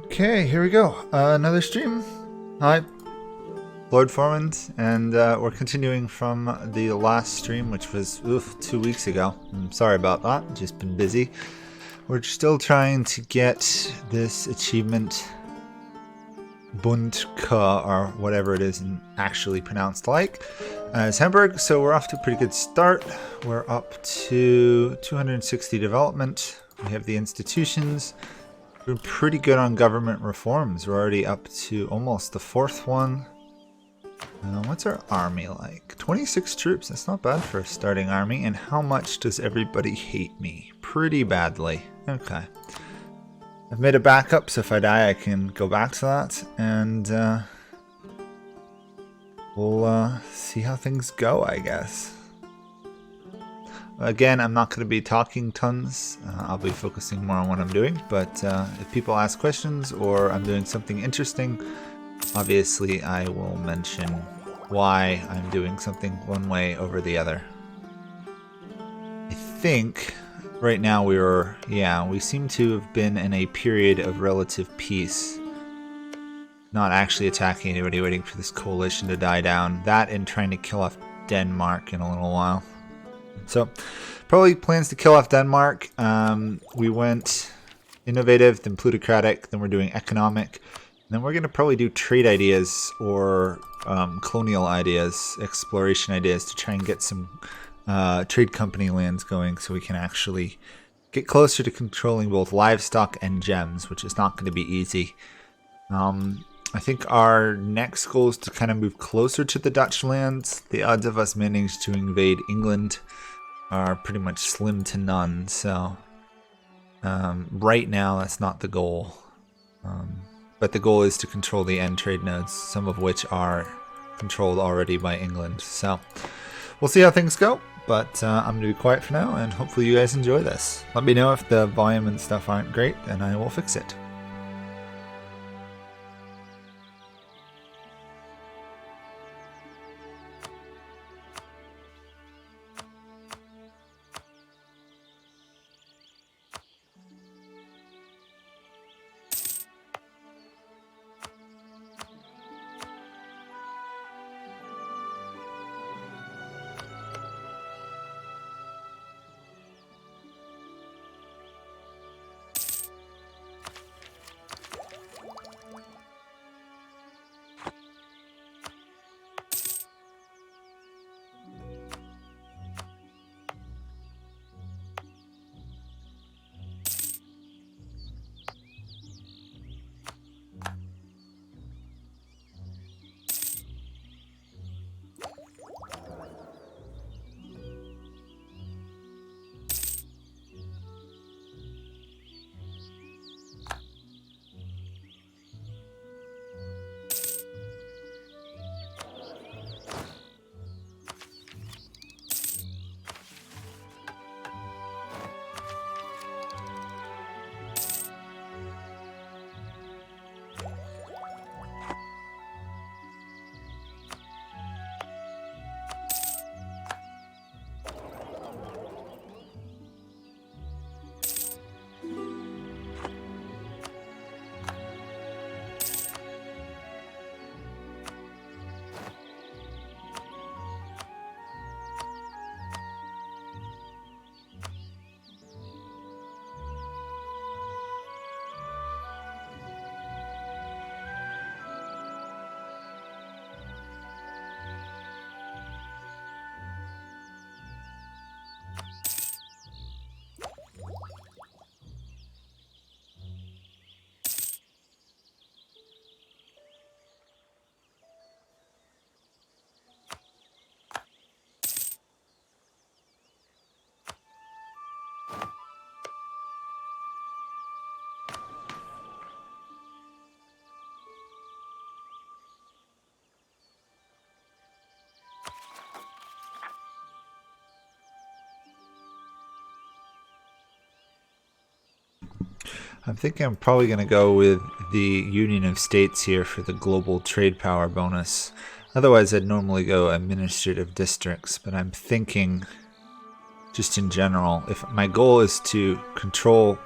Okay, here we go. Another stream. Hi, Lord Foreman, and we're continuing from the last stream, which was 2 weeks ago. I'm sorry about that, just been busy. We're still trying to get this achievement Bundka, or whatever it is actually pronounced like, as Hamburg, so we're off to a pretty good start. We're up to 260 development. We have the institutions. We're pretty good on government reforms. We're already up to almost the fourth one. What's our army like? 26 troops. That's not bad for a starting army. And how much does everybody hate me? Pretty badly. Okay. I've made a backup, so if I die, I can go back to that. And we'll see how things go, I guess. Again, I'm not going to be talking tons. I'll be focusing more on what I'm doing. But if people ask questions or I'm doing something interesting, obviously I will mention why I'm doing something one way over the other. I think right now we seem to have been in a period of relative peace. Not actually attacking anybody, waiting for this coalition to die down. That and trying to kill off Denmark in a little while. So, probably plans to kill off Denmark. We went innovative, then plutocratic, then we're doing economic. And then we're going to probably do trade ideas or colonial ideas, exploration ideas to try and get some trade company lands going so we can actually get closer to controlling both livestock and gems, which is not going to be easy. I think our next goal is to kind of move closer to the Dutch lands. The odds of us managing to invade England are pretty much slim to none, so right now that's not the goal. But the goal is to control the end trade nodes, some of which are controlled already by England. So we'll see how things go, but I'm going to be quiet for now, and hopefully you guys enjoy this. Let me know if the volume and stuff aren't great, and I will fix it. I'm thinking I'm probably going to go with the Union of States here for the global trade power bonus. Otherwise, I'd normally go administrative districts, but I'm thinking, just in general, if my goal is to control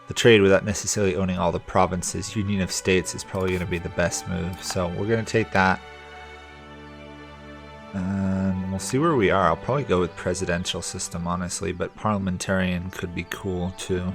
the trade without necessarily owning all the provinces. Union of States is probably going to be the best move. So we're going to take that. And we'll see where we are. I'll probably go with presidential system, honestly, but parliamentarian could be cool too.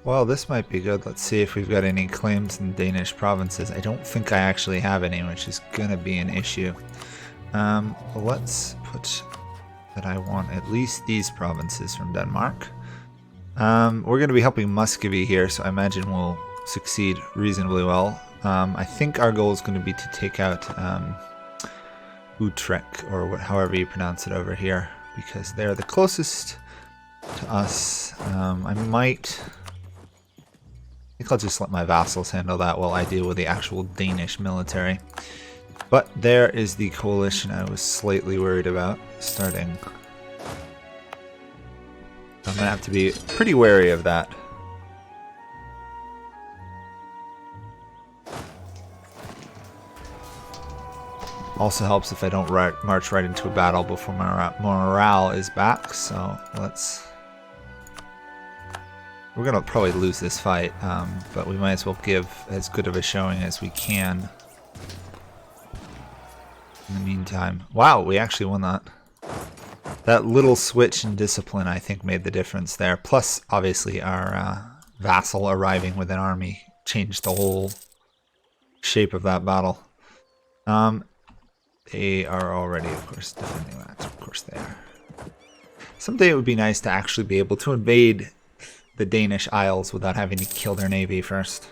Well, this might be good. Let's see if we've got any claims in Danish provinces. I don't think I actually have any, which is going to be an issue. Let's put that I want at least these provinces from Denmark. We're going to be helping Muscovy here, so I imagine we'll succeed reasonably well. I think our goal is going to be to take out Utrecht, or however you pronounce it over here, because they're the closest to us. I think I'll just let my vassals handle that while I deal with the actual Danish military. But there is the coalition I was slightly worried about starting. I'm going to have to be pretty wary of that. Also helps if I don't march right into a battle before my morale is back, so we're going to probably lose this fight, but we might as well give as good of a showing as we can. In the meantime, wow, we actually won that. That little switch in discipline, I think, made the difference there. Plus, obviously, our vassal arriving with an army changed the whole shape of that battle. They are already, of course, defending that. Of course they are. Someday it would be nice to actually be able to invade the Danish Isles without having to kill their navy first.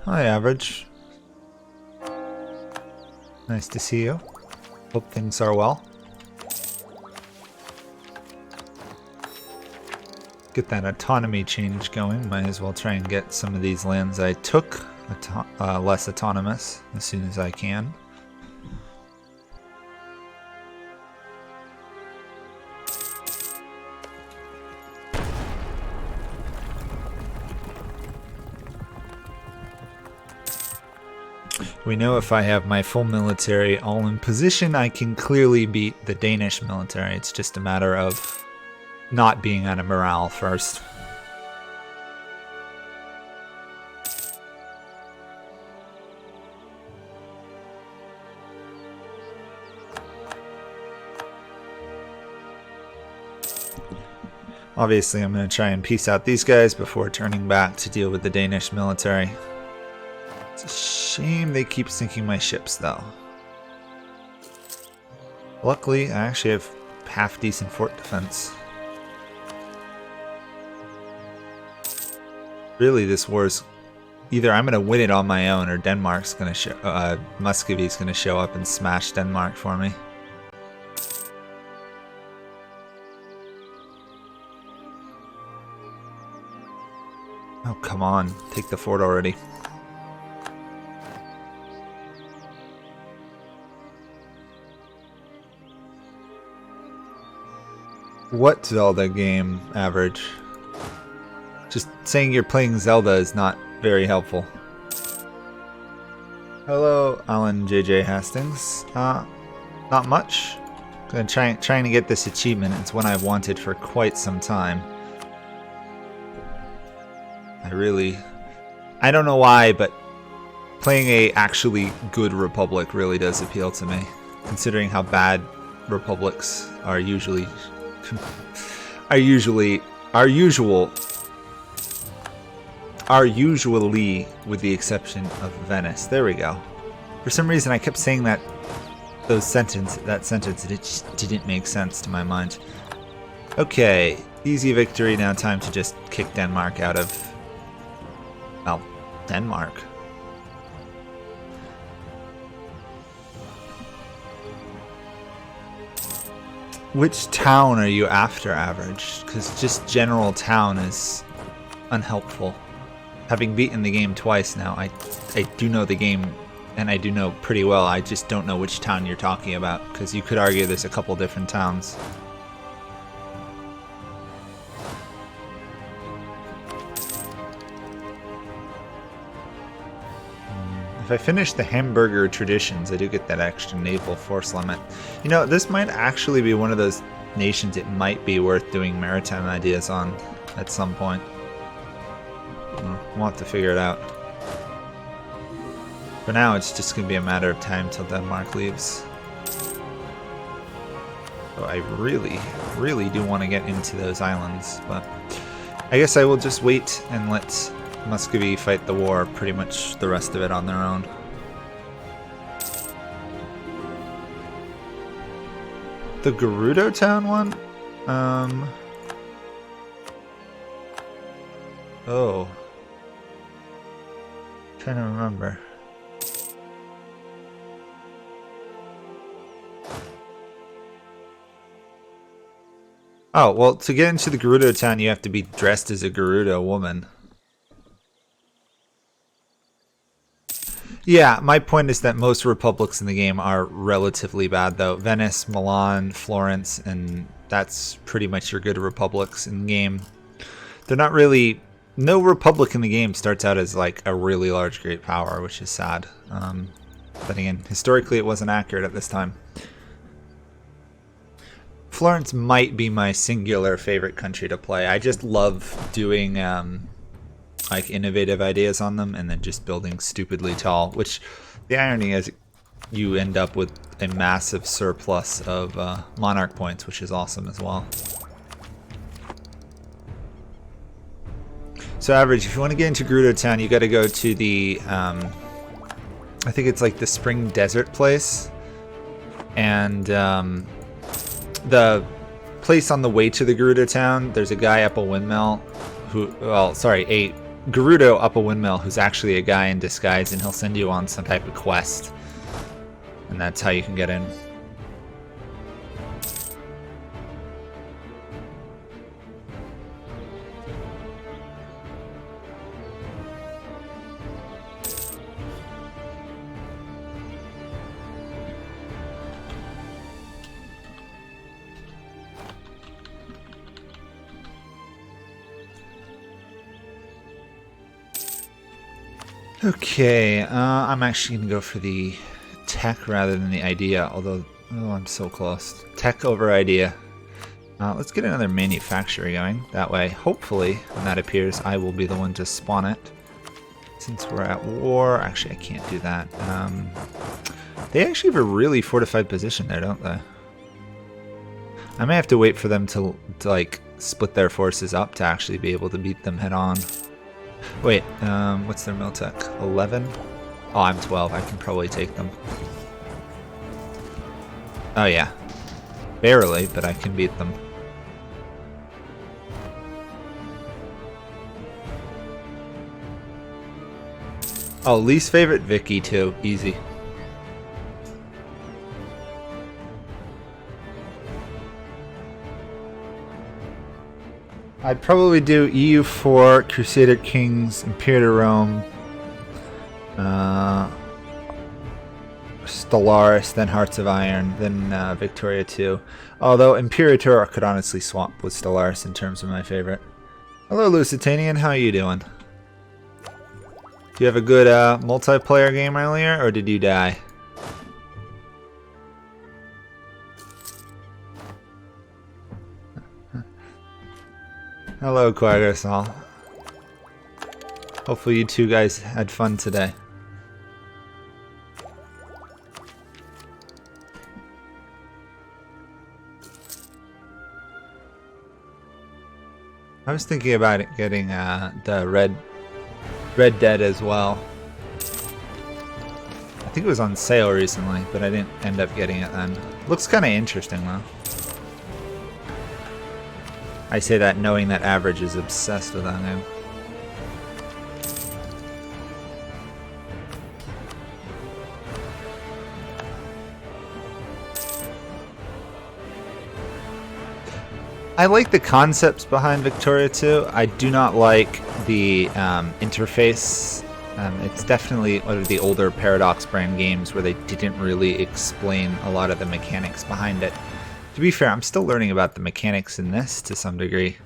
Hi, Average. Nice to see you. Hope things are well. Get that autonomy change going. Might as well try and get some of these lands I took less autonomous as soon as I can. We know if I have my full military all in position, I can clearly beat the Danish military. It's just a matter of not being out of morale first. Obviously, I'm going to try and peace out these guys before turning back to deal with the Danish military. It's a shame they keep sinking my ships, though. Luckily, I actually have half-decent fort defense. Really, this war's either I'm going to win it on my own, or Denmark's going to show, Muscovy's going to show up and smash Denmark for me. Oh, come on. Take the fort already. What Zelda game, Average? Just saying you're playing Zelda is not very helpful. Hello, Alan JJ Hastings. Not much. I'm trying to get this achievement. It's one I've wanted for quite some time. I don't know why, but playing a actually good republic really does appeal to me, considering how bad republics are usually usually with the exception of Venice. There we go. For some reason I kept saying that sentence, it just didn't make sense to my mind. Okay, easy victory. Now time to just kick Denmark out of, well, Denmark. Which town are you after, Average? Because just general town is unhelpful. Having beaten the game twice now, I do know the game, and I do know pretty well. I just don't know which town you're talking about, because you could argue there's a couple different towns. If I finish the Hamburger traditions, I do get that extra naval force limit. You know, this might actually be one of those nations it might be worth doing maritime ideas on at some point. We'll have to figure it out. For now, it's just going to be a matter of time till Denmark leaves. So I really do want to get into those islands, but I guess I will just wait and let Muscovy fight the war, pretty much the rest of it on their own. The Gerudo Town one? Oh. Trying to remember. Oh, well, to get into the Gerudo Town, you have to be dressed as a Gerudo woman. Yeah, my point is that most republics in the game are relatively bad, though. Venice, Milan, Florence, and that's pretty much your good republics in the game. They're not really... No republic in the game starts out as like a really large great power, which is sad. But again, historically it wasn't accurate at this time. Florence might be my singular favorite country to play. I just love doing... like innovative ideas on them and then just building stupidly tall, which the irony is you end up with a massive surplus of monarch points, which is awesome as well. So Average, if you want to get into Gerudo Town, you got to go to the I think it's like the Spring Desert place, and the place on the way to the Gerudo Town, there's a guy up a windmill who, well, sorry, a Gerudo up a windmill who's actually a guy in disguise, and he'll send you on some type of quest, and that's how you can get in. Okay, I'm actually going to go for the tech rather than the idea, although, oh, I'm so close. Tech over idea. Let's get another manufacturer going. That way, hopefully, when that appears, I will be the one to spawn it. Since we're at war, actually, I can't do that. They actually have a really fortified position there, don't they? I may have to wait for them to like, split their forces up to actually be able to beat them head on. Wait, what's their Miltech? 11? Oh, I'm 12. I can probably take them. Oh, yeah. Barely, but I can beat them. Oh, least favorite? Vicky, too. Easy. I'd probably do EU4, Crusader Kings, Imperial Rome, Stellaris, then Hearts of Iron, then Victoria 2. Although Imperator could honestly swap with Stellaris in terms of my favorite. Hello Lusitanian, how are you doing? Do you have a good multiplayer game earlier, or did you die? Hello Quagrasol. Hopefully you two guys had fun today. I was thinking about getting the Red Dead as well. I think it was on sale recently, but I didn't end up getting it then. Looks kind of interesting though. I say that knowing that Average is obsessed with that game. I like the concepts behind Victoria 2. I do not like the interface. It's definitely one of the older Paradox brand games where they didn't really explain a lot of the mechanics behind it. To be fair, I'm still learning about the mechanics in this to some degree.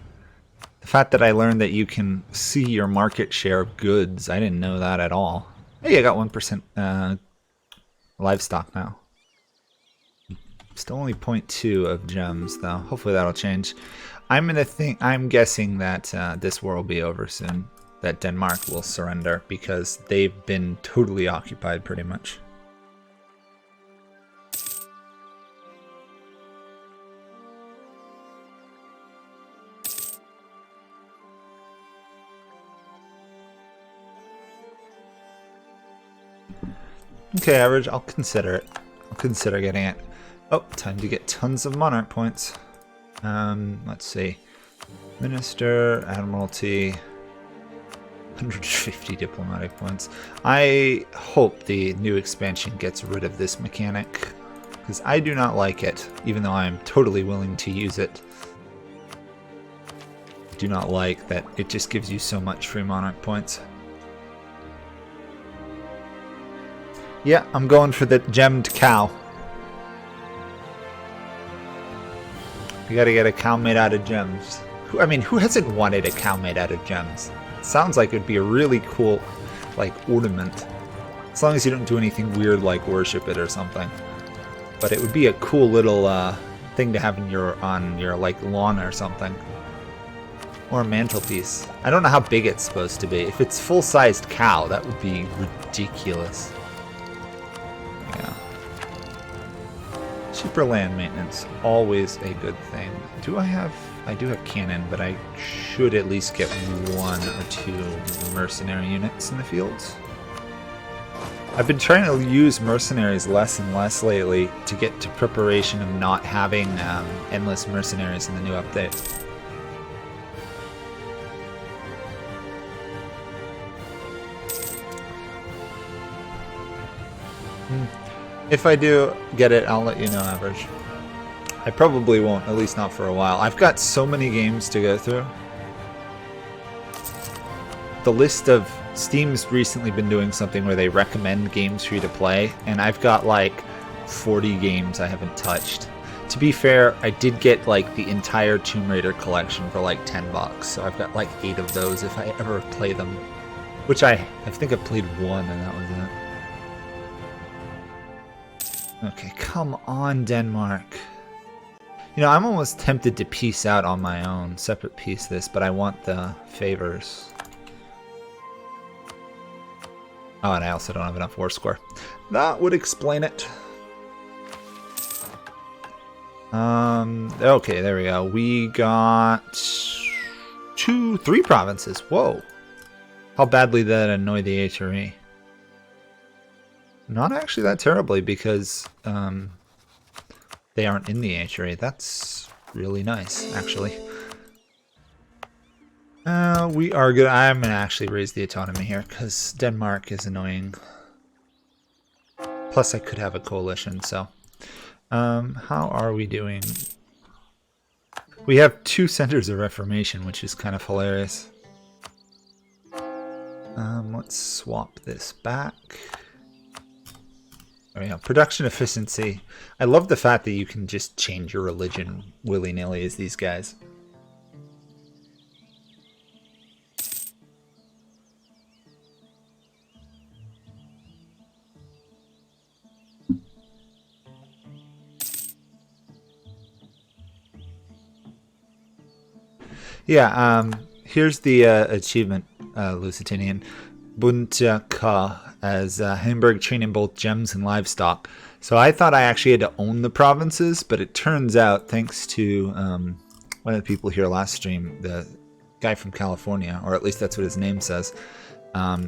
The fact that I learned that you can see your market share of goods, I didn't know that at all. Hey, I got 1% livestock now. Still only 0.2 of gems though. Hopefully that'll change. I'm guessing that this war will be over soon. That Denmark will surrender because they've been totally occupied pretty much. Okay, Average, I'll consider it. I'll consider getting it. Oh, time to get tons of monarch points. Let's see. Minister, Admiralty, 150 diplomatic points. I hope the new expansion gets rid of this mechanic, because I do not like it, even though I am totally willing to use it. I do not like that it just gives you so much free monarch points. Yeah, I'm going for the gemmed cow. You gotta get a cow made out of gems. I mean, who hasn't wanted a cow made out of gems? It sounds like it'd be a really cool, like, ornament. As long as you don't do anything weird like worship it or something. But it would be a cool little thing to have in on your like lawn or something. Or a mantelpiece. I don't know how big it's supposed to be. If it's full-sized cow, that would be ridiculous. Yeah. Cheaper land maintenance, always a good thing. I do have cannon, but I should at least get 1 or 2 mercenary units in the fields. I've been trying to use mercenaries less and less lately to get to preparation of not having endless mercenaries in the new update. If I do get it, I'll let you know, Average. I probably won't, at least not for a while. I've got so many games to go through. The list of... Steam's recently been doing something where they recommend games for you to play, and I've got like 40 games I haven't touched. To be fair, I did get like the entire Tomb Raider collection for like $10, so I've got like 8 of those if I ever play them. Which I think I played 1 and that was it. Okay, come on, Denmark. You know, I'm almost tempted to peace out on my own, separate piece this, but I want the favors. Oh, and I also don't have enough war score. That would explain it. Okay, there we go. We got 3 provinces. Whoa. How badly did that annoy the HRE? Not actually that terribly, because they aren't in the HRE. That's really nice, actually. We are good. I'm going to actually raise the autonomy here, because Denmark is annoying. Plus, I could have a coalition, so... how are we doing? We have 2 centers of reformation, which is kind of hilarious. Let's swap this back. There we go. Production efficiency. I love the fact that you can just change your religion willy-nilly as these guys. Yeah, here's the achievement, Lusitanian. Bunta Ka as Hamburg training both gems and livestock. So I thought I actually had to own the provinces, but it turns out, thanks to one of the people here last stream, the guy from California, or at least that's what his name says,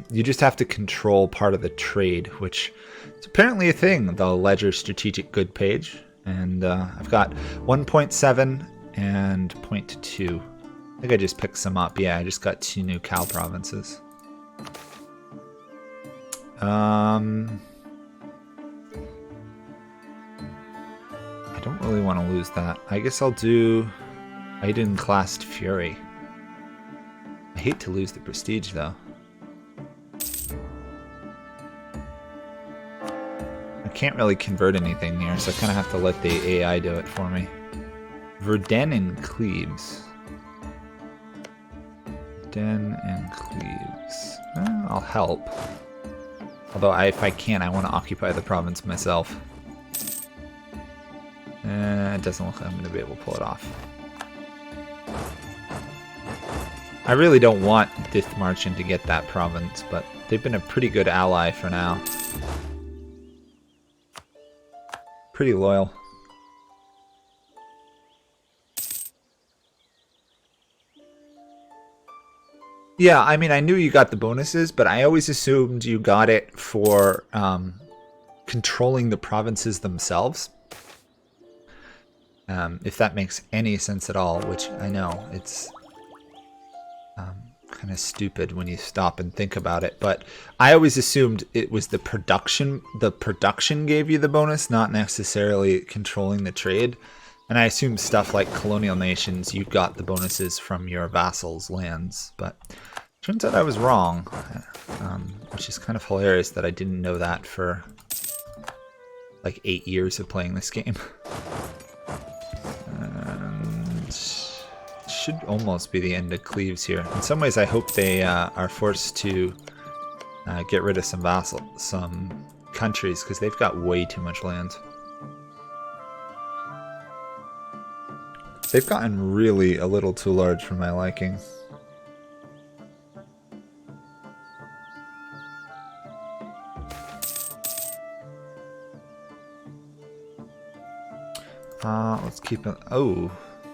you just have to control part of the trade, which is apparently a thing, the Ledger Strategic Good page. And I've got 1.7 and 0.2. I think I just picked some up. Yeah, I just got 2 new cow provinces. I don't really want to lose that. I guess I'll do Iron-classed Fury. I hate to lose the prestige, though. I can't really convert anything here, so I kind of have to let the AI do it for me. Verdun and Cleves. Verdun and Cleves. I'll help. Although, if I can, I want to occupy the province myself. It doesn't look like I'm going to be able to pull it off. I really don't want Dithmarschen to get that province, but they've been a pretty good ally for now. Pretty loyal. Yeah, I mean, I knew you got the bonuses, but I always assumed you got it for controlling the provinces themselves. If that makes any sense at all, which I know it's kind of stupid when you stop and think about it, but I always assumed it was the production. The production gave you the bonus, not necessarily controlling the trade. And I assume stuff like colonial nations, you got the bonuses from your vassals' lands, but turns out I was wrong, which is kind of hilarious that I didn't know that for like 8 years of playing this game. And should almost be the end of Cleves here. In some ways, I hope they are forced to get rid of some countries, because they've got way too much land. They've gotten really a little too large for my liking. Let's keep it. Oh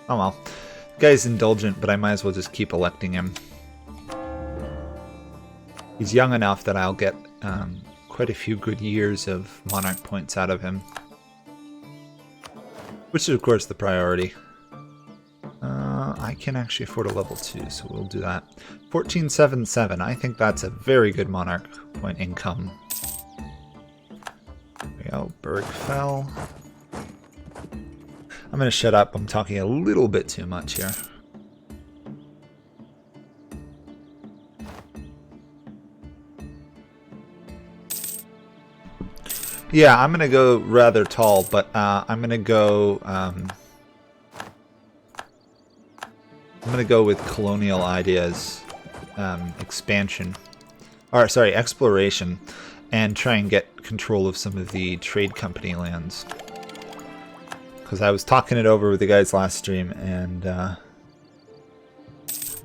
well. The guy's indulgent, but I might as well just keep electing him. He's young enough that I'll get quite a few good years of monarch points out of him. Which is, of course, the priority. I can actually afford a level 2, so we'll do that. 1477. I think that's a very good monarch point income. There we go. Berg fell. I'm going to shut up. I'm talking a little bit too much here. Yeah, I'm going to go rather tall, but I'm going to go... I'm going to go with colonial ideas, expansion, or sorry, exploration, and try and get control of some of the trade company lands. Because I was talking it over with the guys last stream, and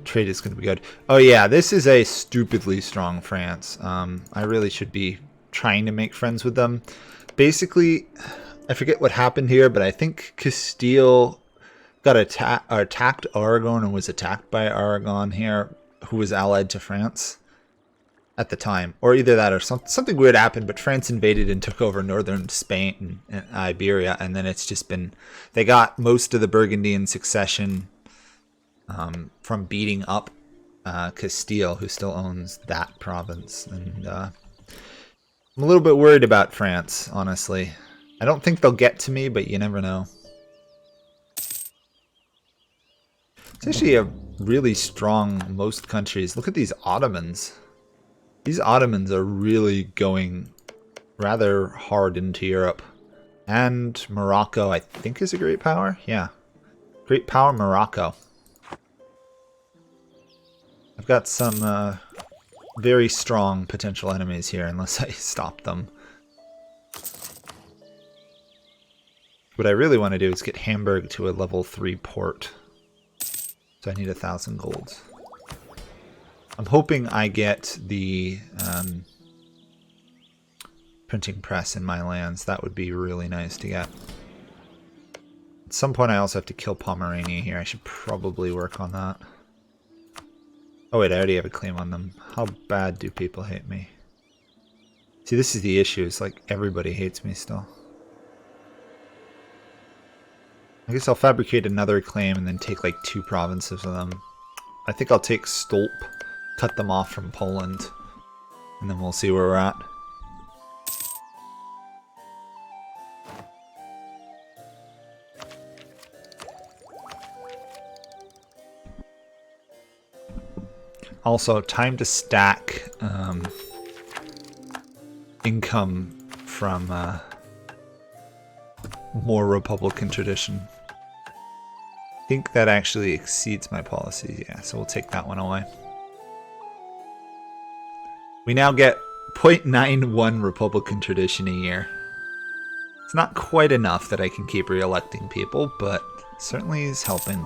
trade is going to be good. Oh yeah, this is a stupidly strong France. I really should be trying to make friends with them. Basically, I forget what happened here, but I think Castile got attacked Aragon and was attacked by Aragon here, who was allied to France at the time. Or either that or something weird happened, but France invaded and took over northern Spain and Iberia, and then it's just been... They got most of the Burgundian succession from beating up Castile, who still owns that province. And I'm a little bit worried about France, honestly. I don't think they'll get to me, but you never know. It's actually a really strong most countries. Look at these Ottomans. These Ottomans are really going rather hard into Europe. And Morocco, I think, is a great power. Yeah. Great power Morocco. I've got some very strong potential enemies here unless I stop them. What I really want to do is get Hamburg to a level 3 port. So I need 1,000 gold. I'm hoping I get the printing press in my lands. That would be really nice to get. At some point I also have to kill Pomerania here. I should probably work on that. Oh wait, I already have a claim on them. How bad do people hate me? See, this is the issue. It's like everybody hates me still. I guess I'll fabricate another claim and then take like 2 provinces of them. I think I'll take Stolp, cut them off from Poland, and then we'll see where we're at. Also, time to stack income from more Republican tradition. I think that actually exceeds my policy, yeah, so we'll take that one away. We now get 0.91 Republican tradition a year. It's not quite enough that I can keep re-electing people, but certainly is helping.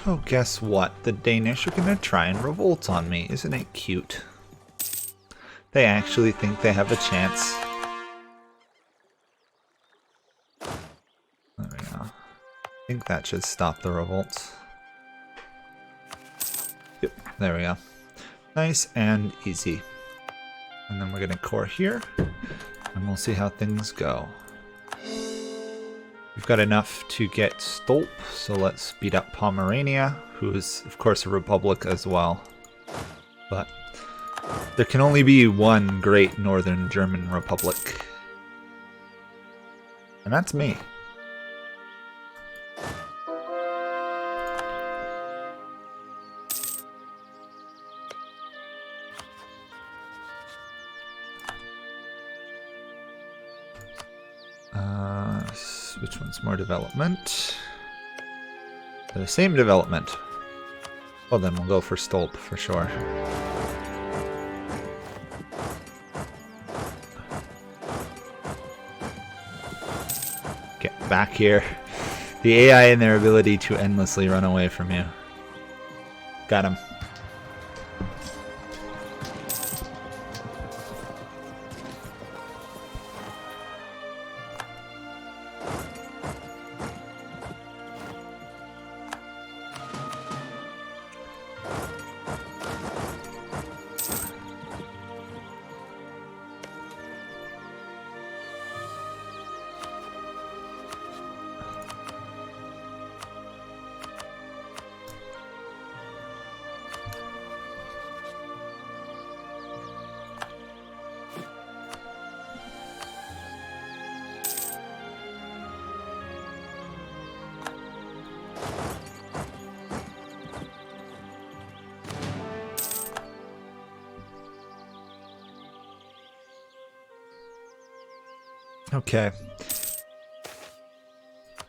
Oh, guess what? The Danish are gonna try and revolt on me. Isn't it cute? They actually think they have a chance. There we go. I think that should stop the revolt. Yep, there we go. Nice and easy. And then we're gonna core here, and we'll see how things go. We've got enough to get Stolp, so let's speed up Pomerania, who is, of course, a republic as well. But there can only be one great Northern German republic. And that's me. Which one's more development? The same development. Well, then we'll go for Stolp for sure. Get back here. The AI and their ability to endlessly run away from you. Got him. Okay.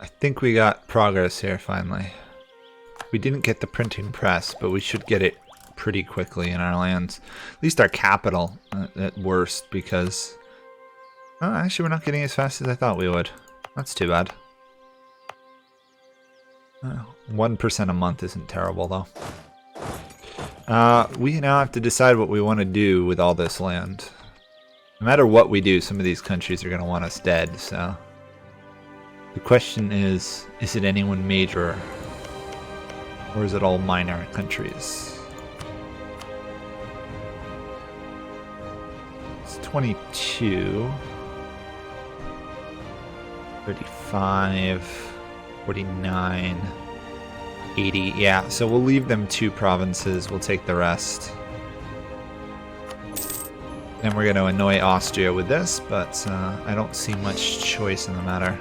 I think we got progress here finally. We didn't get the printing press, but we should get it pretty quickly in our lands. At least our capital at worst, because... Oh, actually we're not getting as fast as I thought we would. That's too bad. 1% a month isn't terrible though. We now have to decide what we want to do with all this land. No matter what we do, some of these countries are going to want us dead, so... The question is it anyone major? Or is it all minor countries? It's 22... 35... 49... 80, yeah, so we'll leave them 2 provinces, we'll take the rest. And we're going to annoy Austria with this, but I don't see much choice in the matter.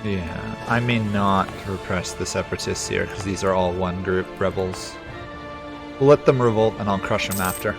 Yeah, I may not repress the separatists here, because these are all one group rebels. We'll let them revolt and I'll crush them after.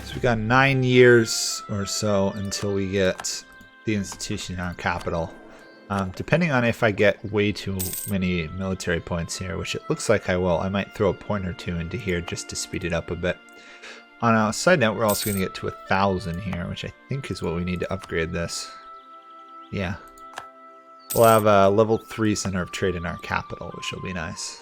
So we got 9 years or so until we get the institution in our capital. Depending on if I get way too many military points here, which it looks like I will, I might throw a point or 2 into here just to speed it up a bit. On a side note, we're also going to get to 1,000 here, which I think is what we need to upgrade this. Yeah. We'll have a level 3 center of trade in our capital, which will be nice.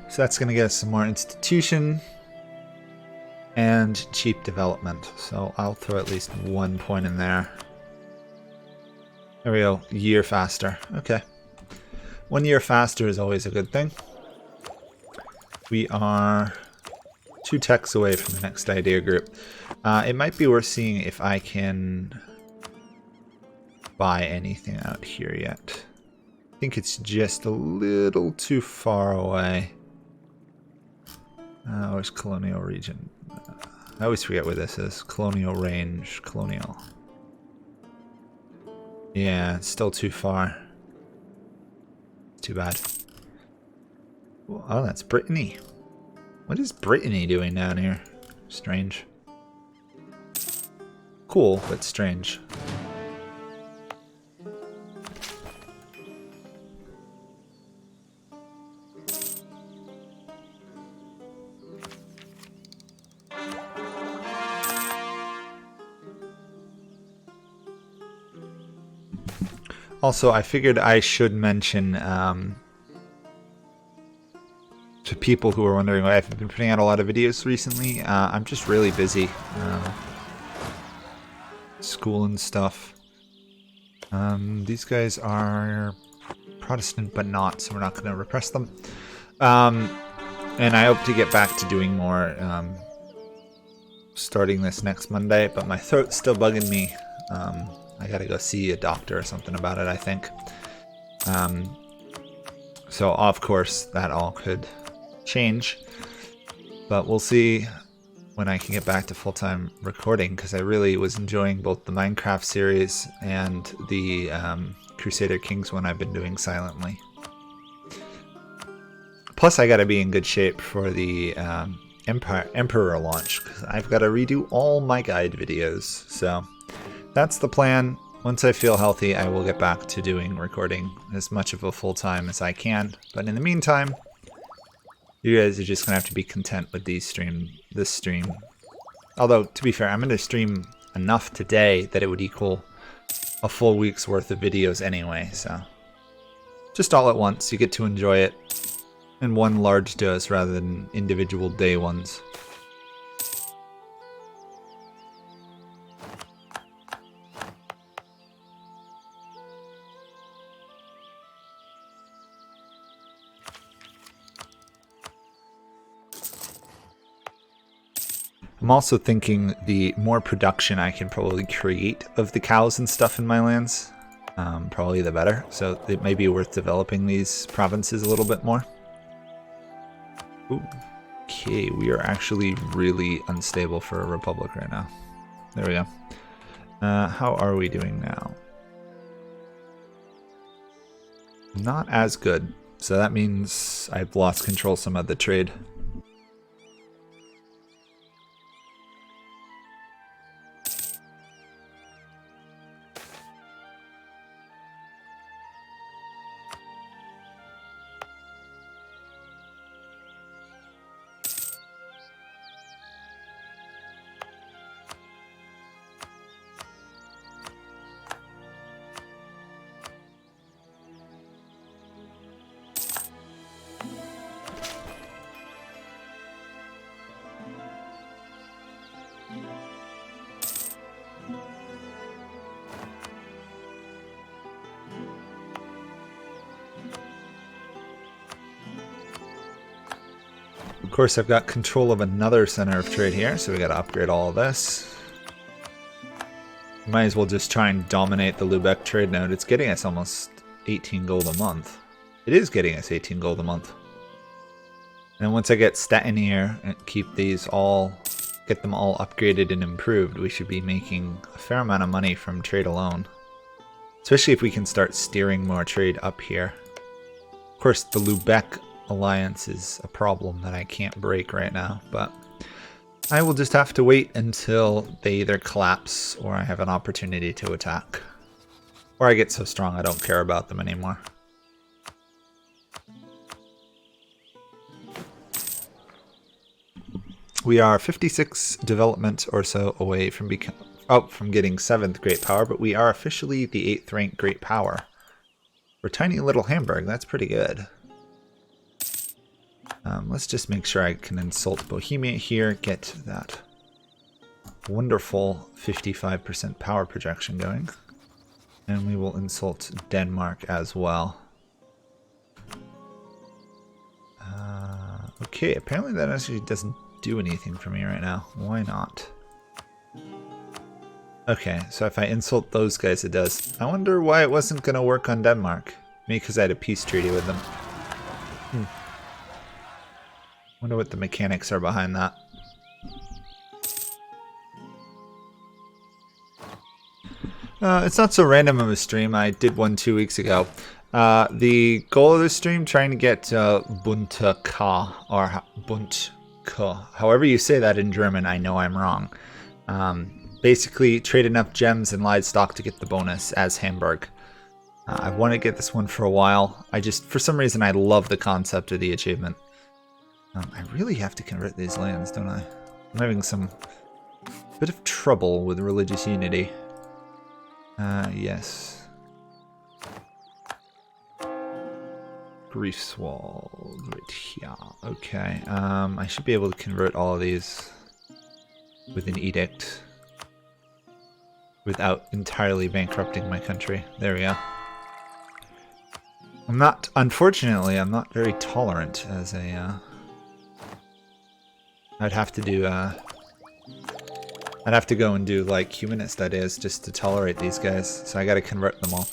So that's going to get us some more institution and cheap development. So I'll throw at least 1 point in there. There we go. Year faster. Okay. 1 year faster is always a good thing. We are 2 techs away from the next idea group. It might be worth seeing if I can buy anything out here yet. I think it's just a little too far away. Where's Colonial Region? I always forget where this is. Colonial Range. Colonial. Yeah, it's still too far. Too bad. Oh, that's Brittany. What is Brittany doing down here? Strange. Cool, but strange. Also, I figured I should mention to people who are wondering why I've been putting out a lot of videos recently. I'm just really busy. School and stuff. These guys are Protestant but not, so we're not going to repress them. And I hope to get back to doing more starting this next Monday, but my throat's still bugging me. I gotta go see a doctor or something about it, I think. So of course that all could change, but we'll see when I can get back to full-time recording, because I really was enjoying both the Minecraft series and the Crusader Kings one I've been doing silently. Plus I gotta be in good shape for the Emperor launch, because I've got to redo all my guide videos. So that's the plan. Once I feel healthy, I will get back to doing recording as much of a full-time as I can. But in the meantime, you guys are just gonna have to be content with this stream. Although, to be fair, I'm gonna stream enough today that it would equal a full week's worth of videos anyway, so just all at once. You get to enjoy it in one large dose rather than individual day ones. I'm also thinking the more production I can probably create of the cows and stuff in my lands, probably the better. So it may be worth developing these provinces a little bit more. Ooh. Okay, we are actually really unstable for a republic right now. There we go. How are we doing now? Not as good. So that means I've lost control some of the trade. Of course, I've got control of another center of trade here, so we got to upgrade all of this. Might as well just try and dominate the Lubeck trade node. It's getting us almost 18 gold a month. It is getting us 18 gold a month. And once I get Stettin here and keep these all, get them all upgraded and improved, we should be making a fair amount of money from trade alone. Especially if we can start steering more trade up here. Of course, the Lubeck alliance is a problem that I can't break right now, but I will just have to wait until they either collapse or I have an opportunity to attack. Or I get so strong I don't care about them anymore. We are 56 development or so away from getting 7th Great Power, but we are officially the 8th rank Great Power. For tiny little Hamburg, that's pretty good. Let's just make sure I can insult Bohemia here, get that wonderful 55% power projection going. And we will insult Denmark as well. Okay, apparently that actually doesn't do anything for me right now. Why not? Okay, so if I insult those guys, it does. I wonder why it wasn't going to work on Denmark. Maybe because I had a peace treaty with them. Wonder what the mechanics are behind that. It's not so random of a stream. I did one 2 weeks ago. The goal of the stream, trying to get Bunte K, or Bunt K. However you say that in German, I know I'm wrong. Basically, trade enough gems and livestock to get the bonus as Hamburg. I want to get this one for a while. For some reason, I love the concept of the achievement. I really have to convert these lands, don't I? I'm having some bit of trouble with religious unity. Yes. Greifswald, right here. Okay, I should be able to convert all of these with an edict without entirely bankrupting my country. There we go. Unfortunately, I'm not very tolerant as a, I'd have to go and do like humanist ideas just to tolerate these guys, so I gotta convert them all.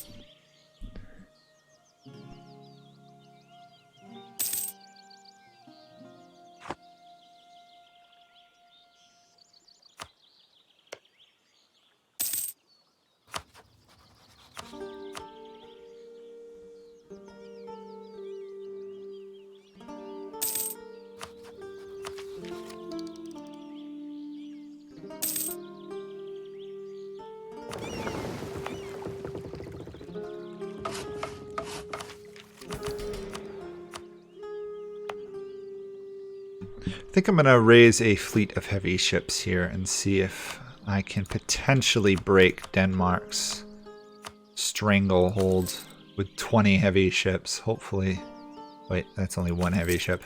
I think I'm going to raise a fleet of heavy ships here and see if I can potentially break Denmark's stranglehold with 20 heavy ships, hopefully. Wait, that's only one heavy ship.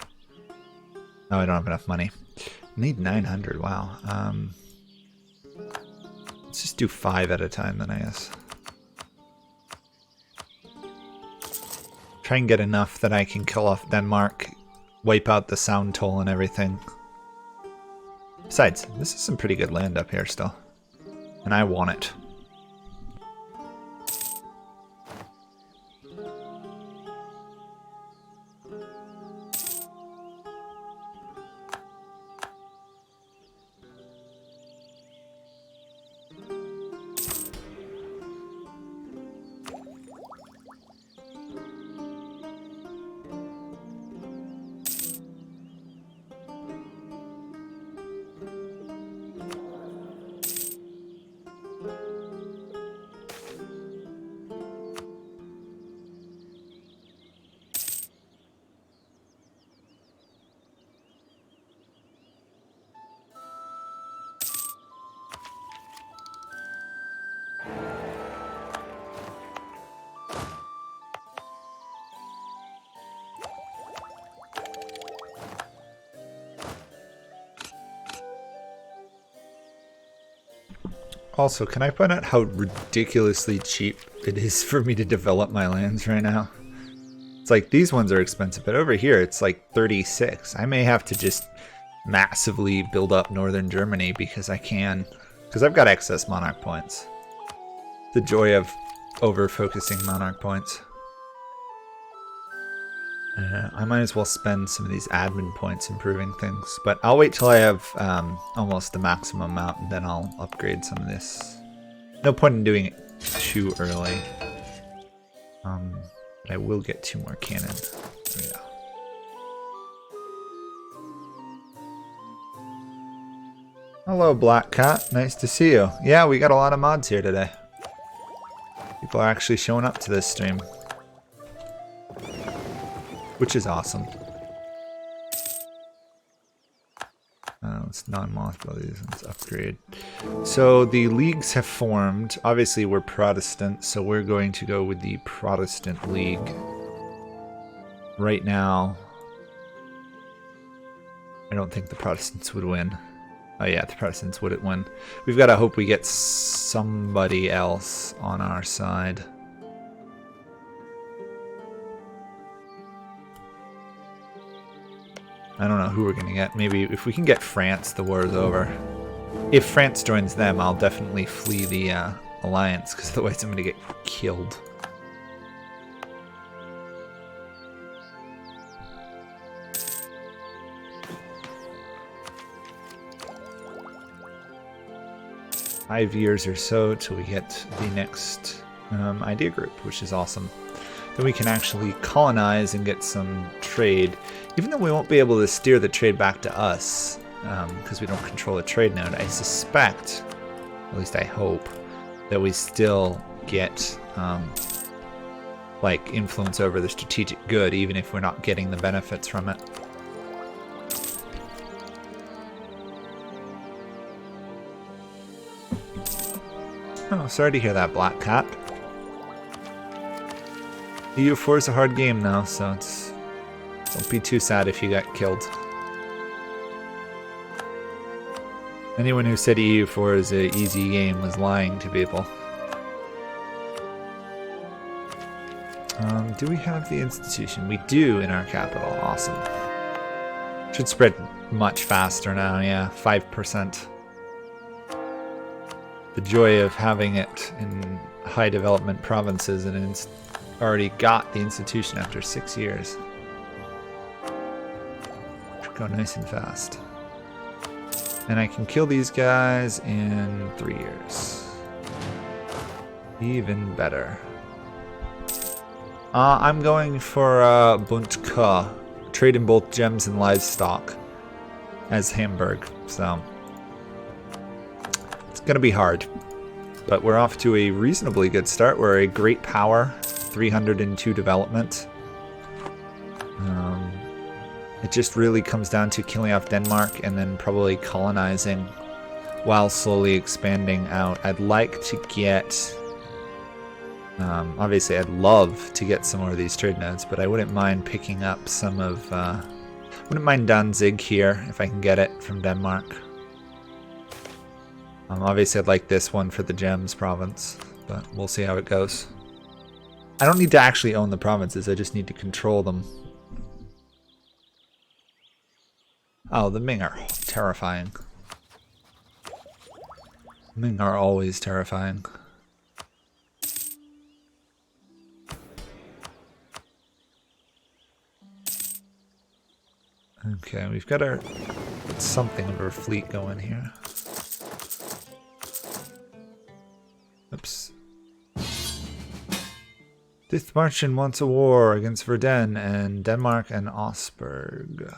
Oh, I don't have enough money. I need 900, wow. Let's just do 5 at a time then, I guess. Try and get enough that I can kill off Denmark, wipe out the sound toll and everything. Besides, this is some pretty good land up here still. And I want it. Also, can I point out how ridiculously cheap it is for me to develop my lands right now? It's like these ones are expensive, but over here it's like 36. I may have to just massively build up northern Germany because I can. Because I've got excess monarch points. The joy of over-focusing monarch points. I might as well spend some of these admin points improving things, but I'll wait till I have almost the maximum amount and then I'll upgrade some of this. No point in doing it too early. But I will get 2 more cannon. There we go. Hello, Black Cat. Nice to see you. Yeah, we got a lot of mods here today. People are actually showing up to this stream. Which is awesome. Let's non-mothball these. Let's upgrade. So the leagues have formed. Obviously we're Protestant, so we're going to go with the Protestant League. Right now, I don't think the Protestants would win. Oh yeah, the Protestants wouldn't win. We've got to hope we get somebody else on our side. I don't know who we're going to get. Maybe if we can get France, the war is over. If France joins them, I'll definitely flee the alliance, because otherwise I'm going to get killed. Five years or so till we get the next idea group, which is awesome. Then we can actually colonize and get some trade. Even though we won't be able to steer the trade back to us, because we don't control a trade node, I suspect, at least I hope, that we still get like influence over the strategic good, even if we're not getting the benefits from it. Oh, sorry to hear that, Black Cat. EU4 is a hard game now, so it's... Don't be too sad if you got killed. Anyone who said EU4 is an easy game was lying to people. Do we have the institution? We do in our capital. Awesome. Should spread much faster now, yeah. 5%. The joy of having it in high development provinces, and it's already got the institution after 6 years. Should go nice and fast. And I can kill these guys in 3 years. Even better. I'm going for Buntka. Trade in both gems and livestock as Hamburg, so it's gonna be hard. But we're off to a reasonably good start. We're a great power, 302 development. It just really comes down to killing off Denmark and then probably colonizing while slowly expanding out. I'd like to get... obviously, I'd love to get some more of these trade nodes, but I wouldn't mind picking up some of... wouldn't mind Danzig here, if I can get it from Denmark. Obviously, I'd like this one for the Gems province, but we'll see how it goes. I don't need to actually own the provinces, I just need to control them. Oh, the Ming are terrifying. Ming are always terrifying. Okay, we've got something of our fleet going here. Oops. Dithmarschen wants a war against Verdun and Denmark and Augsburg.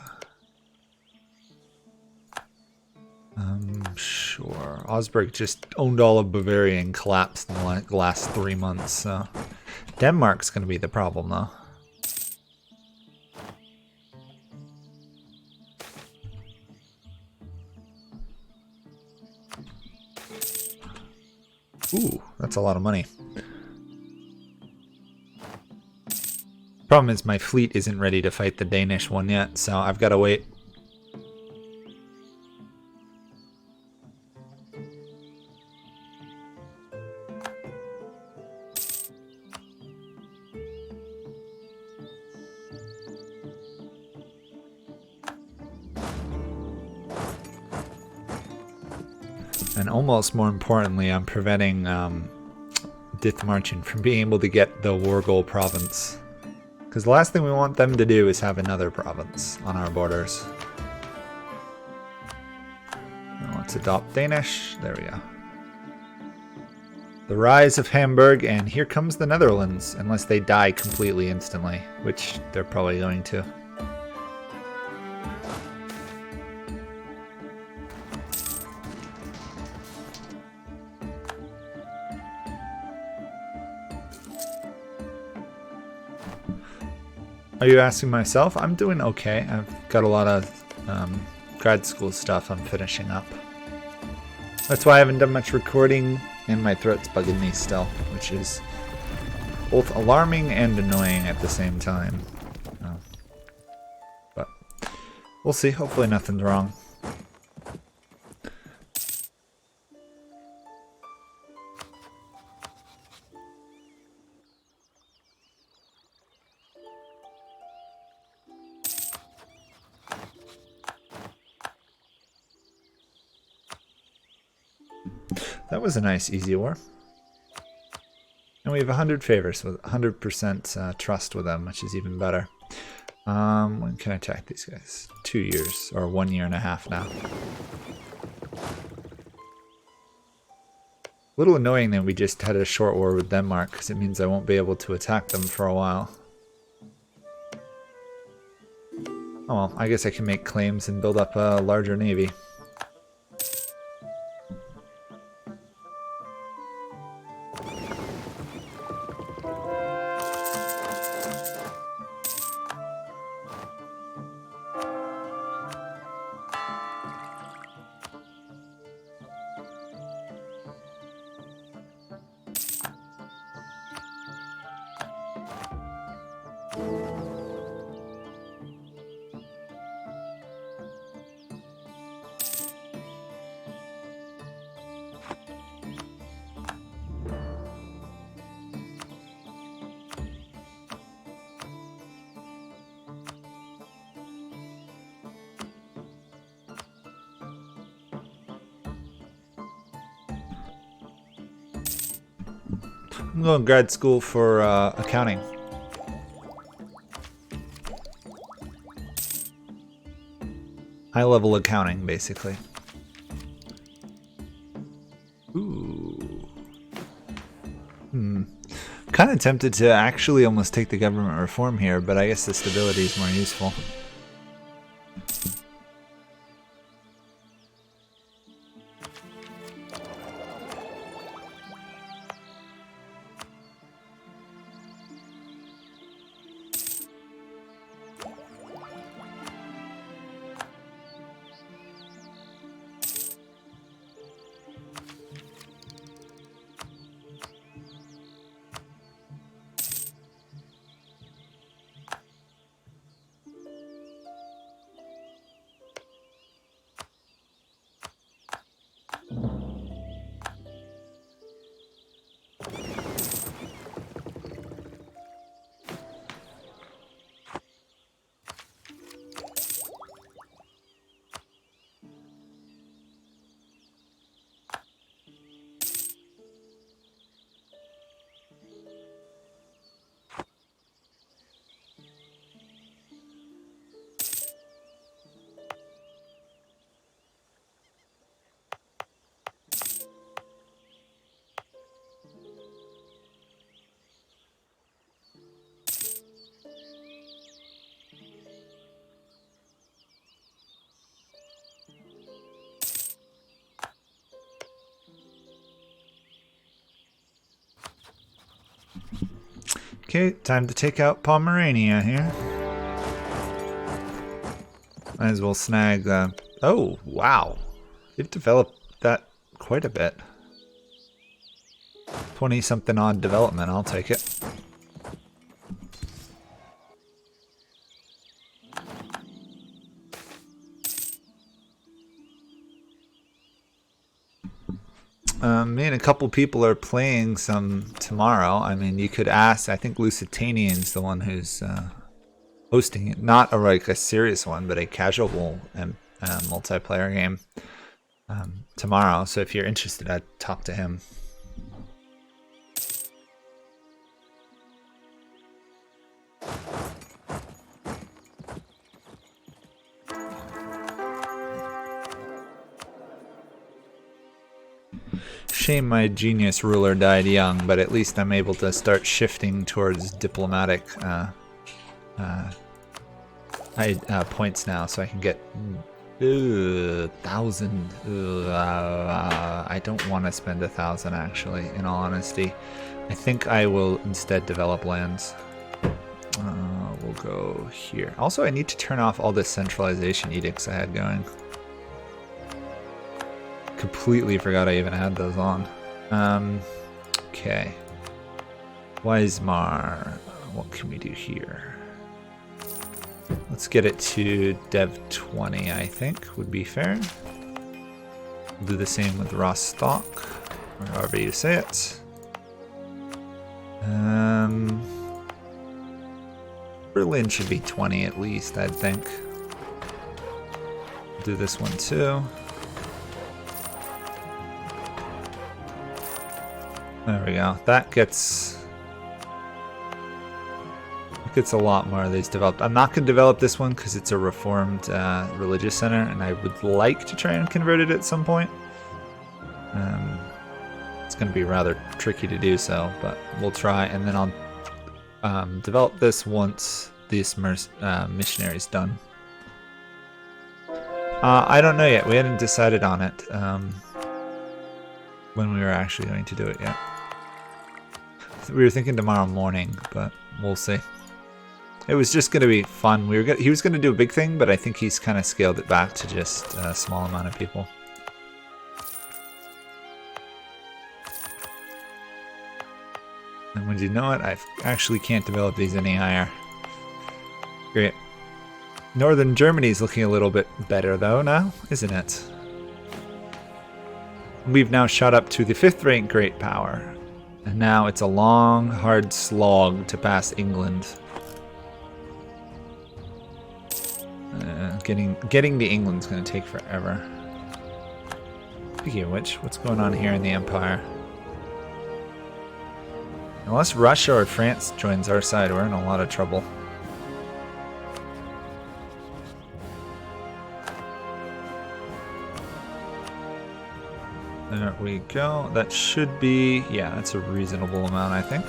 Sure. Augsburg just owned all of Bavaria and collapsed in the last 3 months, so... Denmark's gonna be the problem, though. Ooh, that's a lot of money. Problem is my fleet isn't ready to fight the Danish one yet, so I've got to wait. And almost more importantly, I'm preventing Dithmarschen from being able to get the Wargol province. Because the last thing we want them to do is have another province on our borders. Now let's adopt Danish. There we go. The rise of Hamburg, and here comes the Netherlands, unless they die completely instantly, which they're probably going to. Are you asking myself? I'm doing okay. I've got a lot of grad school stuff I'm finishing up. That's why I haven't done much recording, and my throat's bugging me still, which is both alarming and annoying at the same time. But we'll see. Hopefully nothing's wrong. That was a nice, easy war. And we have 100 favors with 100% trust with them, which is even better. When can I attack these guys? 2 years, or 1 year and a half now. A little annoying that we just had a short war with Denmark, because it means I won't be able to attack them for a while. Oh well, I guess I can make claims and build up a larger navy. I'm going to grad school for accounting. High-level accounting, basically. Ooh. Kind of tempted to actually almost take the government reform here, but I guess the stability is more useful. Okay, time to take out Pomerania here. Might as well snag. Oh, wow. They've developed that quite a bit. 20-something odd development, I'll take it. Me and a couple people are playing some tomorrow. I mean, you could ask. I think Lusitanian's the one who's hosting it. Not a serious one, but a casual multiplayer game tomorrow. So if you're interested, I'd talk to him. Shame my genius ruler died young, but at least I'm able to start shifting towards diplomatic points now, so I can get 1,000. I don't want to spend 1,000 actually, in all honesty. I think I will instead develop lands. We'll go here. Also, I need to turn off all the centralization edicts I had going. Completely forgot I even had those on. Okay. Weismar. What can we do here? Let's get it to Dev 20, I think, would be fair. We'll do the same with Rostock, or however you say it. Berlin should be 20 at least, I'd think. Do this one too. There we go. That gets a lot more of these developed. I'm not going to develop this one because it's a reformed religious center, and I would like to try and convert it at some point. It's going to be rather tricky to do so, but we'll try, and then I'll develop this once this missionary's done. I don't know yet. We hadn't decided on it when we were actually going to do it yet. We were thinking tomorrow morning, but we'll see. It was just going to be fun. He was going to do a big thing, but I think he's kind of scaled it back to just a small amount of people. And would you know it? I actually can't develop these any higher. Great. Northern Germany's looking a little bit better though now, isn't it? We've now shot up to the 5th rank great power. And now it's a long, hard slog to pass England. Getting to England's going to take forever. Speaking of which, what's going on here in the Empire? Unless Russia or France joins our side, we're in a lot of trouble. There we go. That should be, yeah, that's a reasonable amount, I think.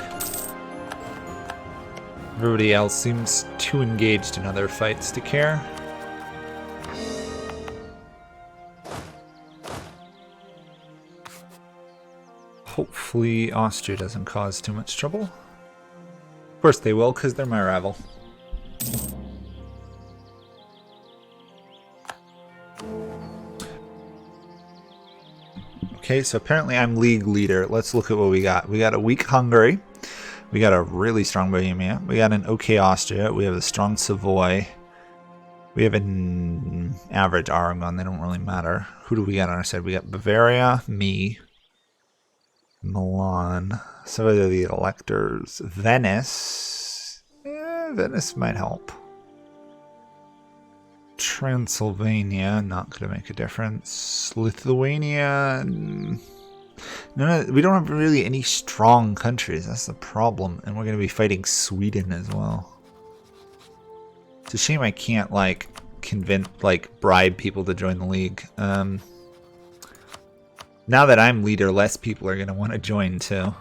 Everybody else seems too engaged in other fights to care. Hopefully Austria doesn't cause too much trouble. Of course they will, because they're my rival. Okay, so apparently I'm league leader. Let's look at what we got. We got a weak Hungary. We got a really strong Bohemia. We got an okay Austria. We have a strong Savoy. We have an average Aragon. They don't really matter. Who do we got on our side? We got Bavaria, me, Milan, some of the electors. Venice. Venice might help. Transylvania, not going to make a difference. Lithuania, no, we don't have really any strong countries. That's the problem, and we're going to be fighting Sweden as well. It's a shame I can't bribe people to join the league. Now that I'm leader, less people are going to want to join too.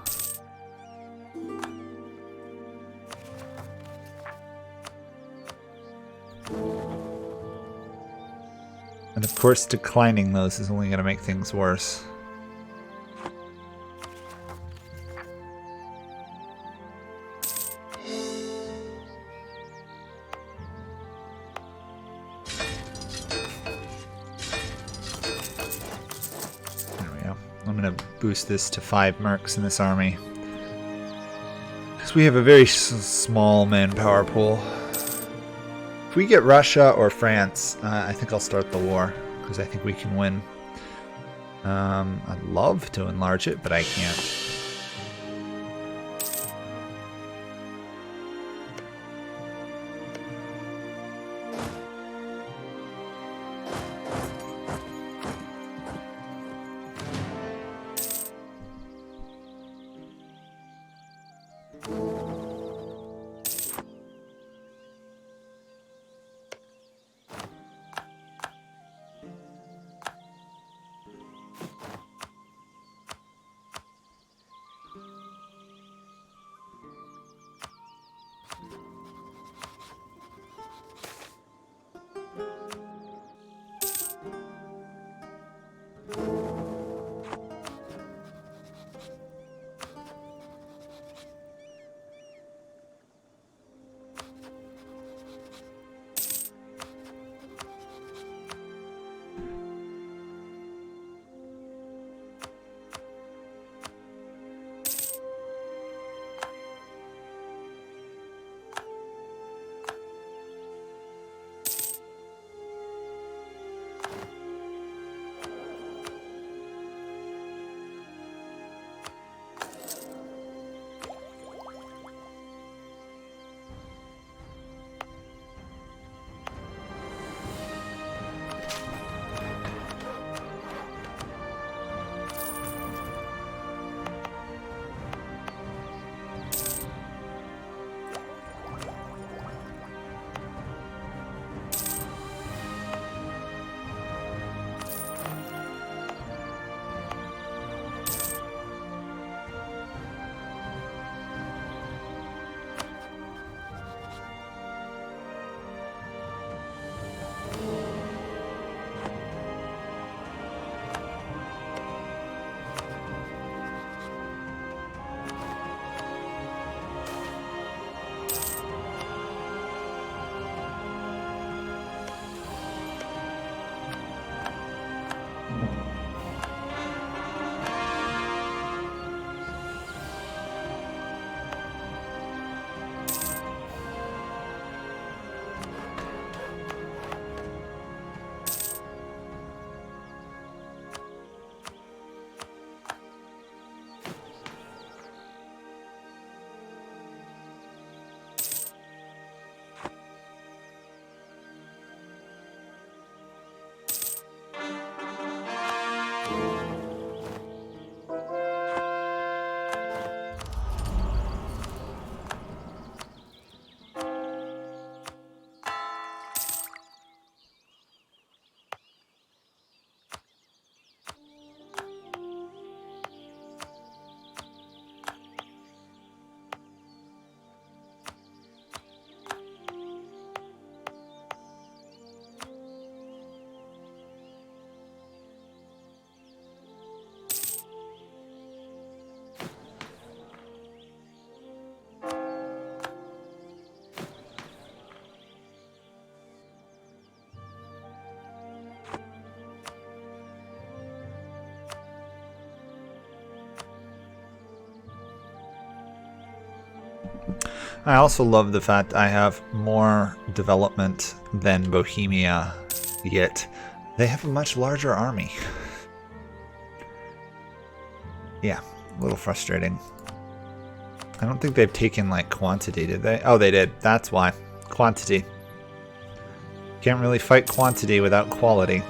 And of course, declining those is only going to make things worse. boost this to 5 mercs in this army. Because we have a very small manpower pool. If we get Russia or France, I think I'll start the war. Because I think we can win. I'd love to enlarge it, but I can't. I also love the fact I have more development than Bohemia, yet they have a much larger army. Yeah, a little frustrating. I don't think they've taken like quantity, did they? Oh, they did. That's why. Quantity. Can't really fight quantity without quality.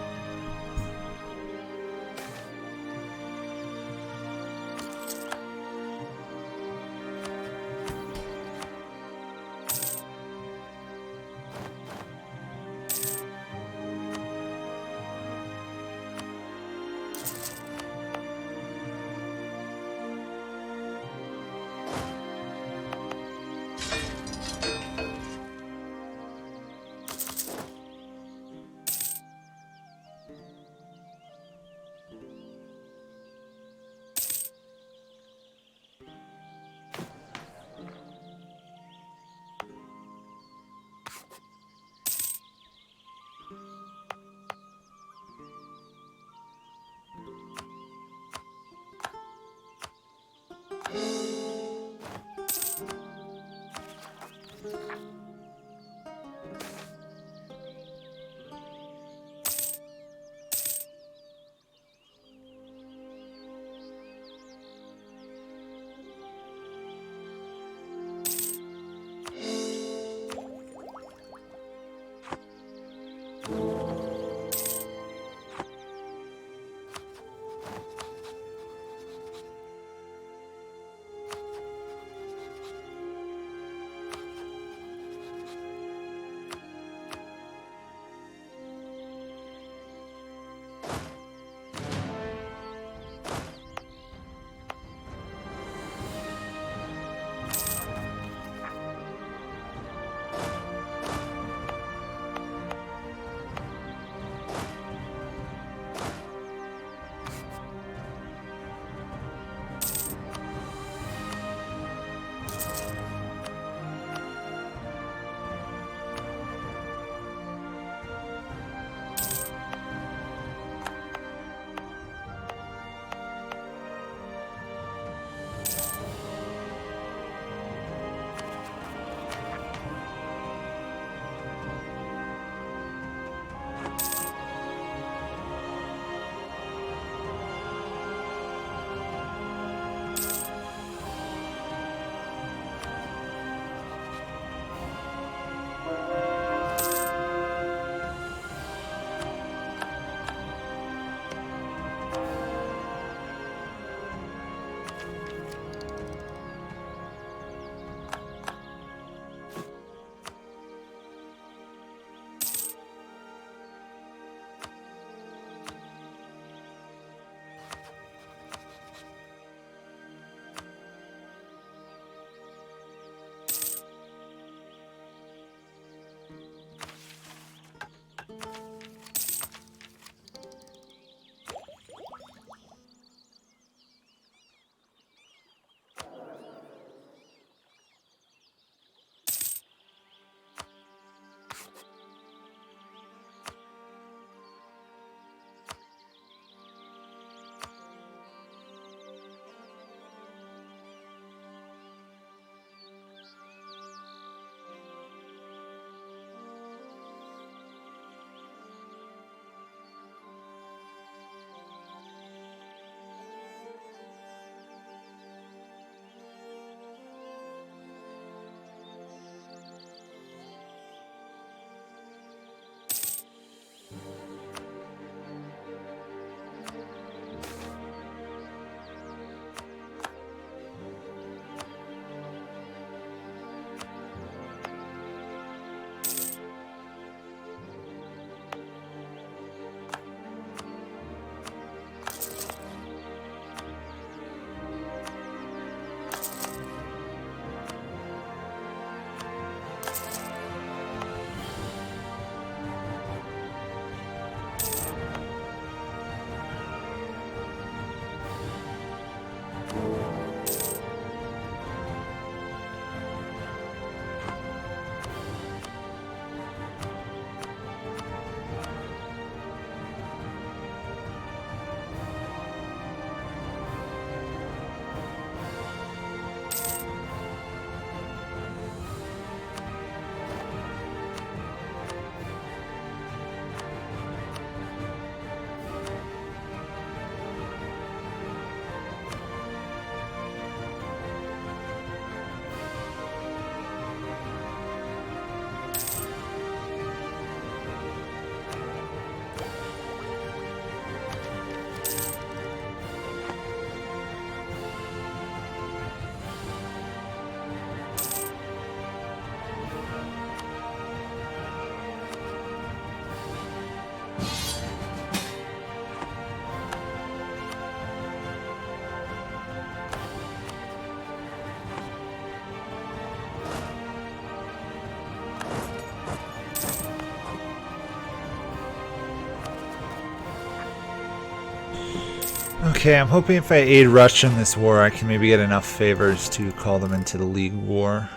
Okay, I'm hoping if I aid Russia in this war, I can maybe get enough favors to call them into the League War.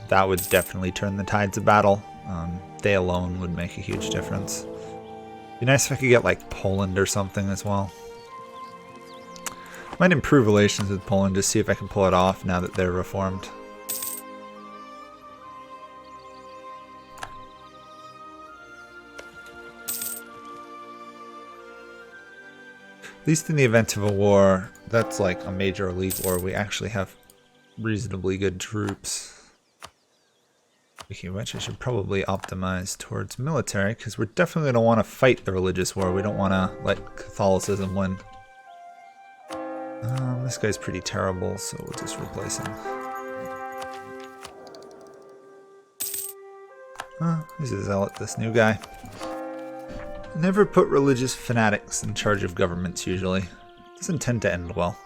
That would definitely turn the tides of battle. They alone would make a huge difference. Be nice if I could get like Poland or something as well. Might improve relations with Poland to see if I can pull it off now that they're reformed. At least in the event of a war, that's like a major elite war, we actually have reasonably good troops. Speaking of which, I should probably optimize towards military, because we're definitely going to want to fight the religious war. We don't want to let Catholicism win. This guy's pretty terrible, so we'll just replace him. He's a zealot, this new guy. Never put religious fanatics in charge of governments, usually. Doesn't tend to end well.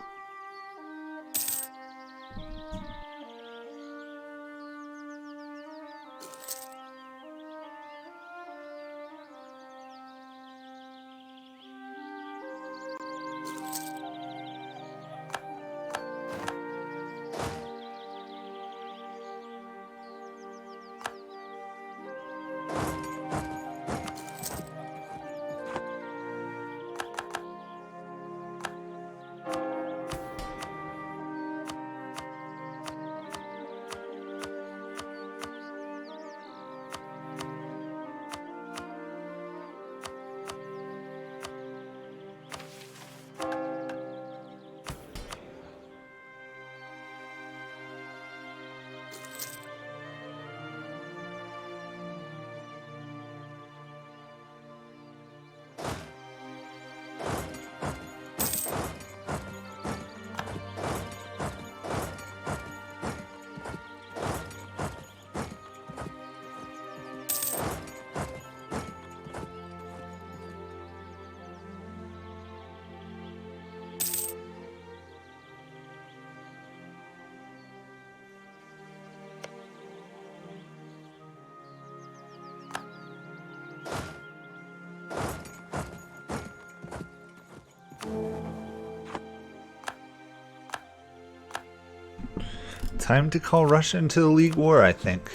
Time to call Russia into the League War, I think.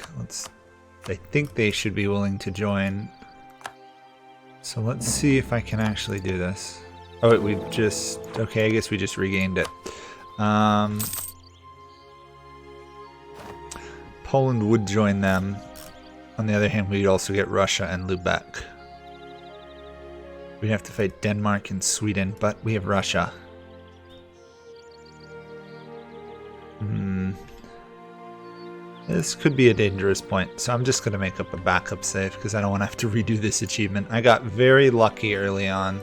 I think they should be willing to join. So let's see if I can actually do this. Oh, wait, we've just... Okay, I guess we just regained it. Poland would join them. On the other hand, we'd also get Russia and Lubeck. We'd have to fight Denmark and Sweden, but we have Russia. This could be a dangerous point, so I'm just going to make up a backup save because I don't want to have to redo this achievement. I got very lucky early on.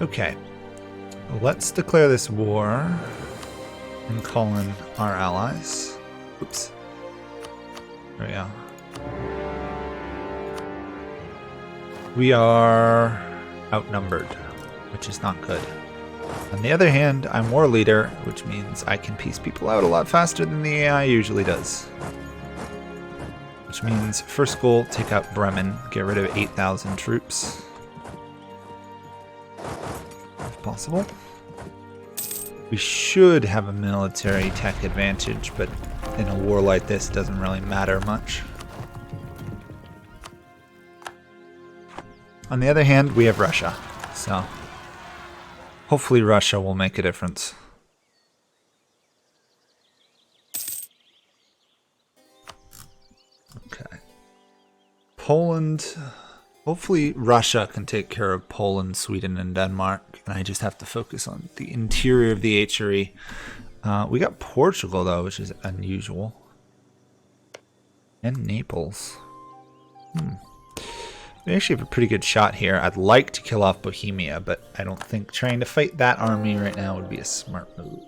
Okay, let's declare this war and call in our allies. Oops. There we go. We are outnumbered, which is not good. On the other hand, I'm war leader, which means I can piece people out a lot faster than the AI usually does. Which means first goal, take out Bremen, get rid of 8,000 troops. If possible. We should have a military tech advantage, but in a war like this, it doesn't really matter much. On the other hand, we have Russia, so hopefully Russia will make a difference. Okay. Poland. Hopefully Russia can take care of Poland, Sweden, and Denmark, and I just have to focus on the interior of the HRE. We got Portugal, though, which is unusual. And Naples. We actually have a pretty good shot here. I'd like to kill off Bohemia, but I don't think trying to fight that army right now would be a smart move.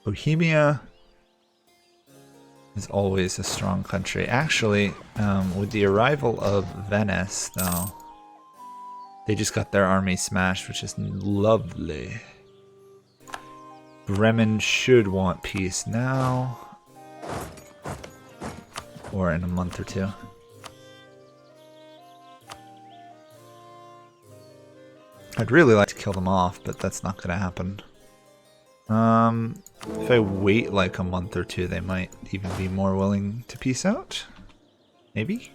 Bohemia is always a strong country. Actually, with the arrival of Venice, though, they just got their army smashed, which is lovely. Bremen should want peace now. Or in a month or two. I'd really like to kill them off, but that's not going to happen. If I wait like a month or two, they might even be more willing to peace out. Maybe?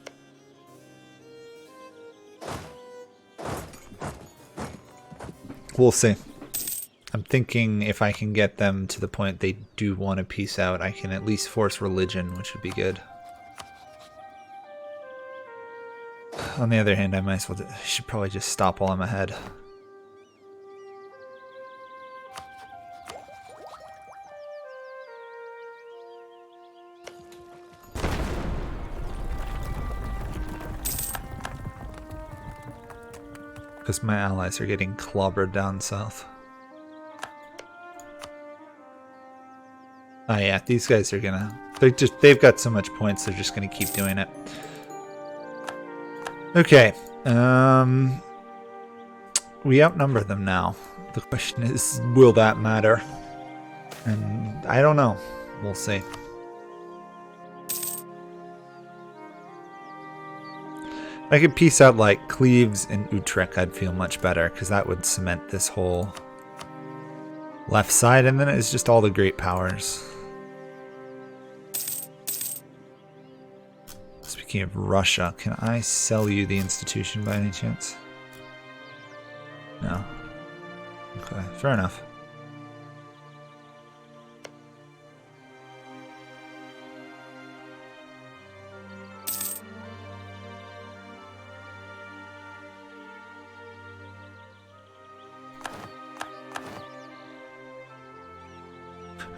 We'll see. I'm thinking if I can get them to the point they do want to peace out, I can at least force religion, which would be good. On the other hand, I should probably just stop while I'm ahead. Because my allies are getting clobbered down south. Oh yeah, these guys are gonna... They've got so much points, they're just gonna keep doing it. Okay. We outnumber them now. The question is, will that matter? And I don't know. We'll see. If I could piece out like Cleves and Utrecht, I'd feel much better, because that would cement this whole left side, and then it's just all the great powers. Speaking of Russia, can I sell you the institution by any chance? No. Okay, fair enough.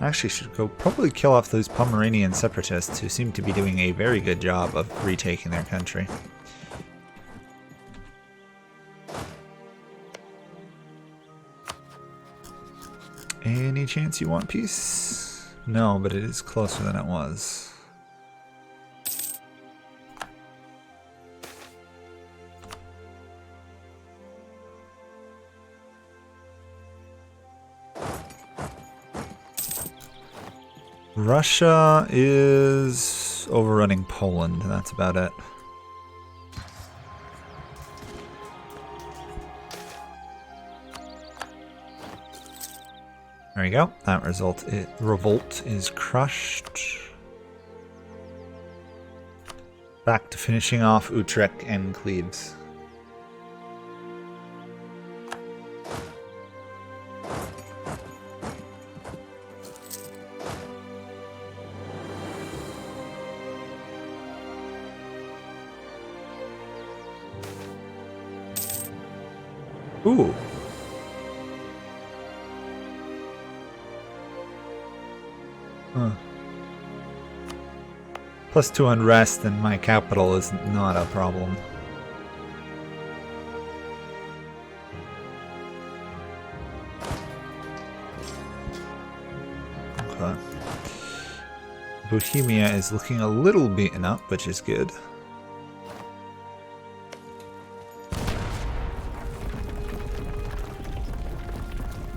I actually should go probably kill off those Pomeranian separatists who seem to be doing a very good job of retaking their country. Any chance you want peace? No, but it is closer than it was. Russia is overrunning Poland, that's about it. There we go. That revolt is crushed. Back to finishing off Utrecht and Cleves. Ooh. Huh. +2 unrest in my capital is not a problem. Okay. Bohemia is looking a little beaten up, which is good.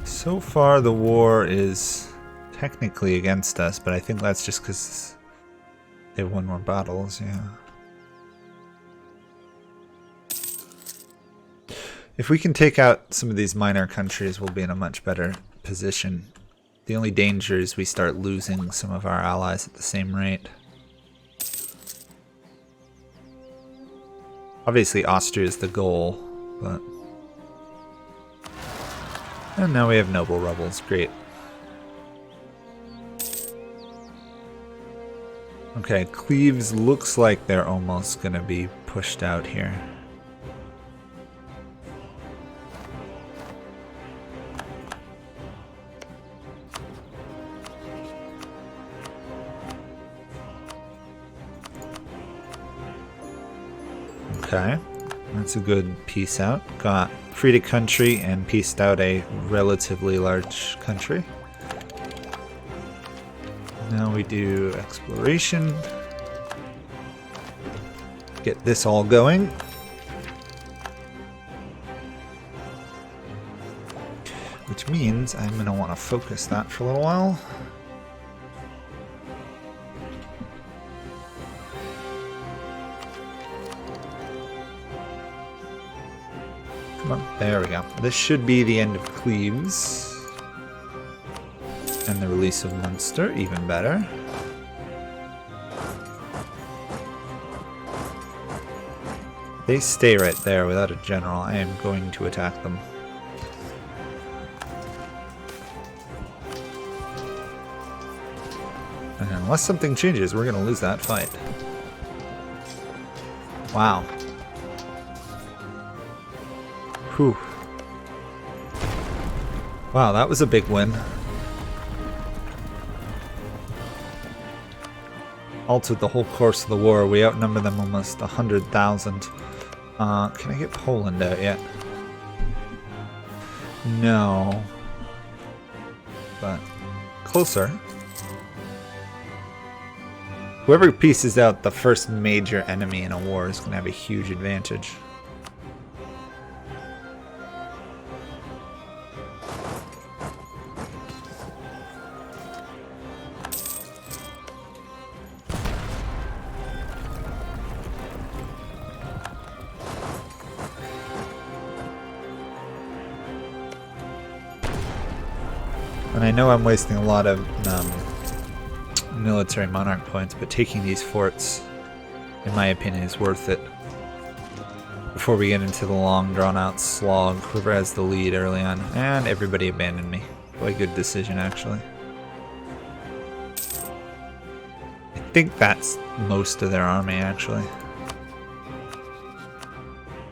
So far the war is technically against us, but I think that's just because they've won more battles, yeah. If we can take out some of these minor countries, we'll be in a much better position. The only danger is we start losing some of our allies at the same rate. Obviously Austria is the goal, but... And now we have noble rebels, great. Okay, Cleves looks like they're almost gonna be pushed out here. Okay, that's a good piece out. Got freed a country and pieced out a relatively large country. Now we do exploration. Get this all going. Which means I'm going to want to focus that for a little while. Come on, there we go. This should be the end of Cleves. And the release of Munster, even better. They stay right there without a general. I am going to attack them. And unless something changes, we're going to lose that fight. Wow. Whew. Wow, that was a big win. Altered the whole course of the war. We outnumber them almost 100,000. Can I get Poland out yet? No. But closer. Whoever pieces out the first major enemy in a war is going to have a huge advantage. And I know I'm wasting a lot of military monarch points, but taking these forts, in my opinion, is worth it. Before we get into the long drawn-out slog, whoever has the lead early on, and everybody abandoned me. Quite a good decision, actually. I think that's most of their army, actually.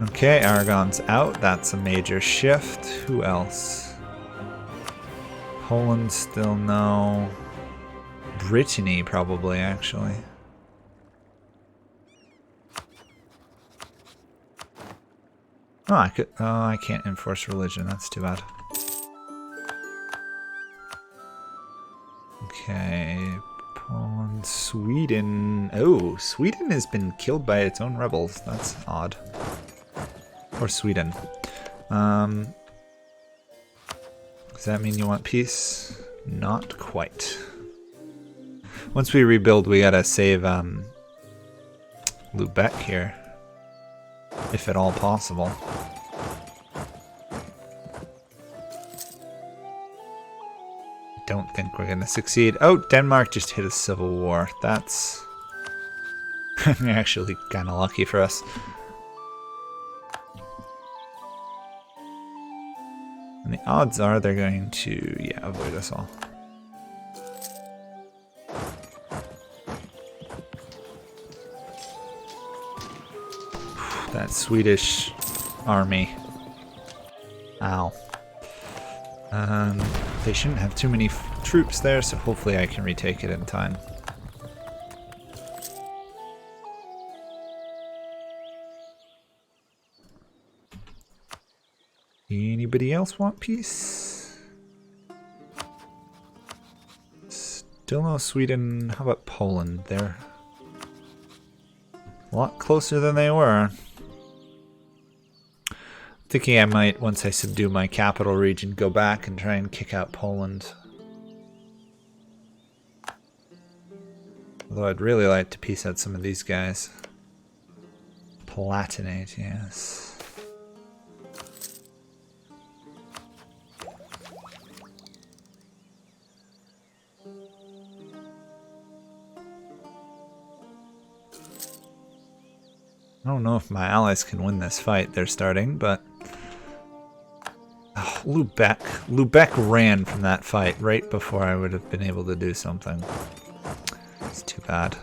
Okay, Aragon's out. That's a major shift. Who else? Poland still no. Brittany probably, actually. Oh, I could. Oh, I can't enforce religion. That's too bad. Okay, Poland, Sweden. Oh, Sweden has been killed by its own rebels. That's odd. Or Sweden. Does that mean you want peace? Not quite. Once we rebuild, we gotta save Lubeck here, if at all possible. Don't think we're gonna succeed. Oh, Denmark just hit a civil war. That's actually kind of lucky for us. And the odds are they're going to, yeah, avoid us all. That Swedish army. Ow. They shouldn't have too many troops there, so hopefully I can retake it in time. Anybody else want peace? Still no Sweden. How about Poland? They're a lot closer than they were. Thinking I might, once I subdue my capital region, go back and try and kick out Poland. Although I'd really like to piece out some of these guys. Palatinate, yes. I don't know if my allies can win this fight they're starting, but... Oh, Lubeck. Lubeck ran from that fight right before I would have been able to do something. It's too bad.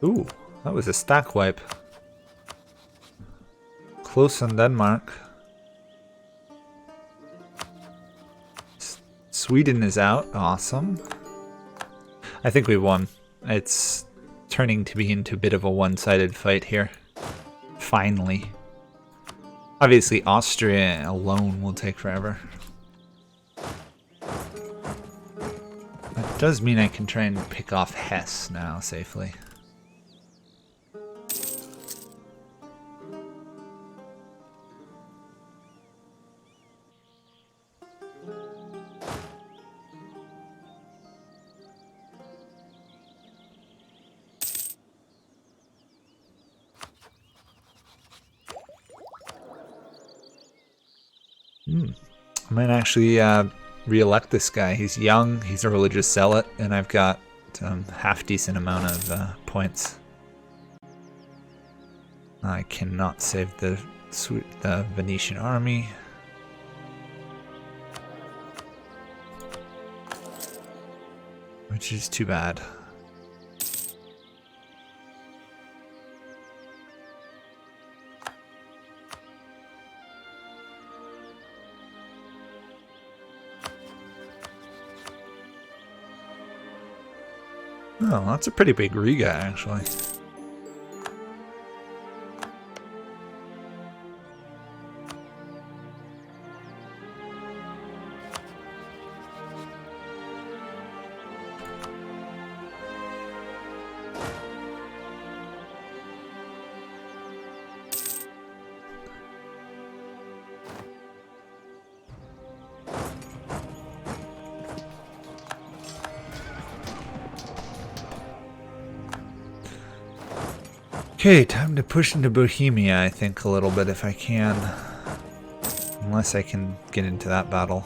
Ooh, that was a stack wipe. Close on Denmark. Sweden is out. Awesome. I think we won. It's turning to be into a bit of a one-sided fight here. Finally. Obviously, Austria alone will take forever. That does mean I can try and pick off Hesse now safely. I might actually re-elect this guy. He's young, he's a religious zealot, and I've got half-decent amount of points. I cannot save the Venetian army. Which is too bad. Oh, that's a pretty big Riga, actually. Okay, time to push into Bohemia, I think, a little bit if I can. Unless I can get into that battle.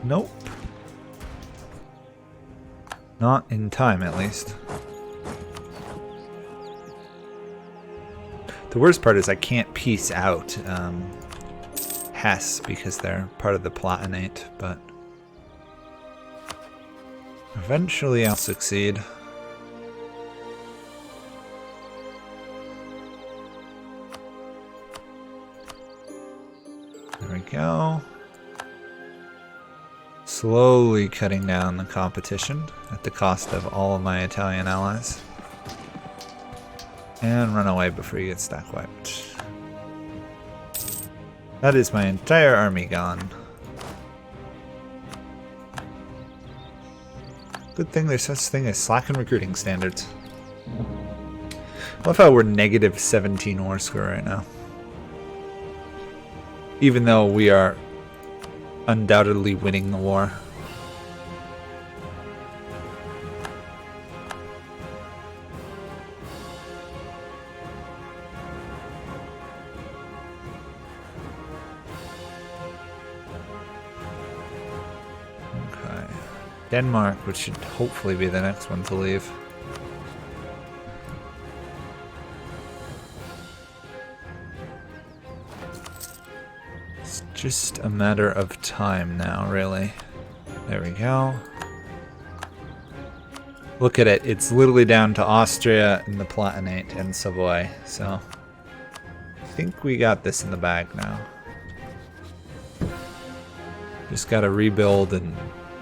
Nope. Not in time, at least. The worst part is I can't piece out Hesse because they're part of the Palatinate, but eventually I'll succeed. There we go. Slowly cutting down the competition at the cost of all of my Italian allies. And run away before you get stack wiped. That is my entire army gone. Good thing there's such thing as slacking recruiting standards. I love how we're negative 17 war score right now. Even though we are undoubtedly winning the war. Okay. Denmark, which should hopefully be the next one to leave. Just a matter of time now, really. There we go. Look at it. It's literally down to Austria and the Palatinate and Savoy. So I think we got this in the bag now. Just got to rebuild and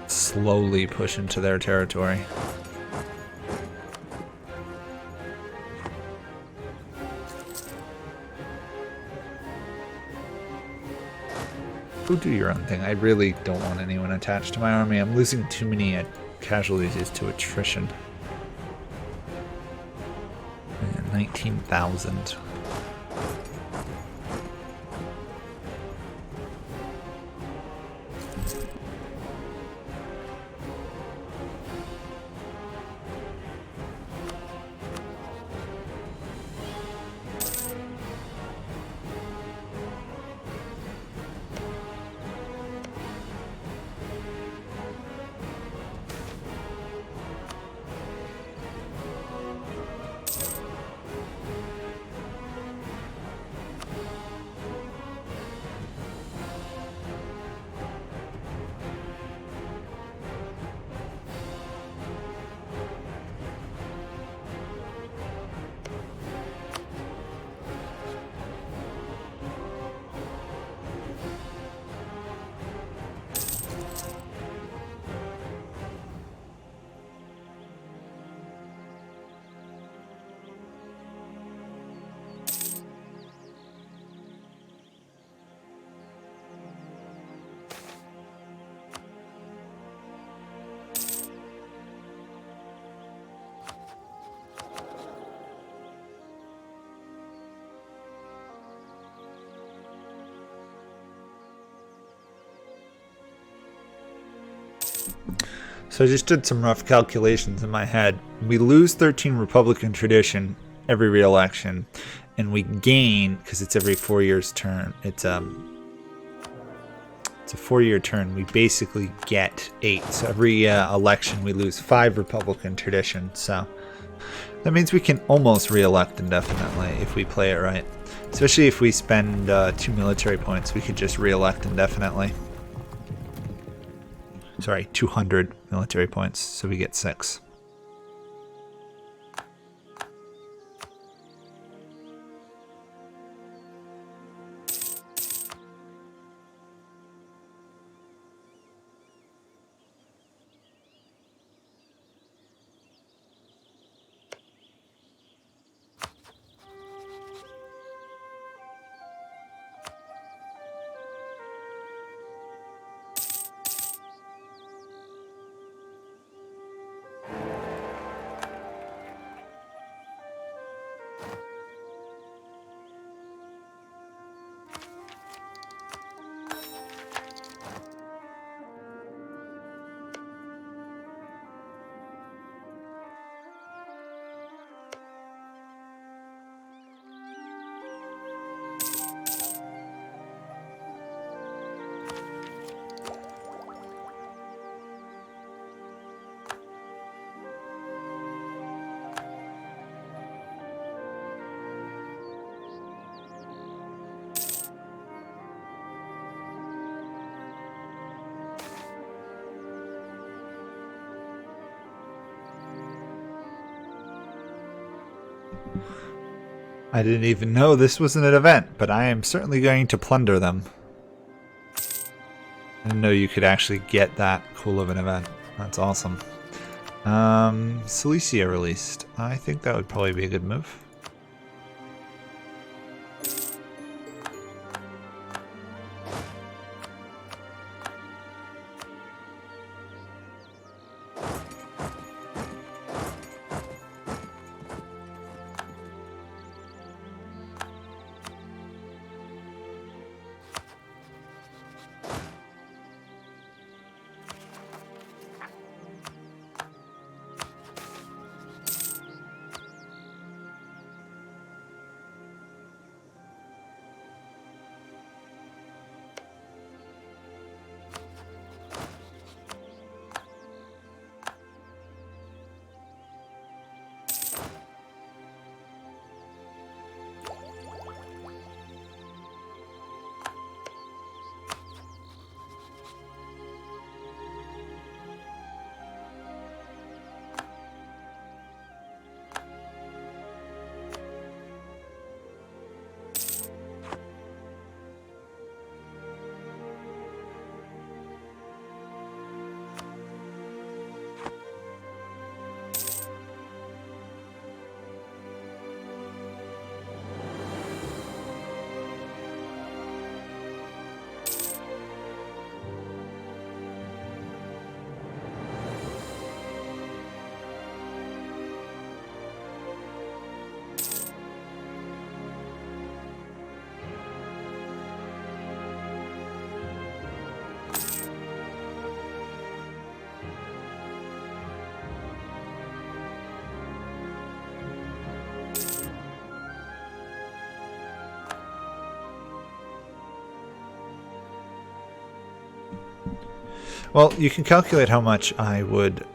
slowly push into their territory. Go do your own thing. I really don't want anyone attached to my army. I'm losing too many casualties to attrition. 19,000. So I just did some rough calculations in my head. We lose 13 Republican tradition every re-election, and we gain, because it's every 4 years turn, it's a 4-year turn, we basically get 8. So every election we lose 5 Republican tradition. So that means we can almost re-elect indefinitely if we play it right. Especially if we spend 2 military points, we could just re-elect indefinitely. Sorry, 200 military points, so we get 6. I didn't even know this was an event, but I am certainly going to plunder them. I didn't know you could actually get that cool of an event. That's awesome. Silesia released. I think that would probably be a good move. Well, you can calculate how much I would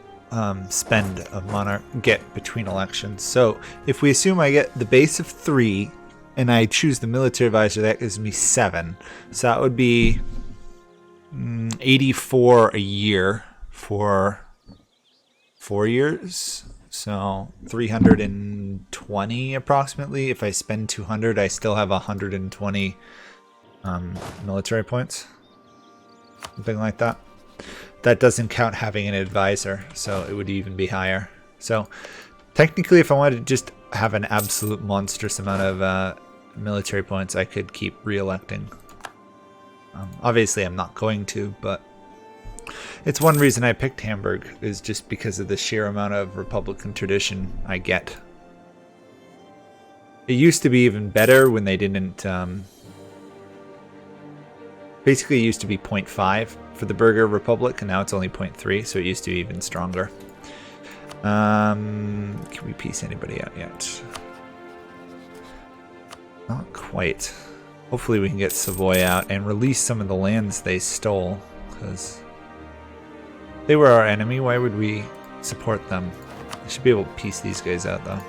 spend a monarch get between elections. So if we assume I get the base of 3 and I choose the military advisor, that gives me 7. So that would be 84 a year for 4 years. So 320 approximately. If I spend 200, I still have 120 military points. Something like that. That doesn't count having an advisor, so it would even be higher. So technically, if I wanted to just have an absolute monstrous amount of military points, I could keep re-electing. Obviously, I'm not going to, but it's one reason I picked Hamburg, is just because of the sheer amount of Republican tradition I get. It used to be even better when they didn't... basically, it used to be 0.5 for the Burger Republic, and now it's only 0.3, so it used to be even stronger. Can we piece anybody out yet? Not quite. Hopefully we can get Savoy out and release some of the lands they stole, because they were our enemy. Why would we support them? I should be able to piece these guys out, though.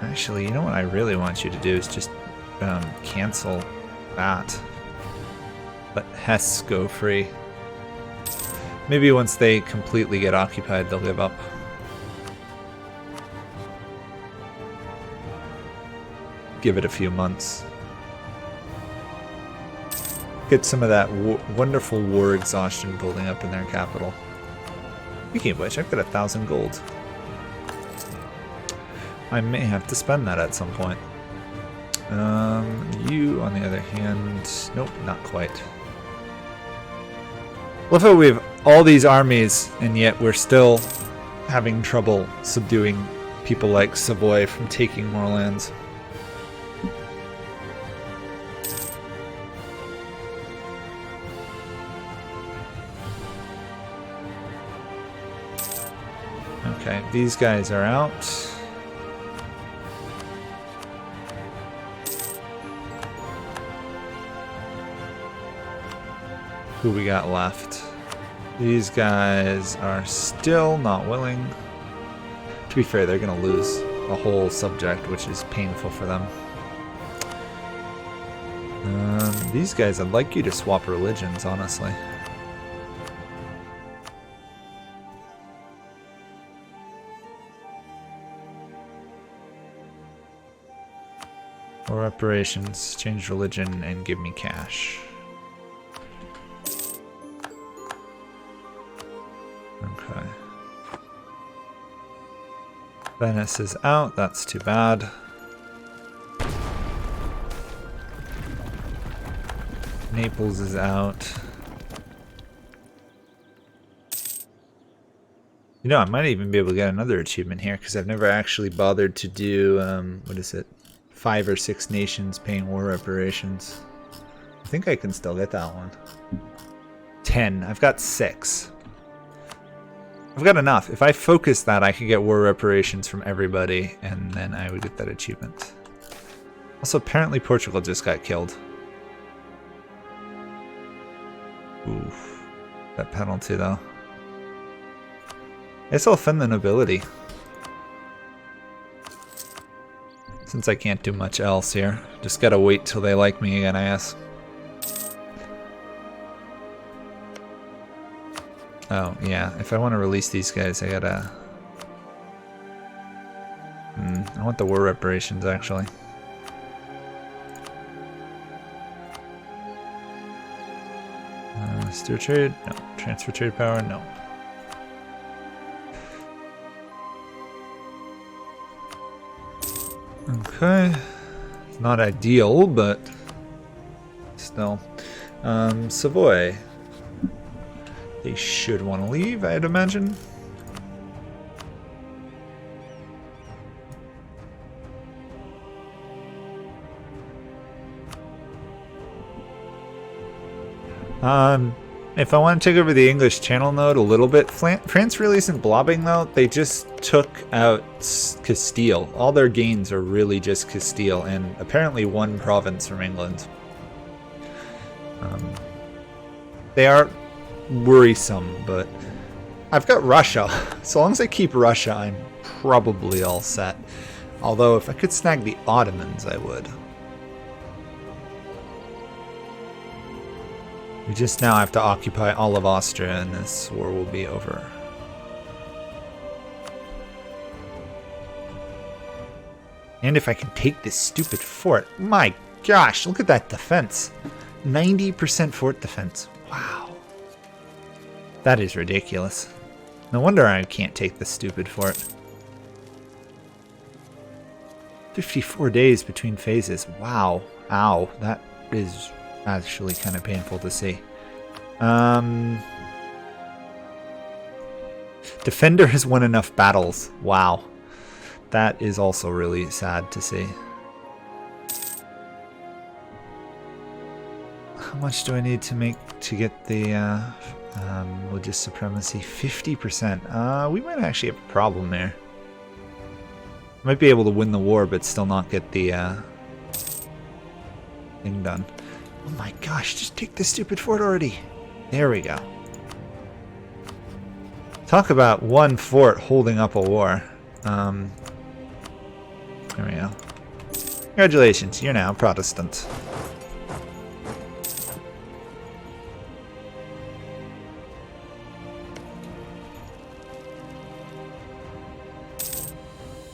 Actually, you know what I really want you to do is just cancel that. Let Hess go free. Maybe once they completely get occupied, they'll give up. Give it a few months. Get some of that wonderful war exhaustion building up in their capital. Speaking of which, I've got 1,000 gold. I may have to spend that at some point. You, on the other hand, nope, not quite. Love how we have all these armies, and yet we're still having trouble subduing people like Savoy from taking more lands. Okay, these guys are out. Who we got left? These guys are still not willing. To be fair, they're going to lose a whole subject, which is painful for them. These guys, I'd like you to swap religions, honestly. Or reparations, change religion, and give me cash. Okay. Venice is out, that's too bad. Naples is out. You know, I might even be able to get another achievement here, because I've never actually bothered to do, what is it? 5 or 6 nations paying war reparations. I think I can still get that one. 10. I've got 6. I've got enough. If I focus that, I could get war reparations from everybody, and then I would get that achievement. Also, apparently Portugal just got killed. Oof. That penalty, though. I guess I'll offend the nobility. Since I can't do much else here. Just gotta wait till they like me again, I guess. Oh, yeah. If I want to release these guys, I gotta... I want the war reparations, actually. Steer trade? No. Transfer trade power? No. Okay. It's not ideal, but still. Savoy. They should want to leave, I'd imagine. If I want to take over the English Channel node a little bit, France really isn't blobbing though. They just took out Castile. All their gains are really just Castile and apparently one province from England. They are worrisome, but I've got Russia. So long as I keep Russia, I'm probably all set. Although if I could snag the Ottomans, I would. We just now have to occupy all of Austria and this war will be over. And if I can take this stupid fort. My gosh, look at that defense. 90% fort defense. Wow. That is ridiculous. No wonder I can't take this stupid fort. 54 days between phases. Wow. Ow. That is actually kind of painful to see. Defender has won enough battles. Wow. That is also really sad to see. How much do I need to make to get the religious supremacy? 50%. We might actually have a problem there. Might be able to win the war, but still not get the thing done. Oh my gosh, just take this stupid fort already. There we go. Talk about one fort holding up a war. There we go. Congratulations, you're now Protestant.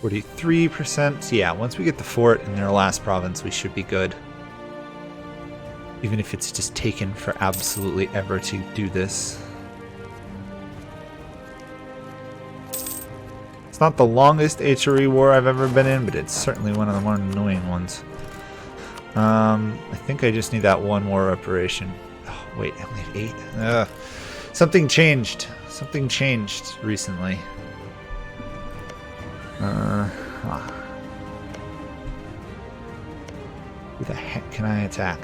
%. Yeah, once we get the fort in their last province, we should be good. Even if it's just taken for absolutely ever to do this. It's not the longest HRE war I've ever been in, but it's certainly one of the more annoying ones. I think I just need that one war reparation. Oh, wait, I only have 8? Ugh. Something changed. Something changed recently. Who the heck can I attack?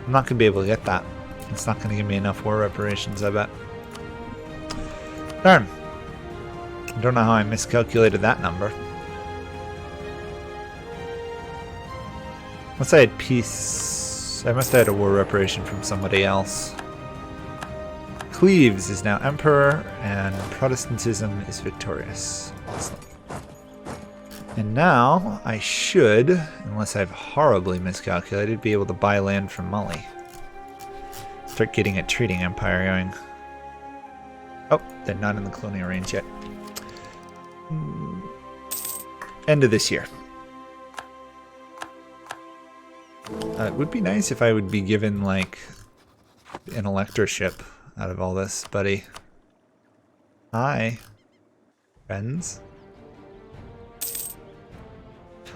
I'm not going to be able to get that. It's not going to give me enough war reparations, I bet. Darn. I don't know how I miscalculated that number. Once I had peace, I must have had a war reparation from somebody else. Cleves is now emperor, and Protestantism is victorious. Excellent. And now I should, unless I've horribly miscalculated, be able to buy land from Mali. Start getting a trading empire going. Oh, they're not in the colonial range yet. End of this year. It would be nice if I would be given, like, an electorship out of all this, buddy. Hi, friends.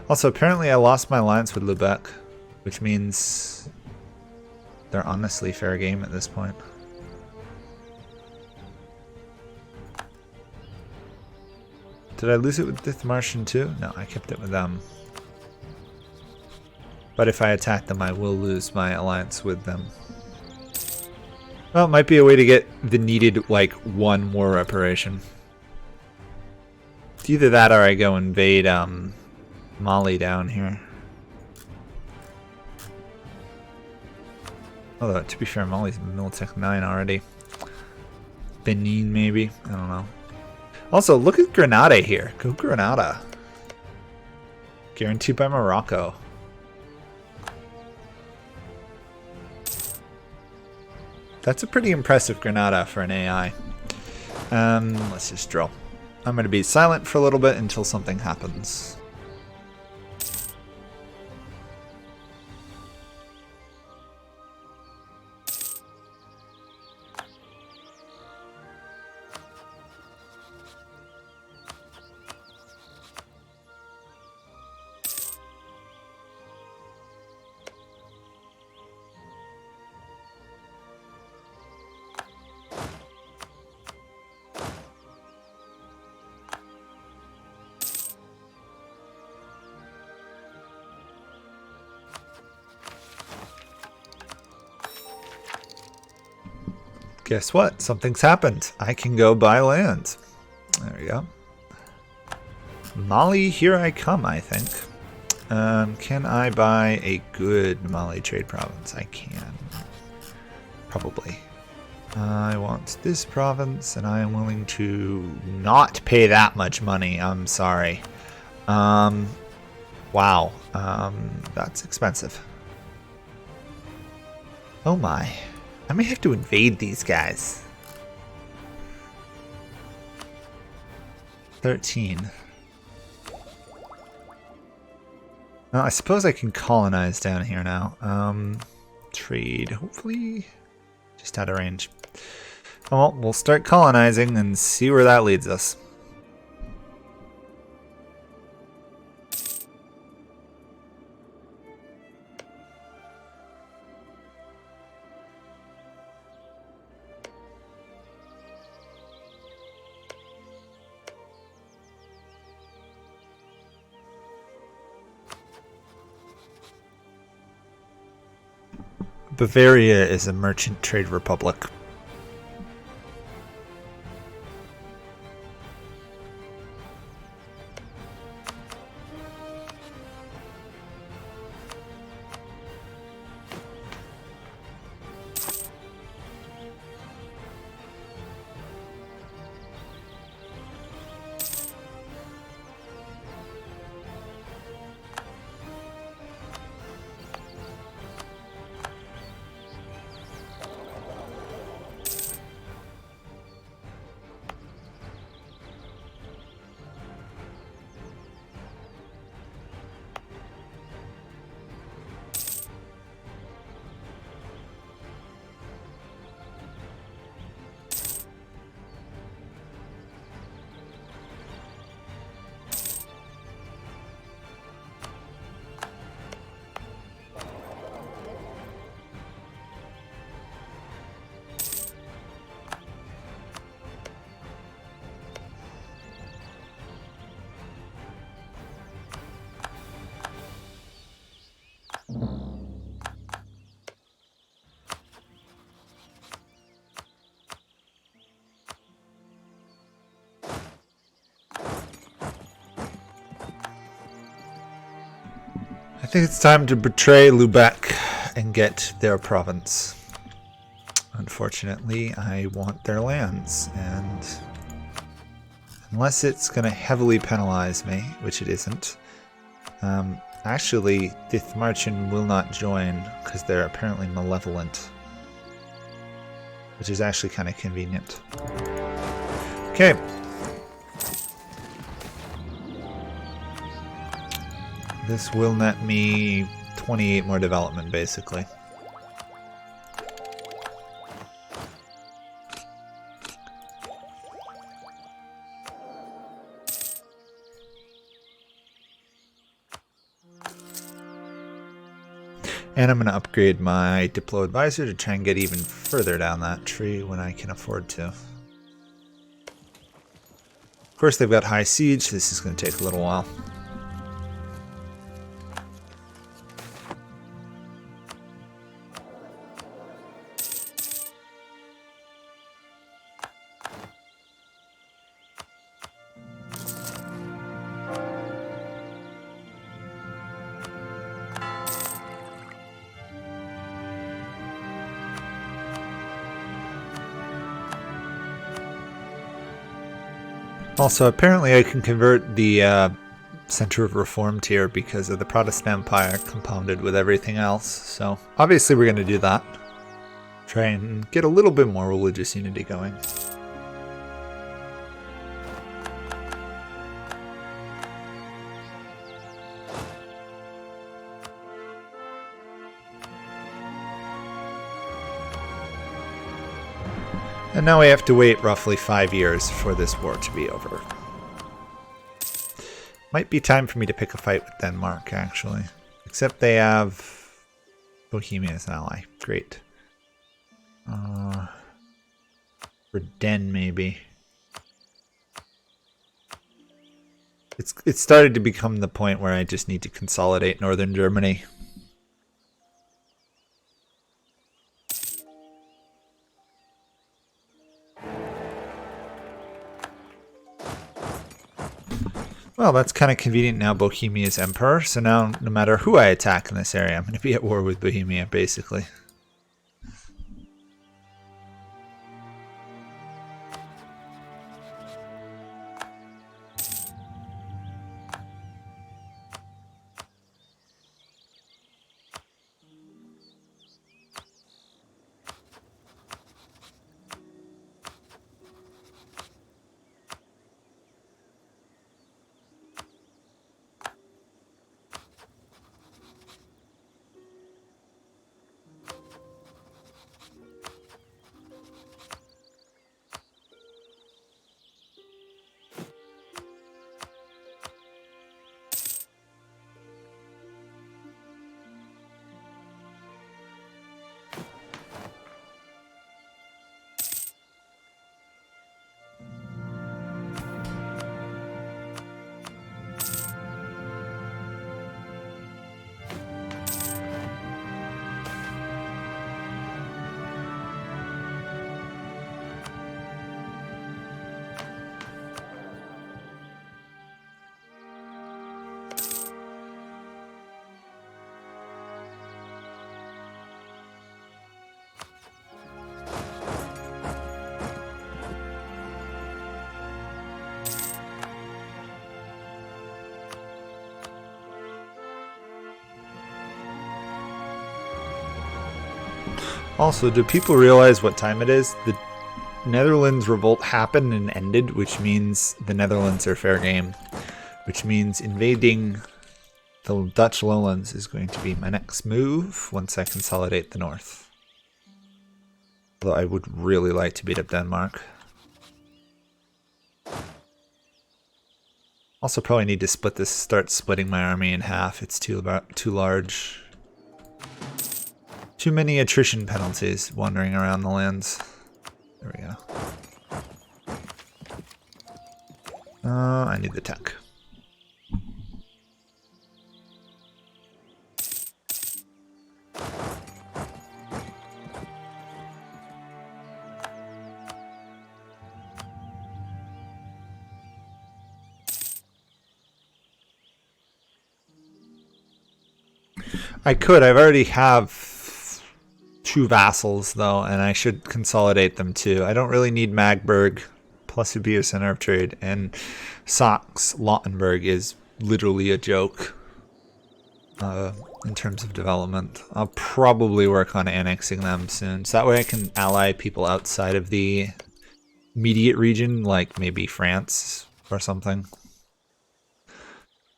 Also, apparently I lost my alliance with Lubeck, which means they're honestly fair game at this point. Did I lose it with Dithmarschen too? No, I kept it with them. But if I attack them, I will lose my alliance with them. Well, it might be a way to get the needed, like, one war reparation. It's either that or I go invade, Mali down here. Although, to be fair, Mali's Militech 9 already. Benin, maybe? I don't know. Also, look at Grenada here. Go Grenada. Guaranteed by Morocco. That's a pretty impressive Grenada for an AI. Let's just drill. I'm going to be silent for a little bit until something happens. Guess what? Something's happened. I can go buy land. There we go. Mali, here I come, I think. Can I buy a good Mali trade province? I can. Probably. I want this province, and I am willing to not pay that much money. I'm sorry. Wow. That's expensive. Oh my. I may have to invade these guys. 13. Well, I suppose I can colonize down here now. Trade, hopefully. Just out of range. Well, we'll start colonizing and see where that leads us. Bavaria is a merchant trade republic. I think it's time to betray Lubeck and get their province. Unfortunately, I want their lands, and unless it's going to heavily penalize me, which it isn't, actually, Dithmarschen will not join because they're apparently malevolent, which is actually kind of convenient. Okay. This will net me 28 more development, basically. And I'm going to upgrade my Diplo Advisor to try and get even further down that tree when I can afford to. Of course, they've got high siege, so this is going to take a little while. Also, apparently I can convert the Center of Reformed here because of the Protestant Empire compounded with everything else. So obviously we're going to do that. Try and get a little bit more religious unity going. And now we have to wait roughly 5 years for this war to be over. Might be time for me to pick a fight with Denmark, actually. Except they have Bohemia as an ally. Great. For Den, maybe. It's started to become the point where I just need to consolidate northern Germany. Well, that's kind of convenient now. Bohemia is emperor, so now no matter who I attack in this area, I'm going to be at war with Bohemia, basically. Also, do people realize what time it is? The Netherlands revolt happened and ended, which means the Netherlands are fair game. Which means invading the Dutch lowlands is going to be my next move once I consolidate the north. Although I would really like to beat up Denmark. Also probably need to start splitting my army in half. It's too large. Too many attrition penalties wandering around the lands. There we go. I need the tech. I could. I've already have 2 vassals though, and I should consolidate them too. I don't really need Magdeburg, plus it'd be a center of trade, and Saxe-Lauenburg is literally a joke in terms of development. I'll probably work on annexing them soon, so that way I can ally people outside of the immediate region, like maybe France or something.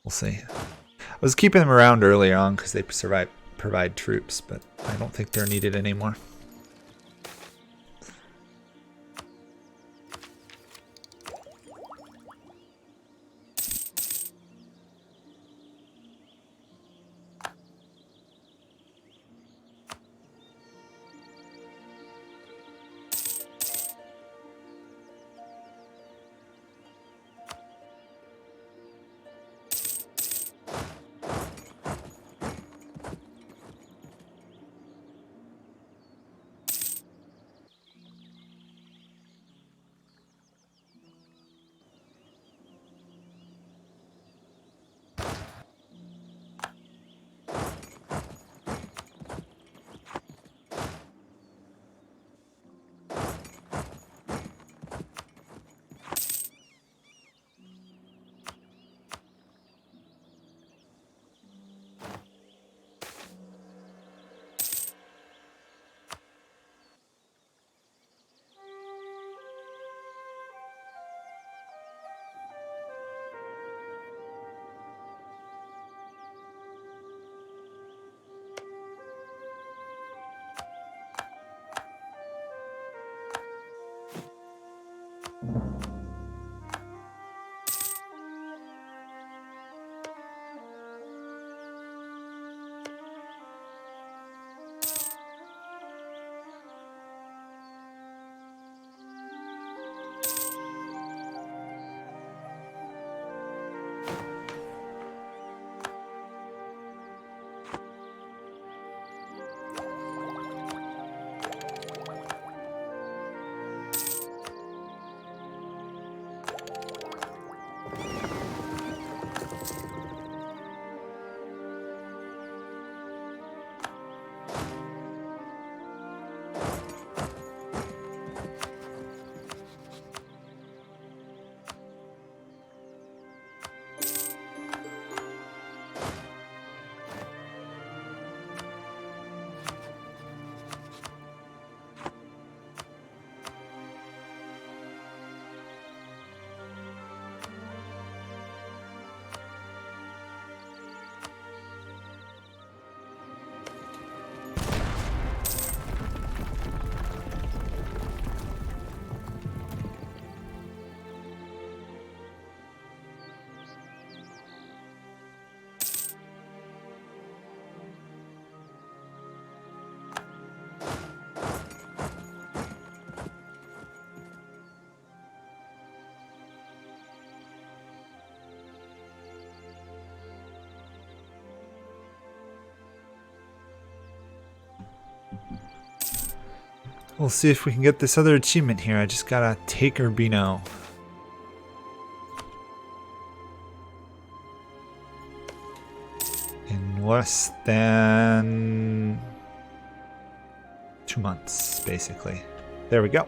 We'll see. I was keeping them around earlier on because they provide troops, but I don't think they're needed anymore. We'll see if we can get this other achievement here. I just gotta take Urbino. In less than 2 months, basically. There we go.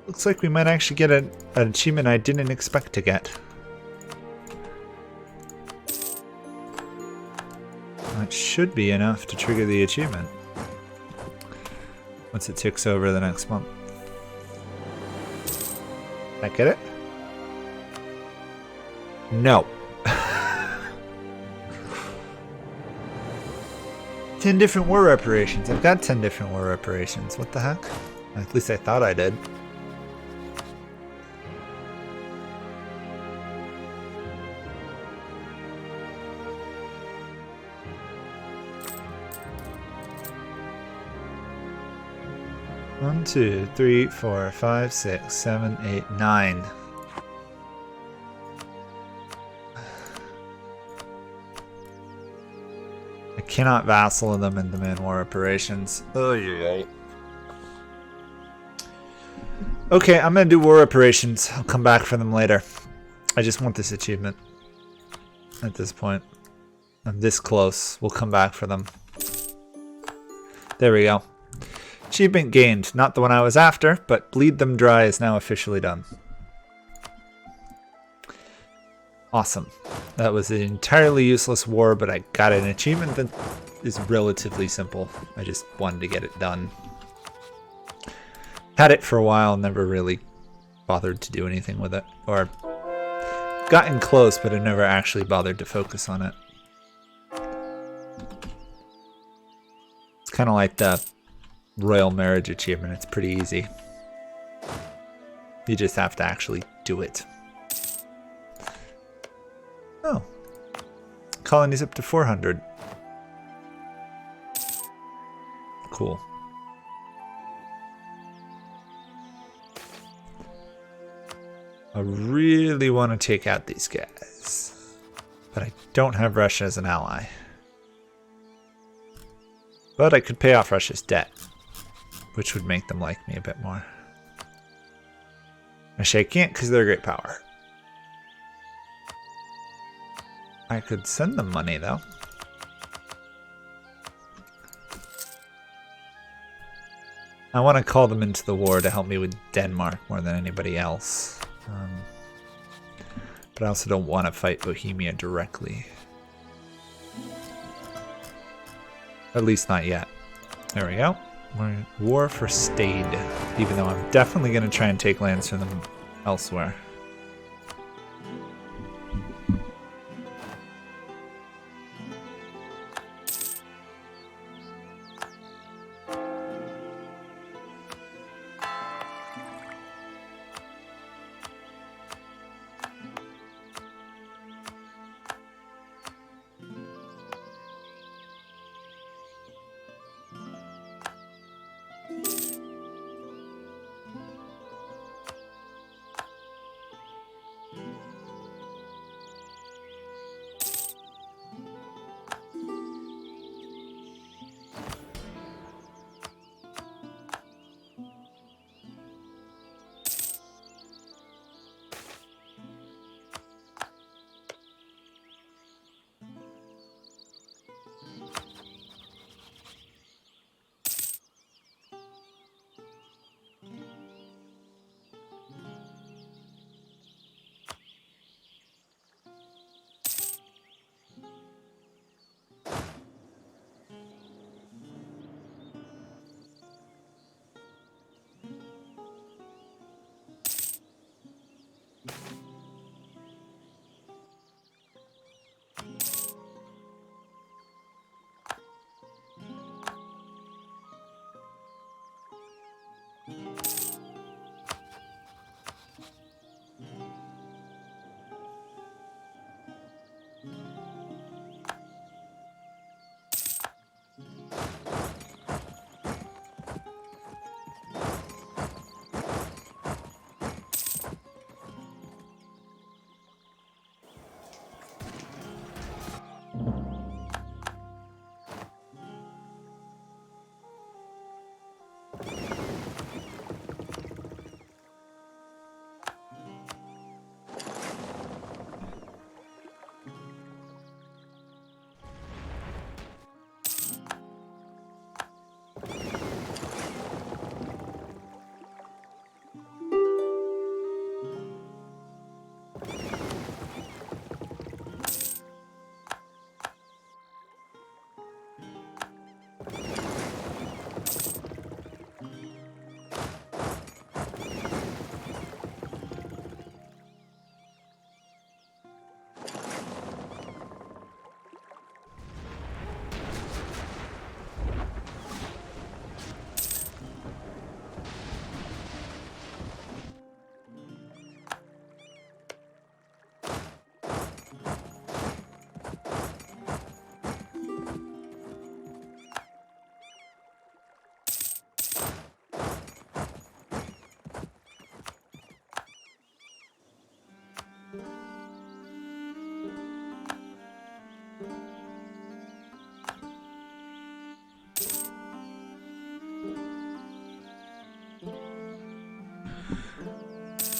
Looks like we might actually get an achievement I didn't expect to get. That should be enough to trigger the achievement. once it ticks over the next month. Did I get it? No. 10 different war reparations. I've got 10 different war reparations. What the heck? At least I thought I did. One, two, three, four, five, 6, 7, 8, 9. I cannot vassal them and demand war reparations. Oh, yeah. Okay, I'm gonna do war reparations. I'll come back for them later. I just want this achievement at this point. I'm this close. We'll come back for them. There we go. Achievement gained. Not the one I was after, but Bleed Them Dry is now officially done. Awesome. That was an entirely useless war, but I got an achievement that is relatively simple. I just wanted to get it done. Had it for a while, never really bothered to do anything with it. Or gotten close, but I never actually bothered to focus on it. It's kind of like the Royal Marriage achievement. It's pretty easy. You just have to actually do it. Oh. Colony's up to 400. Cool. I really want to take out these guys. But I don't have Russia as an ally. But I could pay off Russia's debt, which would make them like me a bit more. Actually, I can't because they're a great power. I could send them money, though. I want to call them into the war to help me with Denmark more than anybody else. But I also don't want to fight Bohemia directly. At least not yet. There we go. We're in war for Stade, even though I'm definitely going to try and take lands from them elsewhere.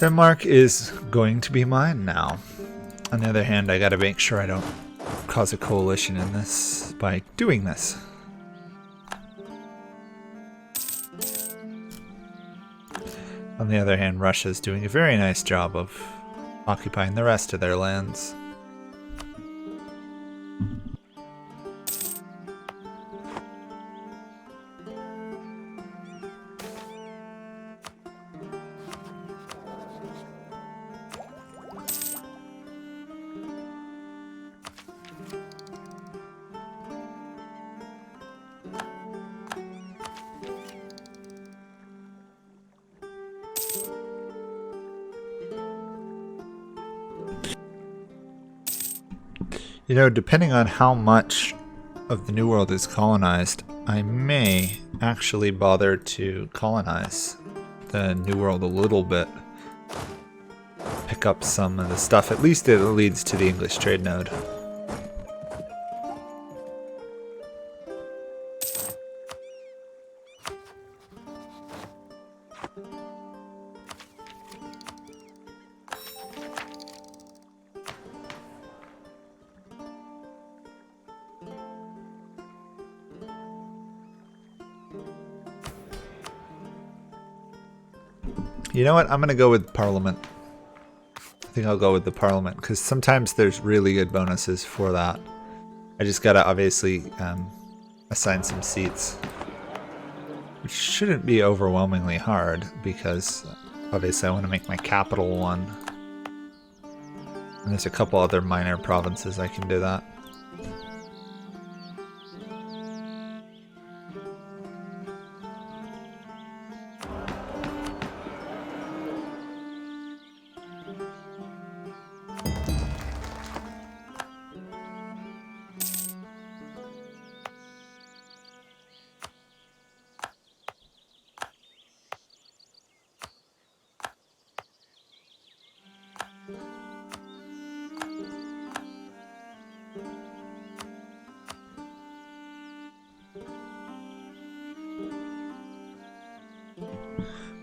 Denmark is going to be mine now. On the other hand, I gotta make sure I don't cause a coalition in this by doing this. On the other hand, Russia's doing a very nice job of occupying the rest of their lands. You know, depending on how much of the New World is colonized, I may actually bother to colonize the New World a little bit. Pick up some of the stuff. At least it leads to the English trade node. You know what? I'm going to go with Parliament. I think I'll go with the Parliament, because sometimes there's really good bonuses for that. I just got to obviously assign some seats. Which shouldn't be overwhelmingly hard, because obviously I want to make my capital one. And there's a couple other minor provinces I can do that.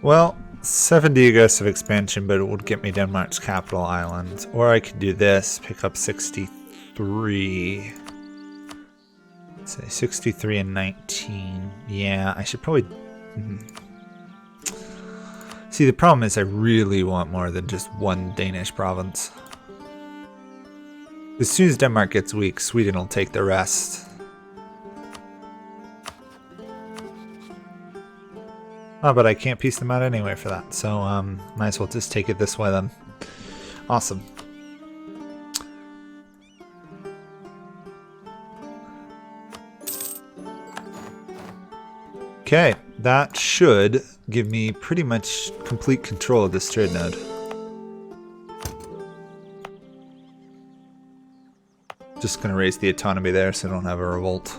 Well, 70 aggressive expansion, but it would get me Denmark's capital island. Or I could do this, pick up 63. Say 63 and 19. Yeah, I should probably... See, the problem is I really want more than just one Danish province. As soon as Denmark gets weak, Sweden will take the rest. Oh, but I can't piece them out anyway for that, so might as well just take it this way then. Awesome. Okay, that should give me pretty much complete control of this trade node. Just gonna raise the autonomy there so I don't have a revolt.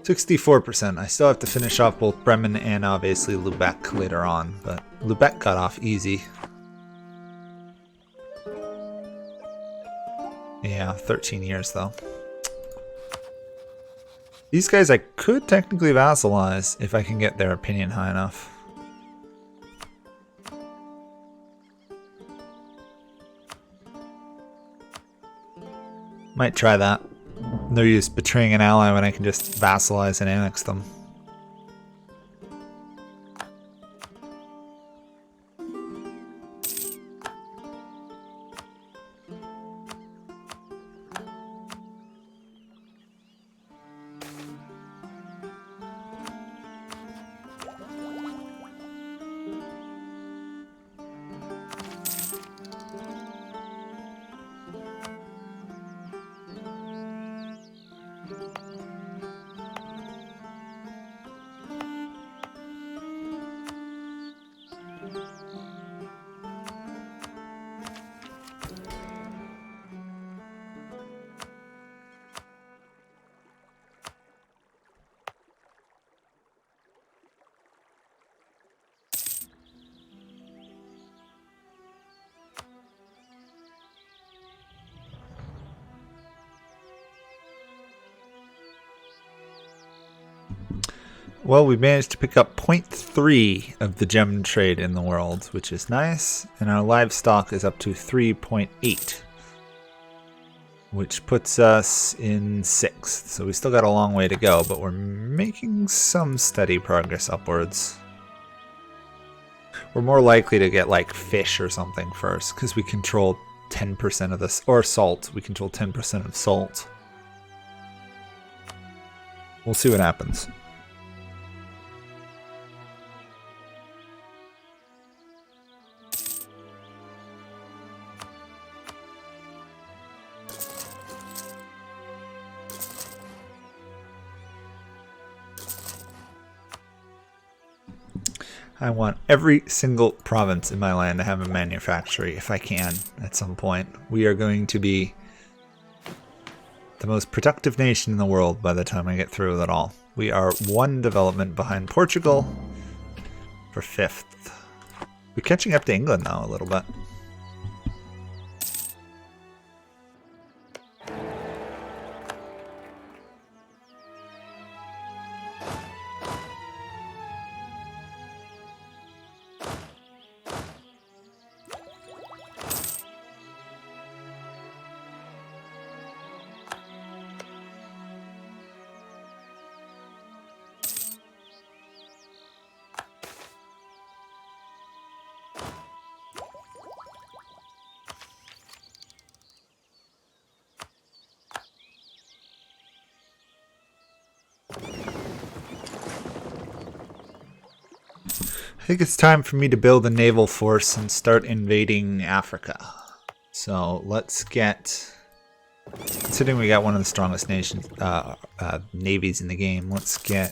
64%. I still have to finish off both Bremen and obviously Lubeck later on, but Lubeck got off easy. Yeah, 13 years though. These guys I could technically vassalize if I can get their opinion high enough. Might try that. No use betraying an ally when I can just vassalize and annex them. Well, we managed to pick up 0.3 of the gem trade in the world, which is nice. And our livestock is up to 3.8, which puts us in 6th. So we still got a long way to go, but we're making some steady progress upwards. We're more likely to get like fish or something first, because we control 10% of this, or salt. We control 10% of salt. We'll see what happens. I want every single province in my land to have a manufactory, if I can, at some point. We are going to be the most productive nation in the world by the time I get through with it all. We are 1 development behind Portugal for 5th. We're catching up to England now a little bit. I think it's time for me to build a naval force and start invading Africa. So let's get, considering we got one of the strongest nations, navies in the game, let's get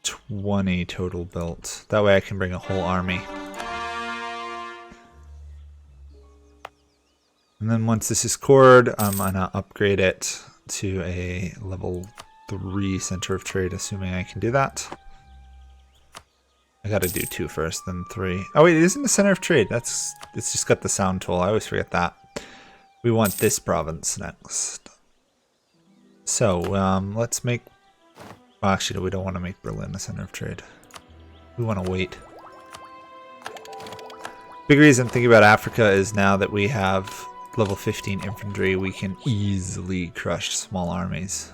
$20 total built. That way I can bring a whole army. And then once this is cored, I'm gonna upgrade it to a level 3 center of trade, assuming I can do that. I gotta do 2 first, then 3. Oh wait, it isn't the center of trade. It's just got the sound tool. I always forget that. We want this province next. So let's make. Well, actually, we don't want to make Berlin the center of trade. We want to wait. Big reason I'm thinking about Africa is now that we have level 15 infantry, we can easily crush small armies.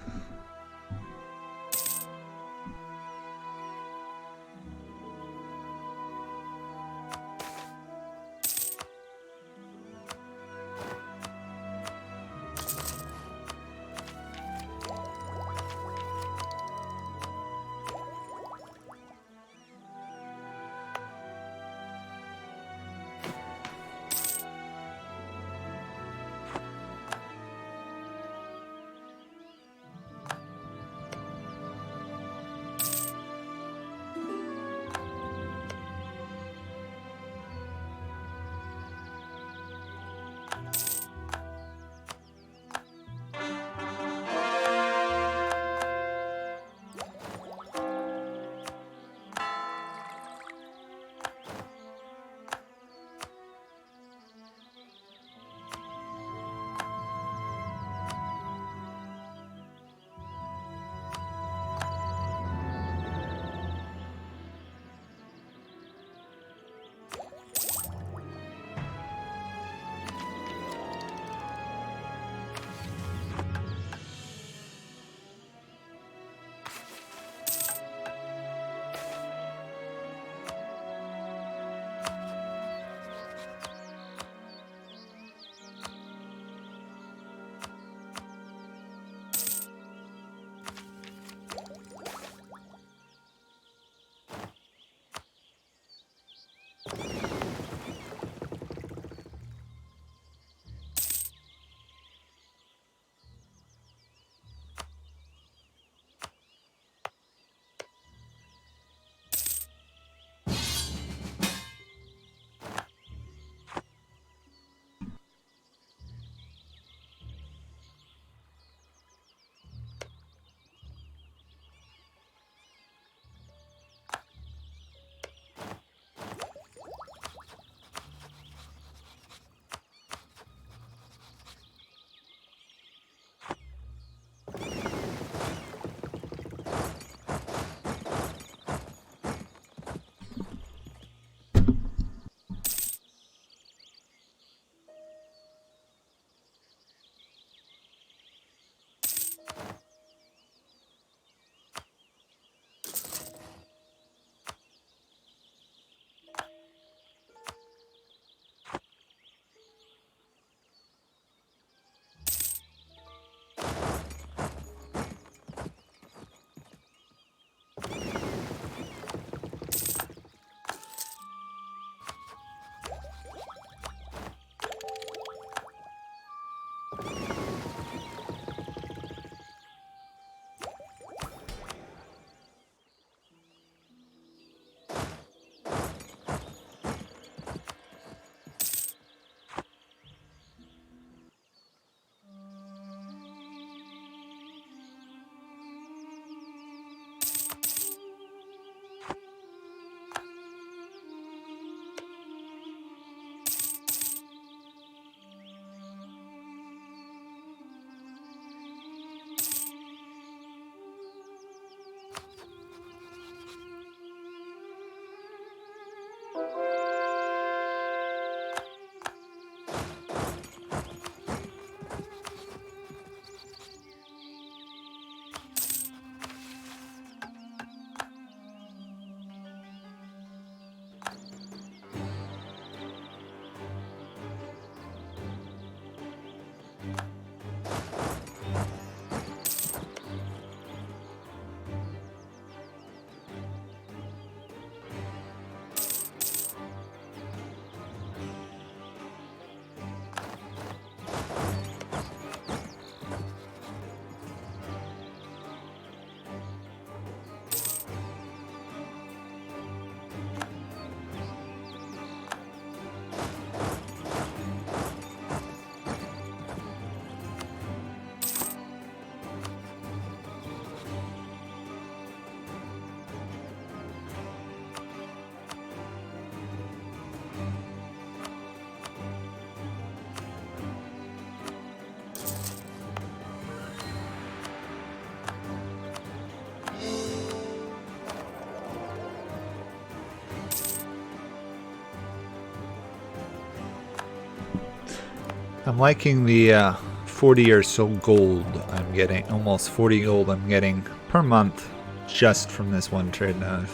I'm liking the 40 or so gold I'm getting, almost 40 gold I'm getting per month just from this one trade node.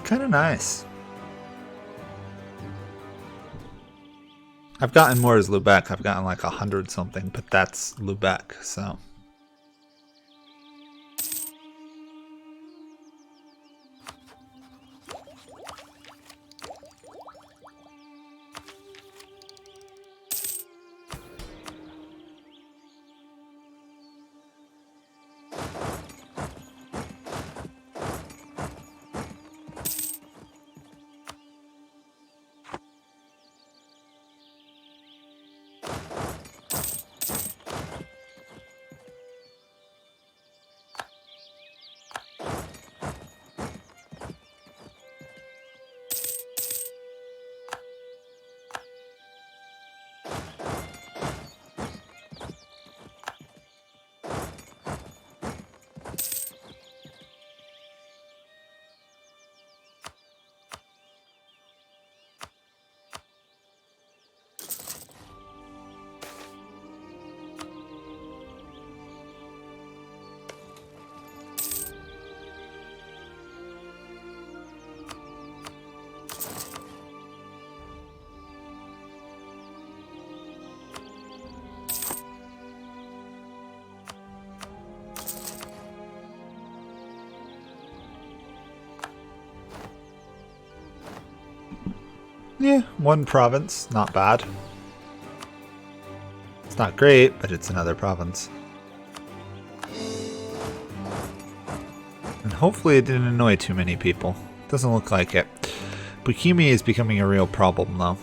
Kind of nice. I've gotten more as Lubeck. I've gotten like 100 something, but that's Lubeck, so. Yeah, one province, not bad. It's not great, but it's another province. And hopefully it didn't annoy too many people. Doesn't look like it. Bukimi is becoming a real problem though.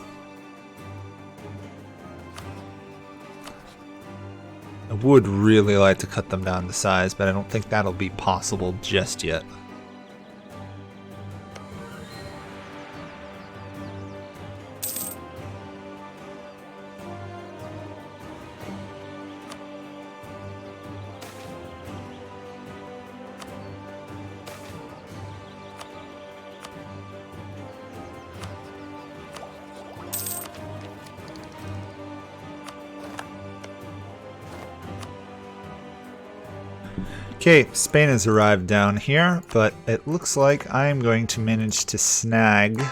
I would really like to cut them down to size, but I don't think that'll be possible just yet. Okay, Spain has arrived down here, but it looks like I'm going to manage to snag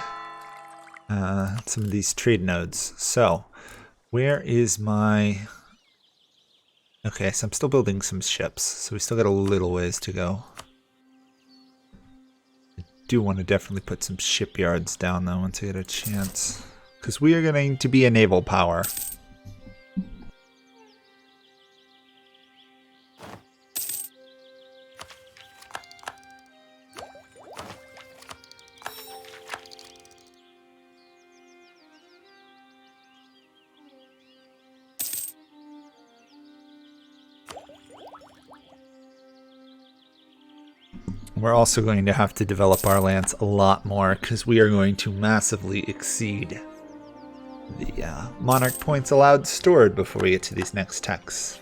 some of these trade nodes. So, where is my... Okay, so I'm still building some ships, so we still got a little ways to go. I do want to definitely put some shipyards down though once I get a chance, because we are going to be a naval power. We're also going to have to develop our lands a lot more because we are going to massively exceed the monarch points allowed stored before we get to these next techs.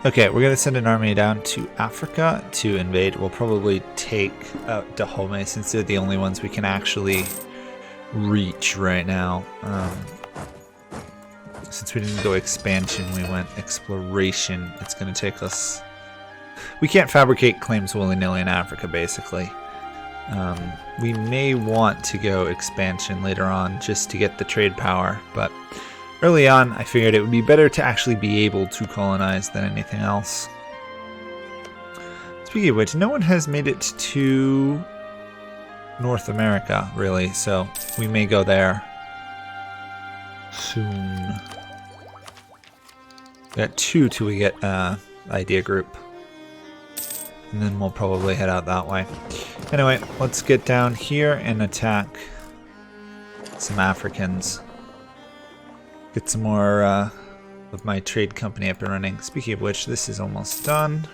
Okay, we're gonna send an army down to Africa to invade. We'll probably take out Dahomey since they're the only ones we can actually reach right now. Since we didn't go expansion, we went exploration. It's gonna take us... We can't fabricate claims willy-nilly in Africa, basically. We may want to go expansion later on just to get the trade power, but early on I figured it would be better to actually be able to colonize than anything else. Speaking of which, no one has made it to North America, really, so we may go there soon. We got 2 till we get idea group. And then we'll probably head out that way. Anyway, let's get down here and attack some Africans. Get some more of my trade company up and running. Speaking of which, this is almost done.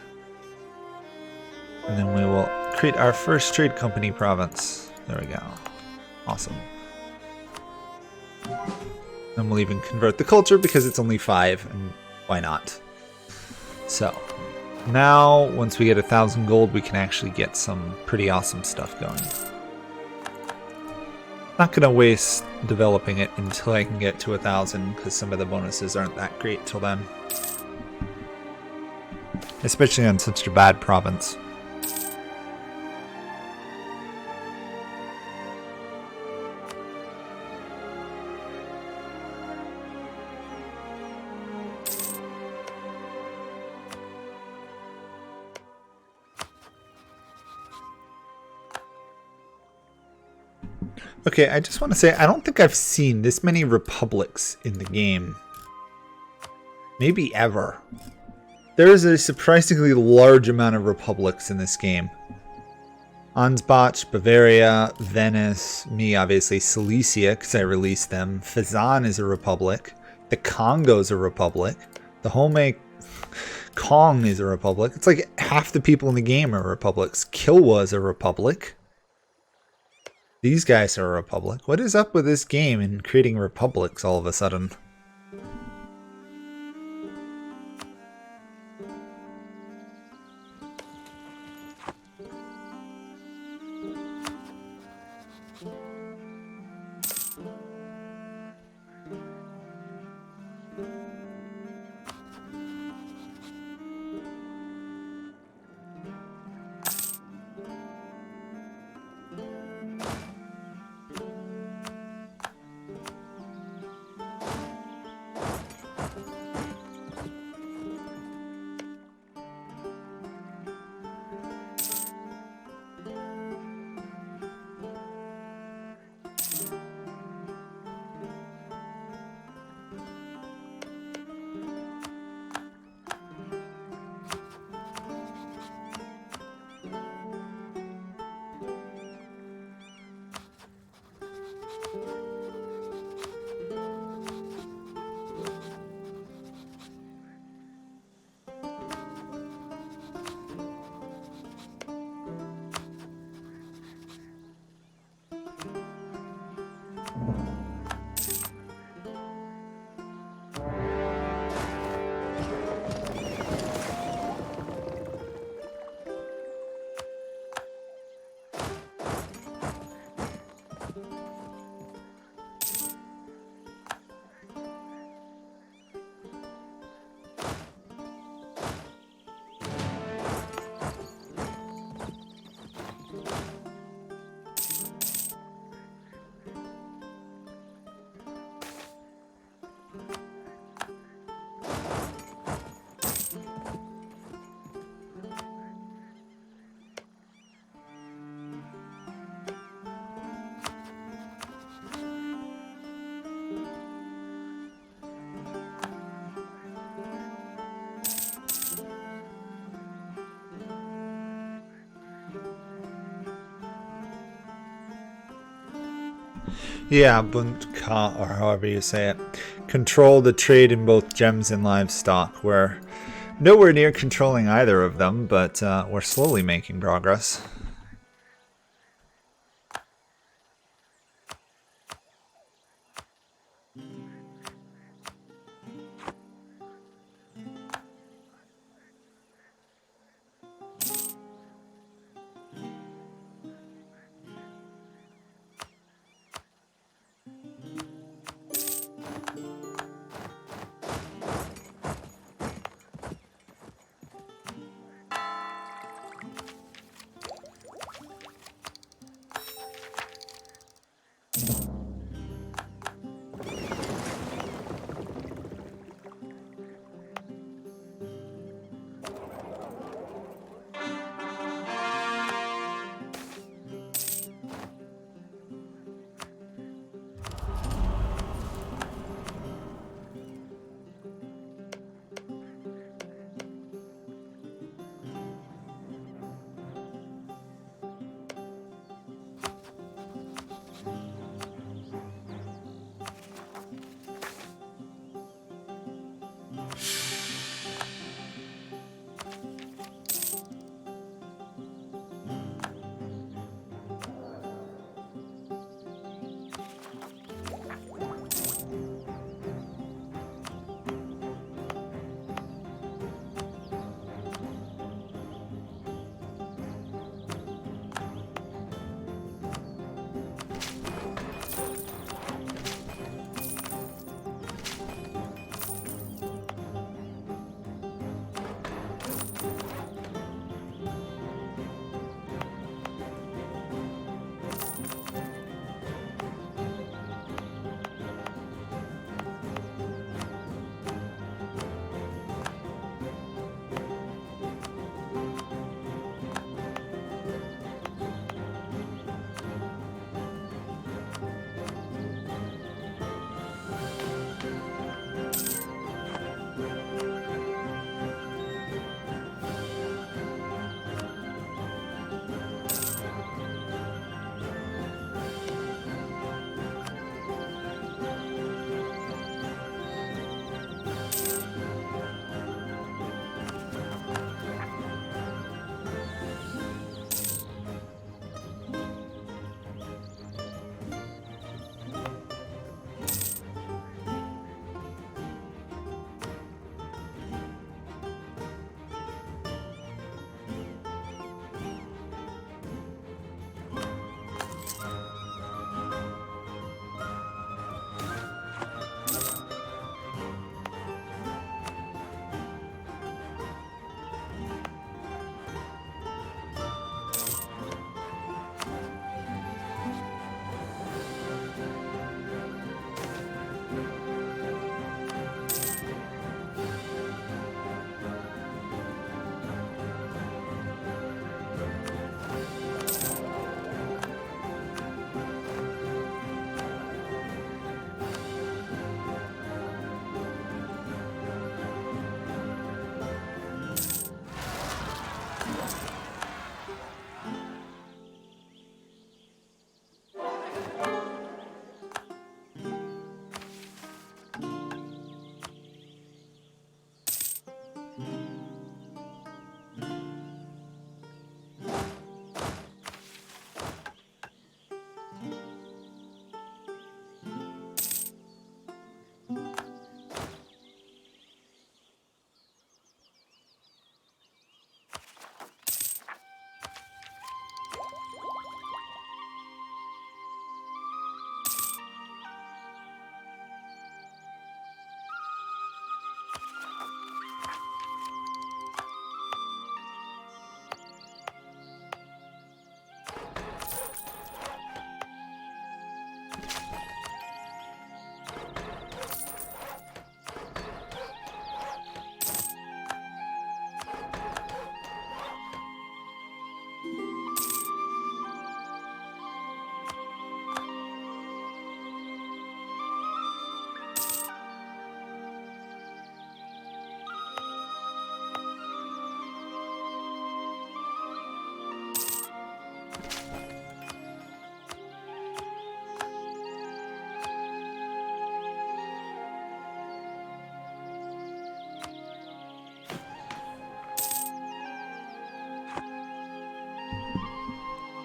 And then we will create our first trade company province. There we go. Awesome. And we'll even convert the culture because it's only 5, and why not? So, now once we get 1,000 gold, we can actually get some pretty awesome stuff going. Not gonna waste developing it until I can get to 1,000 because some of the bonuses aren't that great till then. Especially on such a bad province. Okay, I just want to say, I don't think I've seen this many republics in the game. Maybe ever. There is a surprisingly large amount of republics in this game. Ansbach, Bavaria, Venice, me obviously, Silesia, because I released them. Fezzan is a republic. The Congo is a republic. The Home Kong is a republic. It's like half the people in the game are republics. Kilwa is a republic. These guys are a republic. What is up with this game and creating republics all of a sudden? Yeah, Bundka, or however you say it. Control the trade in both gems and livestock. We're nowhere near controlling either of them, but we're slowly making progress.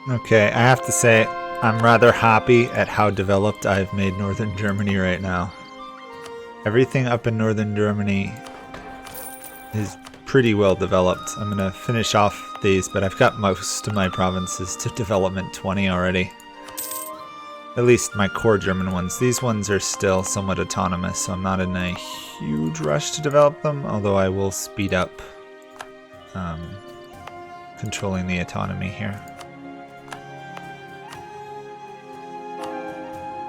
Okay, I have to say, I'm rather happy at how developed I've made northern Germany right now. Everything up in northern Germany is pretty well developed. I'm gonna finish off these, but I've got most of my provinces to development 20 already. At least my core German ones. These ones are still somewhat autonomous, so I'm not in a huge rush to develop them, although I will speed up controlling the autonomy here.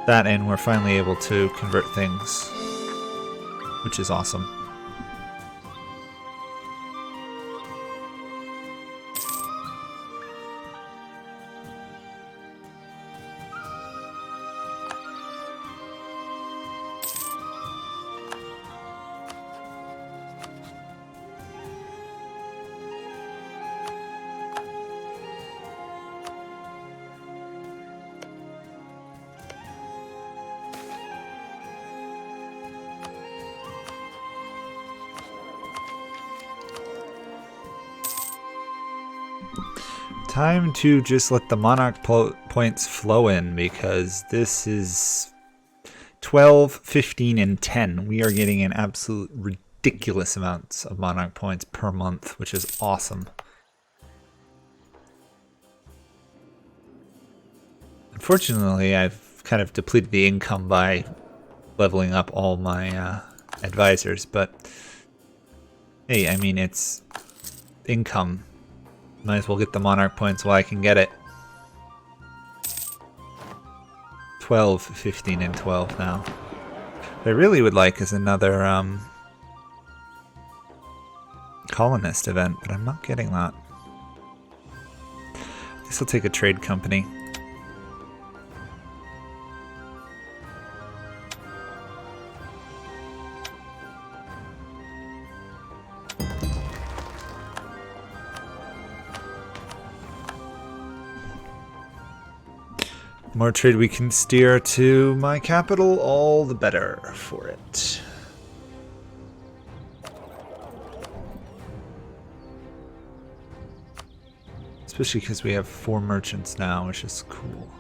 That, and we're finally able to convert things, which is awesome. Time to just let the monarch points flow in, because this is 12, 15, and 10. We are getting an absolute ridiculous amounts of monarch points per month, which is awesome. Unfortunately, I've kind of depleted the income by leveling up all my advisors, but hey, I mean, it's income. Might as well get the monarch points while I can get it. 12, 15, and 12 now. What I really would like is another colonist event, but I'm not getting that. I guess I'll take a trade company. The more trade we can steer to my capital, all the better for it. Especially because we have 4 merchants now, which is cool.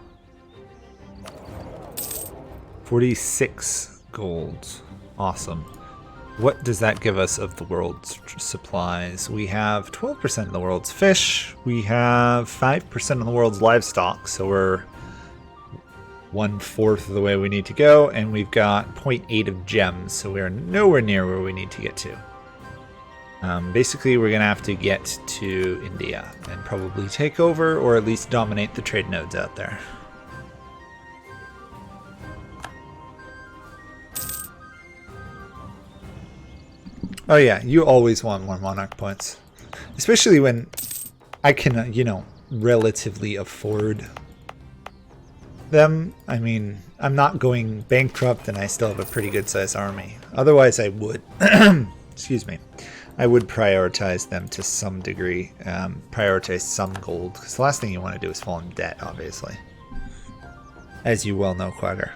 46 gold. Awesome. What does that give us of the world's supplies? We have 12% of the world's fish. We have 5% of the world's livestock, so we're 1/4 of the way we need to go, and we've got 0.8 of gems, so we're nowhere near where we need to get to. Basically, we're going to have to get to India and probably take over, or at least dominate the trade nodes out there. Oh yeah, you always want more monarch points. Especially when I can, you know, relatively afford them. I mean, I'm not going bankrupt and I still have a pretty good sized army. Otherwise I would, excuse me, I would prioritize them to some degree, prioritize some gold, because the last thing you want to do is fall in debt, obviously. As you well know, Quagger.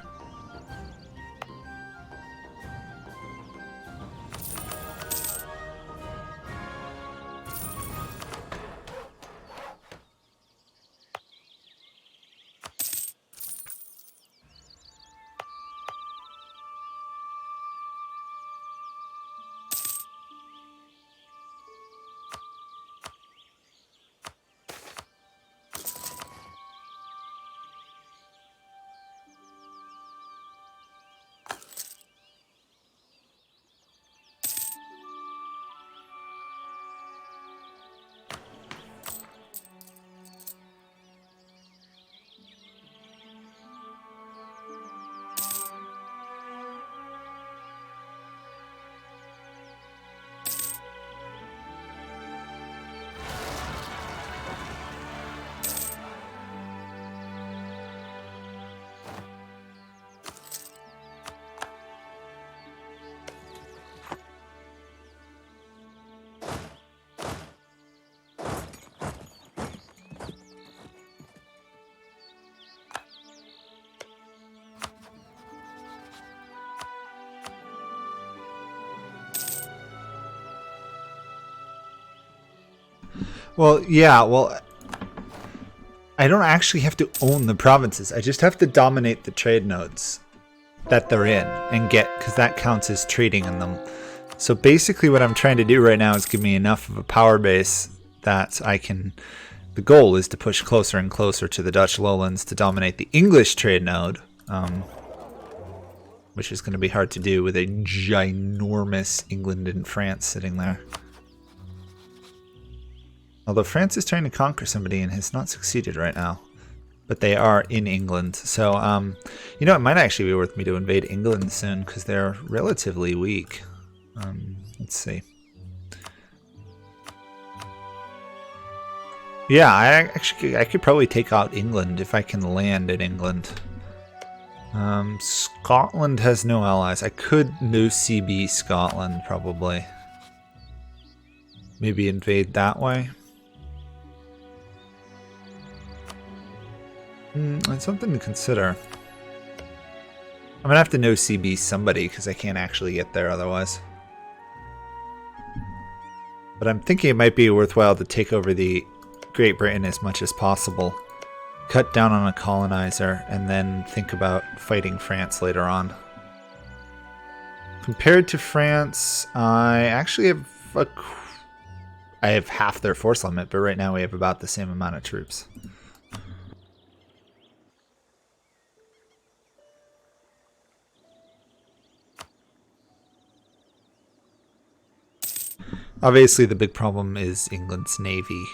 Well, yeah, well, I don't actually have to own the provinces. I just have to dominate the trade nodes that they're in and get, because that counts as trading in them. So basically what I'm trying to do right now is give me enough of a power base that I can, the goal is to push closer and closer to the Dutch lowlands to dominate the English trade node, which is going to be hard to do with a ginormous England and France sitting there. Although France is trying to conquer somebody and has not succeeded right now. But they are in England. So, you know, it might actually be worth me to invade England soon because they're relatively weak. Let's see. Yeah, I could probably take out England if I can land in England. Scotland has no allies. I could no CB Scotland probably. Maybe invade that way. It's something to consider. I'm gonna have to no CB somebody because I can't actually get there otherwise. But I'm thinking it might be worthwhile to take over the Great Britain as much as possible. Cut down on a colonizer and then think about fighting France later on. Compared to France, I actually have I have half their force limit, but right now we have about the same amount of troops. Obviously, the big problem is England's navy,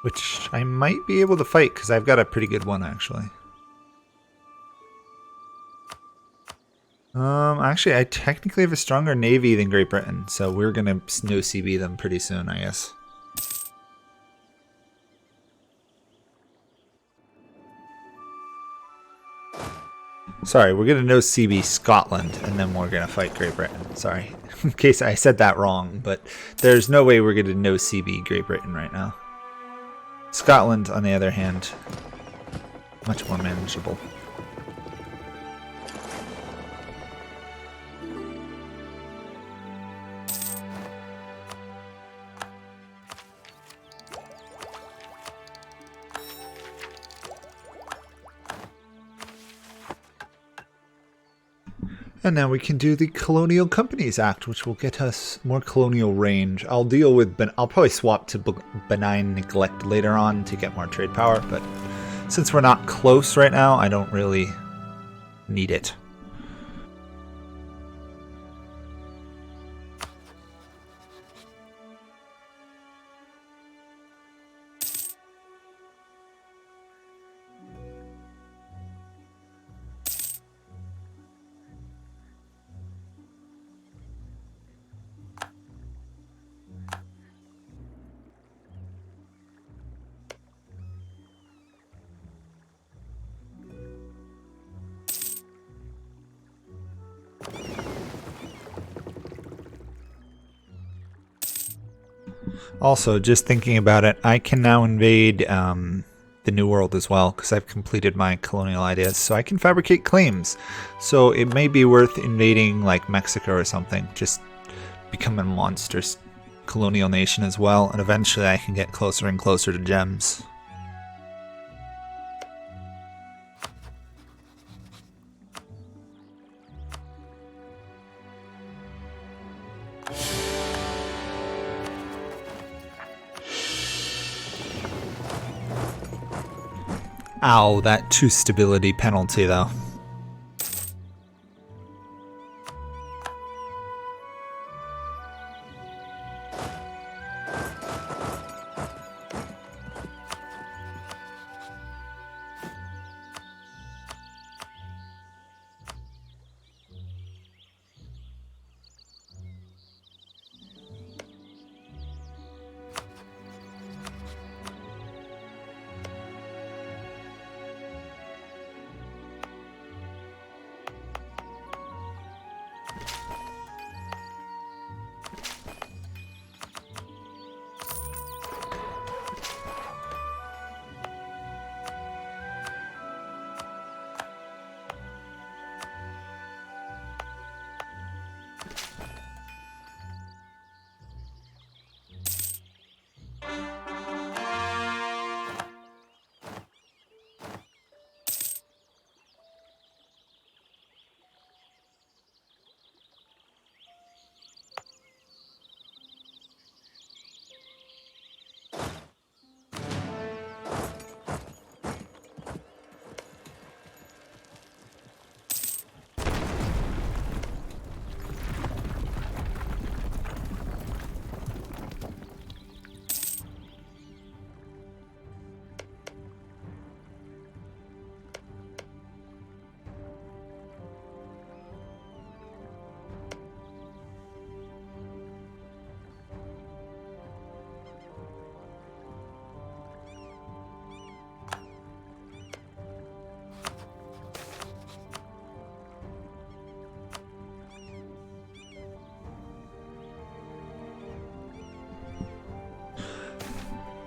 which I might be able to fight because I've got a pretty good one, actually. Actually, I technically have a stronger navy than Great Britain, so we're gonna no CB them pretty soon, I guess. Sorry, we're gonna no CB Scotland, and then we're gonna fight Great Britain. Sorry, in case I said that wrong, but there's no way we're gonna no CB Great Britain right now. Scotland, on the other hand, much more manageable. And now we can do the Colonial Companies Act, which will get us more colonial range. I'll deal with, I'll probably swap to benign neglect later on to get more trade power, but since we're not close right now, I don't really need it. Also, just thinking about it, I can now invade the New World as well, because I've completed my colonial ideas, so I can fabricate claims. So it may be worth invading like Mexico or something, just become a monstrous colonial nation as well, and eventually I can get closer and closer to gems. Ow, that 2 stability penalty though.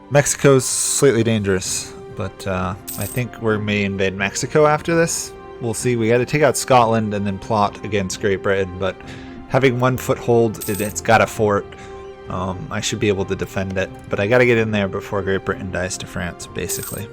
Mexico's slightly dangerous, but I think we may invade Mexico after this. We'll see. We got to take out Scotland and then plot against Great Britain, but having one foothold, it's got a fort. I should be able to defend it, but I got to get in there before Great Britain dies to France, basically.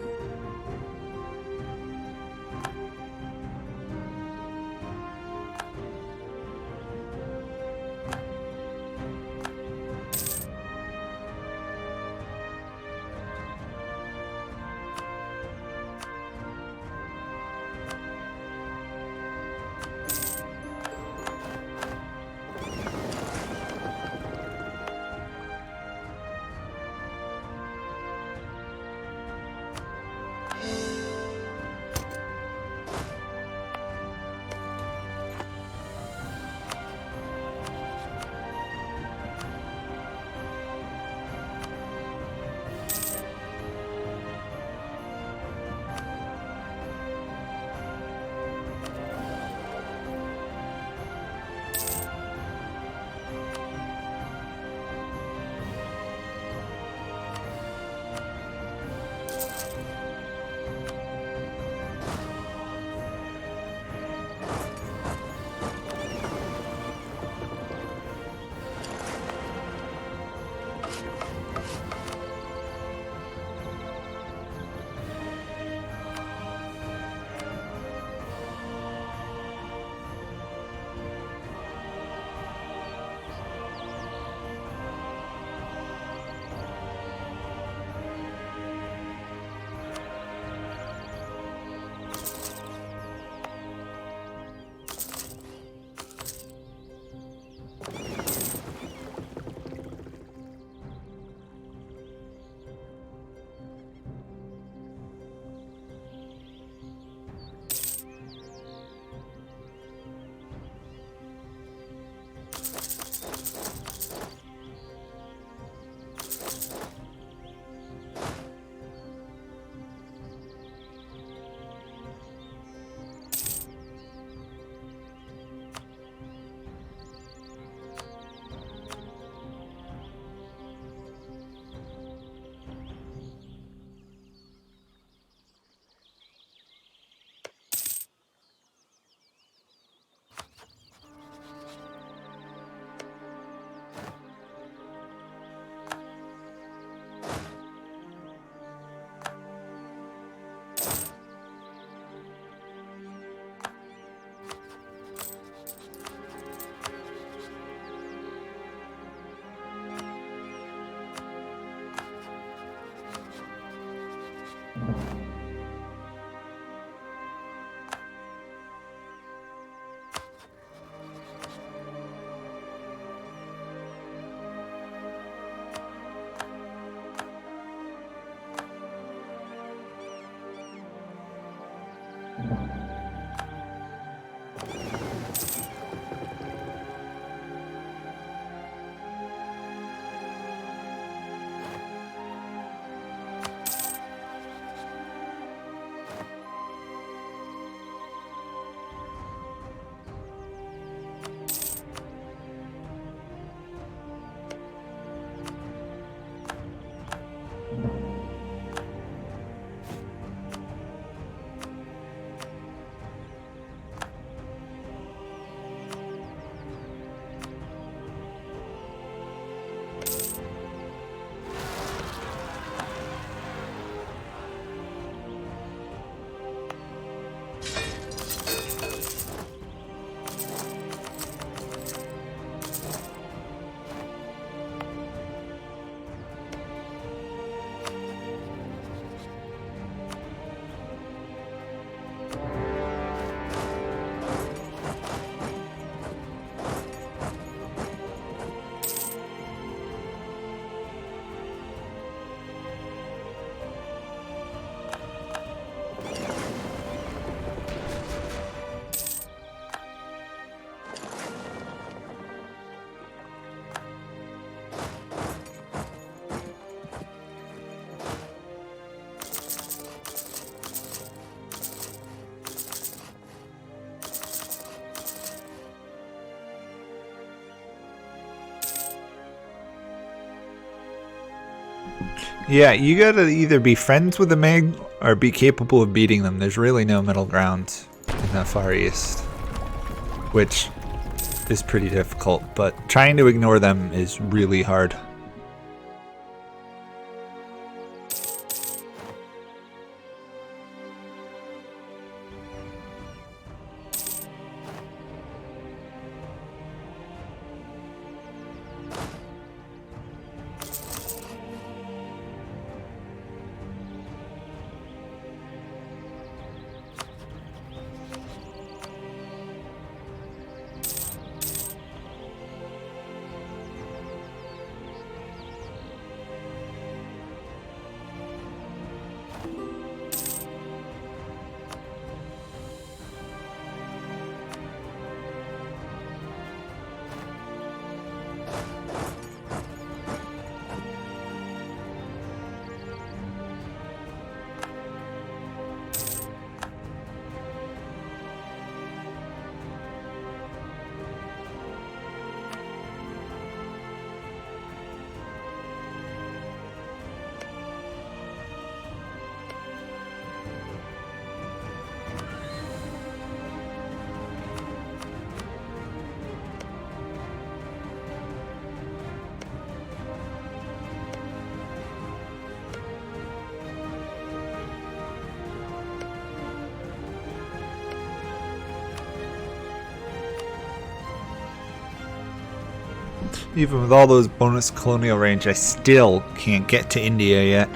Yeah, you gotta either be friends with the Meg or be capable of beating them. There's really no middle ground in the Far East, which is pretty difficult, but trying to ignore them is really hard. Even with all those bonus colonial range, I still can't get to India yet.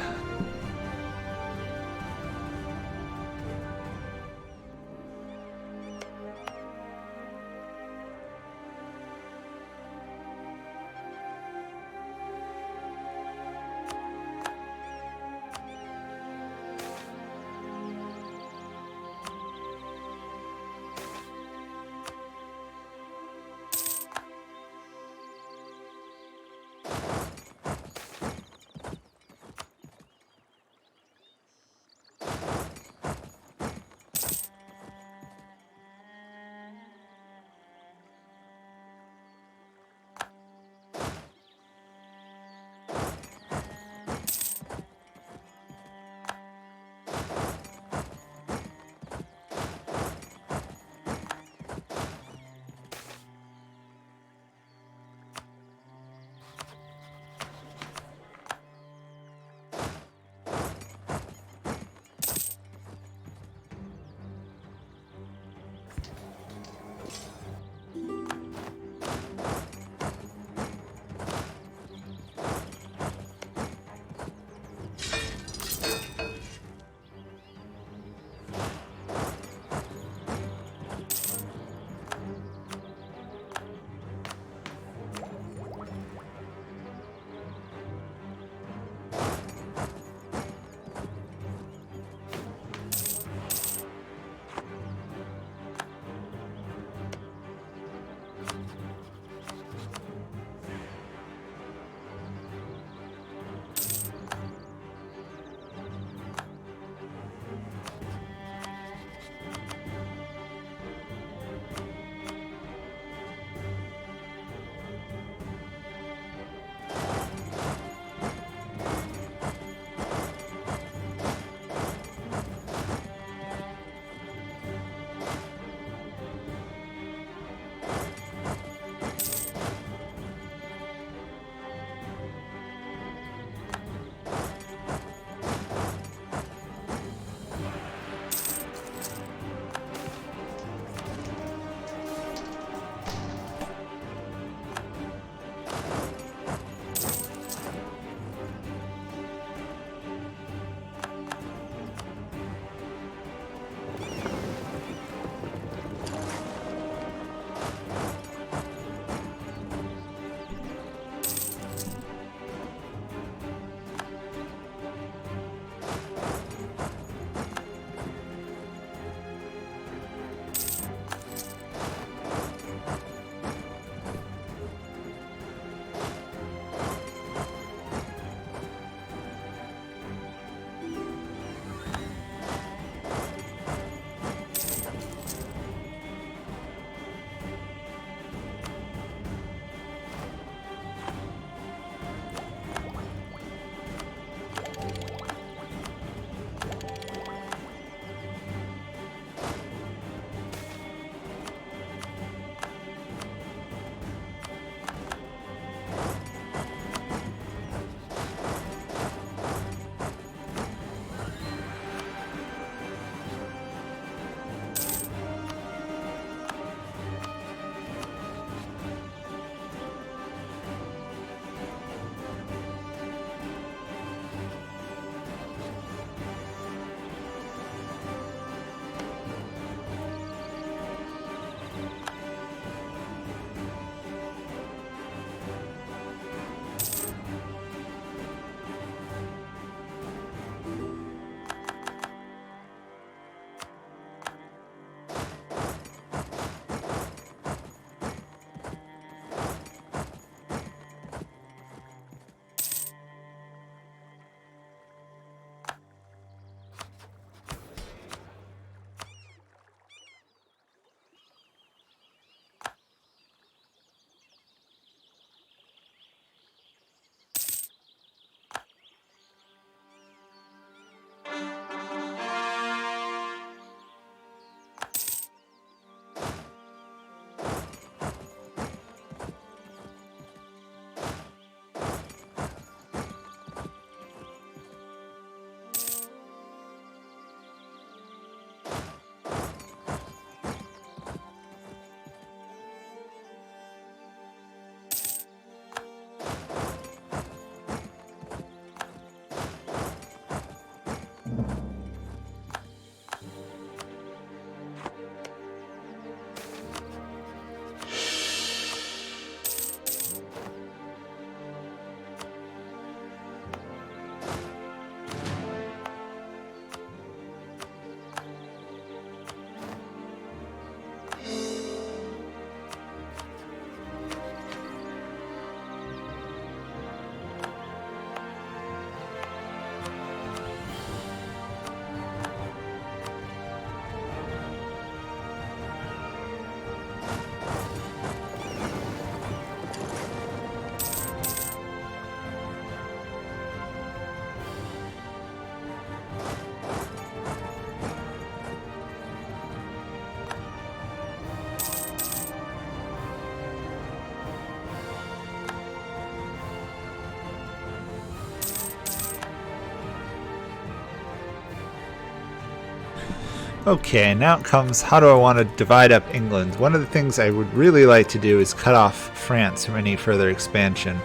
Okay, now it comes, how do I want to divide up England? One of the things I would really like to do is cut off France from any further expansion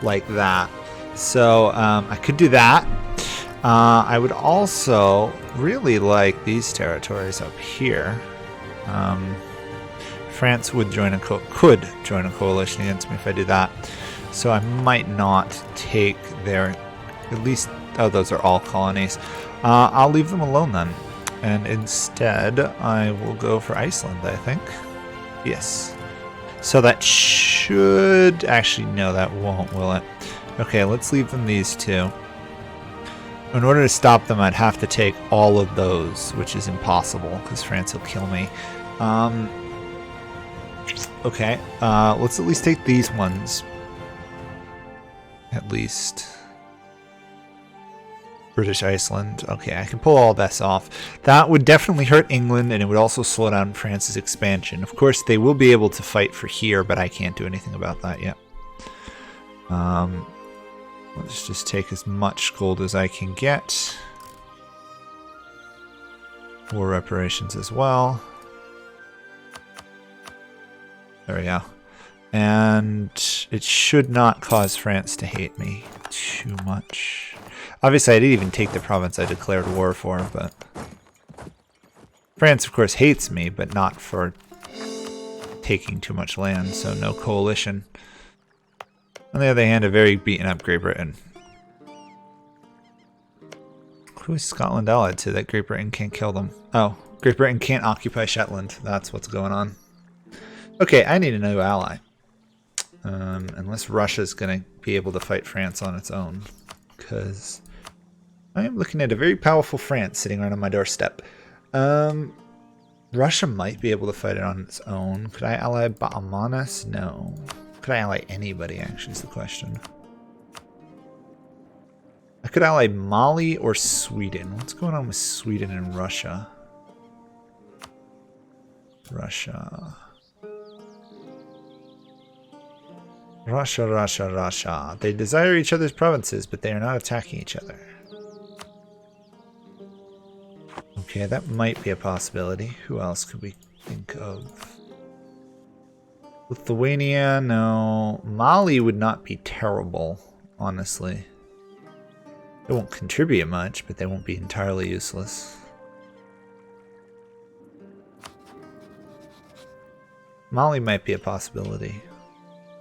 like that. So I could do that. I would also really like these territories up here. France could join a coalition against me if I do that. So I might not take their, at least, oh, those are all colonies. I'll leave them alone then. And instead, I will go for Iceland, I think. Yes. So that should... Actually, no, that won't, will it? Okay, let's leave them these two. In order to stop them, I'd have to take all of those, which is impossible, because France will kill me. Okay, let's at least take these ones. At least... British Iceland. Okay, I can pull all this off. That would definitely hurt England, and it would also slow down France's expansion. Of course, they will be able to fight for here, but I can't do anything about that yet. Let's just take as much gold as I can get. War reparations as well. There we go. And it should not cause France to hate me too much. Obviously, I didn't even take the province I declared war for, but... France, of course, hates me, but not for taking too much land, so no coalition. On the other hand, a very beaten up Great Britain. Who is Scotland allied to that Great Britain can't kill them? Oh, Great Britain can't occupy Shetland. That's what's going on. Okay, I need a new ally. Unless Russia's going to be able to fight France on its own. Because... I am looking at a very powerful France sitting right on my doorstep. Russia might be able to fight it on its own. Could I ally Ba'amanas? No. Could I ally anybody, actually, is the question. I could ally Mali or Sweden. What's going on with Sweden and Russia? Russia. Russia. They desire each other's provinces, but they are not attacking each other. Okay, that might be a possibility. Who else could we think of? Lithuania, no. Mali would not be terrible, honestly. They won't contribute much, but they won't be entirely useless. Mali might be a possibility.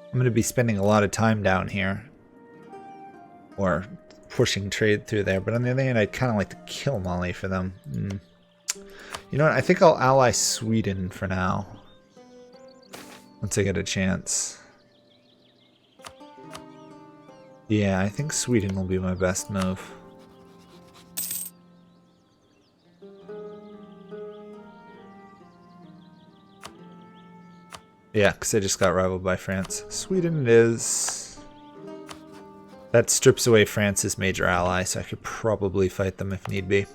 I'm going to be spending a lot of time down here. Or pushing trade through there, but on the other hand, I'd kind of like to kill Mali for them. You know what? I think I'll ally Sweden for now. Once I get a chance. Yeah, I think Sweden will be my best move. Yeah, because I just got rivaled by France. Sweden it is. That strips away France's major ally, so I could probably fight them if need be.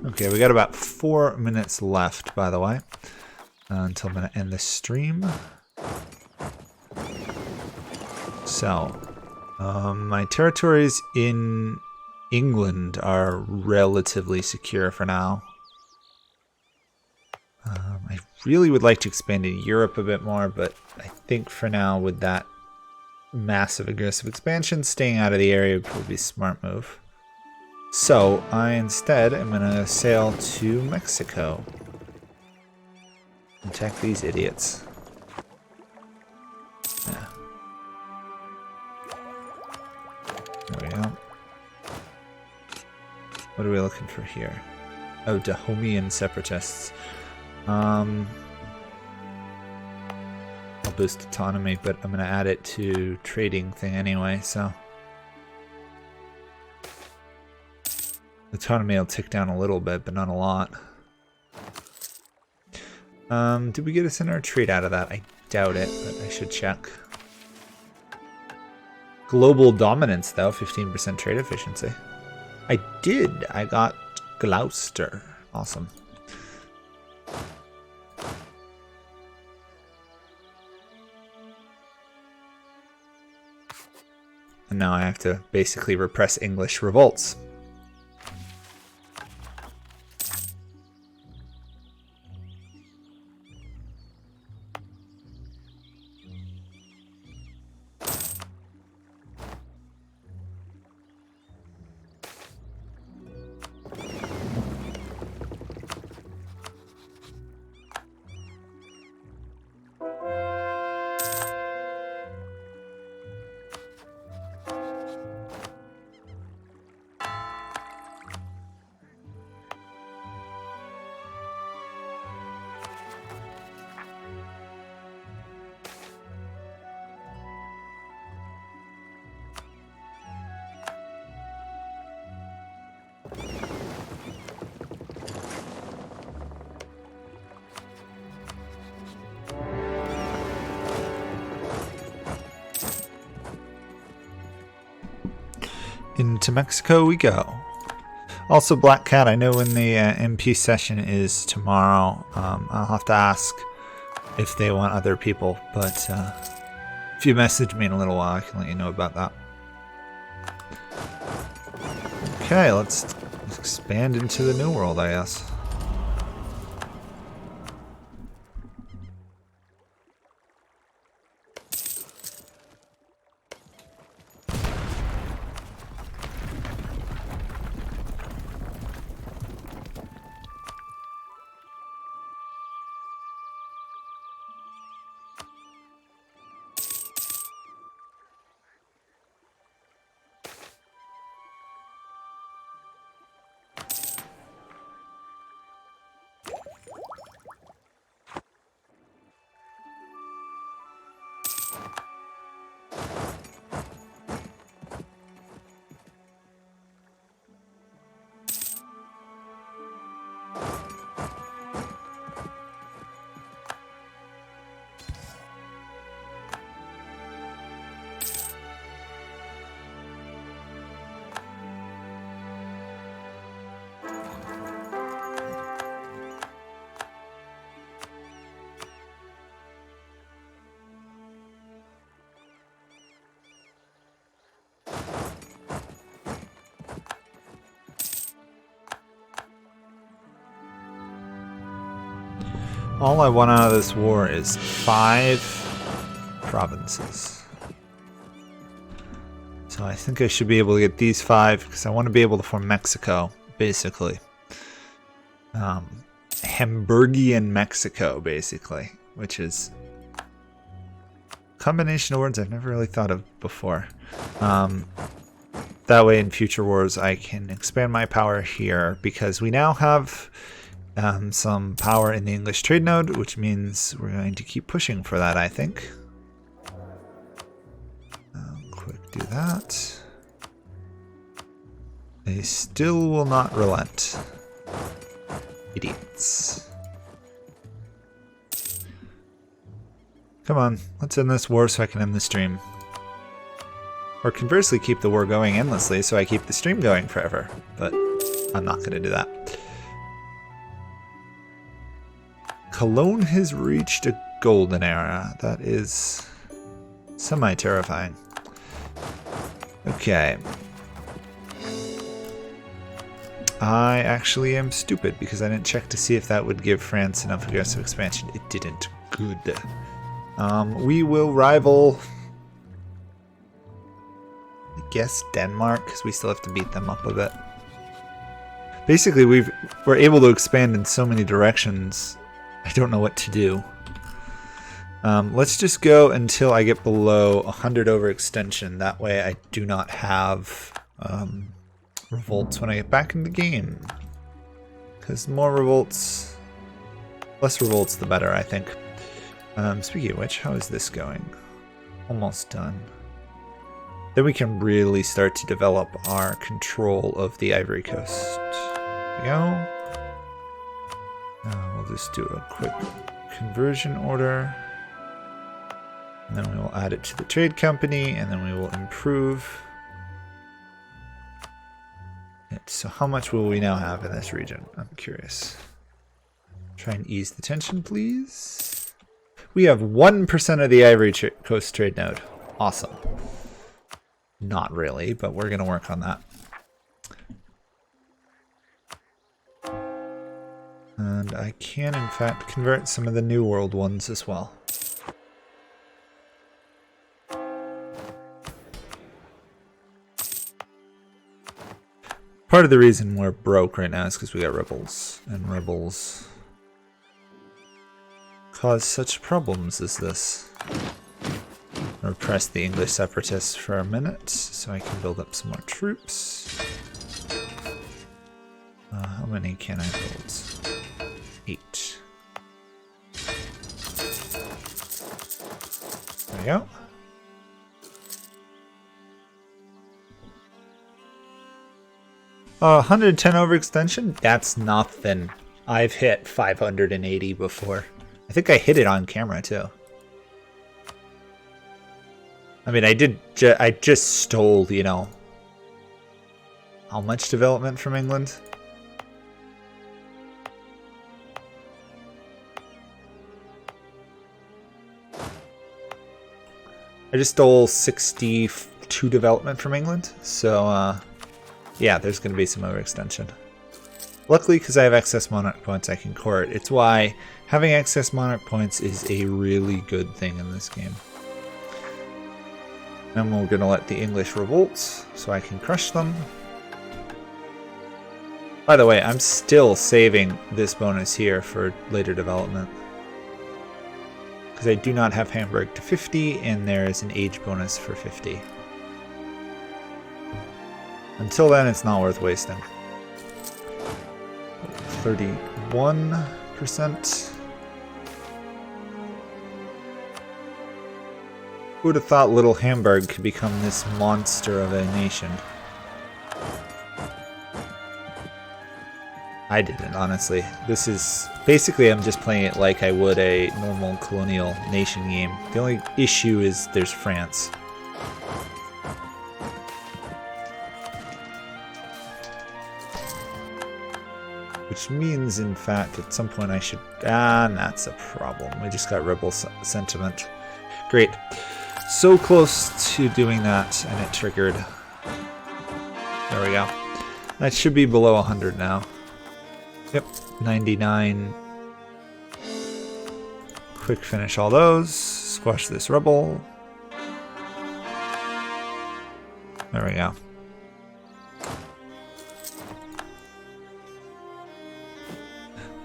Okay, we got about 4 minutes left, by the way, until I'm going to end the stream. So, my territories in England are relatively secure for now. I really would like to expand in Europe a bit more, but I think for now, with that massive aggressive expansion, staying out of the area would probably be a smart move. So, I instead am going to sail to Mexico. Attack these idiots. Yeah. There we go. What are we looking for here? Oh, Dahomean separatists. I'll boost autonomy, but I'm going to add it to trading thing anyway, so. Autonomy will tick down a little bit, but not a lot. Did we get a center trade out of that? I doubt it, but I should check. Global dominance, though, 15% trade efficiency. I did. I got Gloucester. Awesome. And now I have to basically repress English revolts. Into Mexico we go. Also, Black Cat, I know when the MP session is tomorrow. I'll have to ask if they want other people, but if you message me in a little while, I can let you know about that. Okay, let's expand into the New World, I guess. All I want out of this war is 5 provinces. So I think I should be able to get these 5 because I want to be able to form Mexico, basically. Hamburgian Mexico, basically, which is a combination of words I've never really thought of before. That way in future wars I can expand my power here because we now have some power in the English trade node, which means we're going to keep pushing for that, I think. Quick, do that. They still will not relent. Idiots. Come on, let's end this war so I can end the stream. Or conversely, keep the war going endlessly so I keep the stream going forever. But I'm not going to do that. Cologne has reached a golden era. That is semi-terrifying. Okay. I actually am stupid because I didn't check to see if that would give France enough aggressive expansion. It didn't. Good. We will rival, I guess, Denmark, because we still have to beat them up a bit. Basically, we're able to expand in so many directions. I don't know what to do. Let's just go until I get below 100 overextension. That way I do not have revolts when I get back in the game. Because more revolts, less revolts the better, I think. Speaking of which, how is this going? Almost done. Then we can really start to develop our control of the Ivory Coast. There we go. We'll just do a quick conversion order. And then we will add it to the trade company, and then we will improve it. So how much will we now have in this region? I'm curious. Try and ease the tension, please. We have 1% of the Ivory Coast trade node. Awesome. Not really, but we're going to work on that. And I can, in fact, convert some of the New World ones as well. Part of the reason we're broke right now is because we got rebels, and rebels cause such problems as this. Repress the English separatists for a minute so I can build up some more troops. How many can I build? 8. There we go. Oh, 110 overextension? That's nothing. I've hit 580 before. I think I hit it on camera too. I mean, I just stole, you know, how much development from England? I just stole 62 development from England, so yeah, there's going to be some overextension. Luckily, because I have excess monarch points, I can core it. It's why having excess monarch points is a really good thing in this game. And we're going to let the English revolt, so I can crush them. By the way, I'm still saving this bonus here for later development. Because I do not have Hamburg to 50, and there is an age bonus for 50. Until then, it's not worth wasting. 31%. Who would have thought little Hamburg could become this monster of a nation? I didn't, honestly. This is... Basically, I'm just playing it like I would a normal colonial nation game. The only issue is there's France. Which means, in fact, at some point I should... and that's a problem. We just got rebel sentiment. Great. So close to doing that, and it triggered. There we go. That should be below 100 now. Yep, 99. Quick finish all those. Squash this rebel. There we go.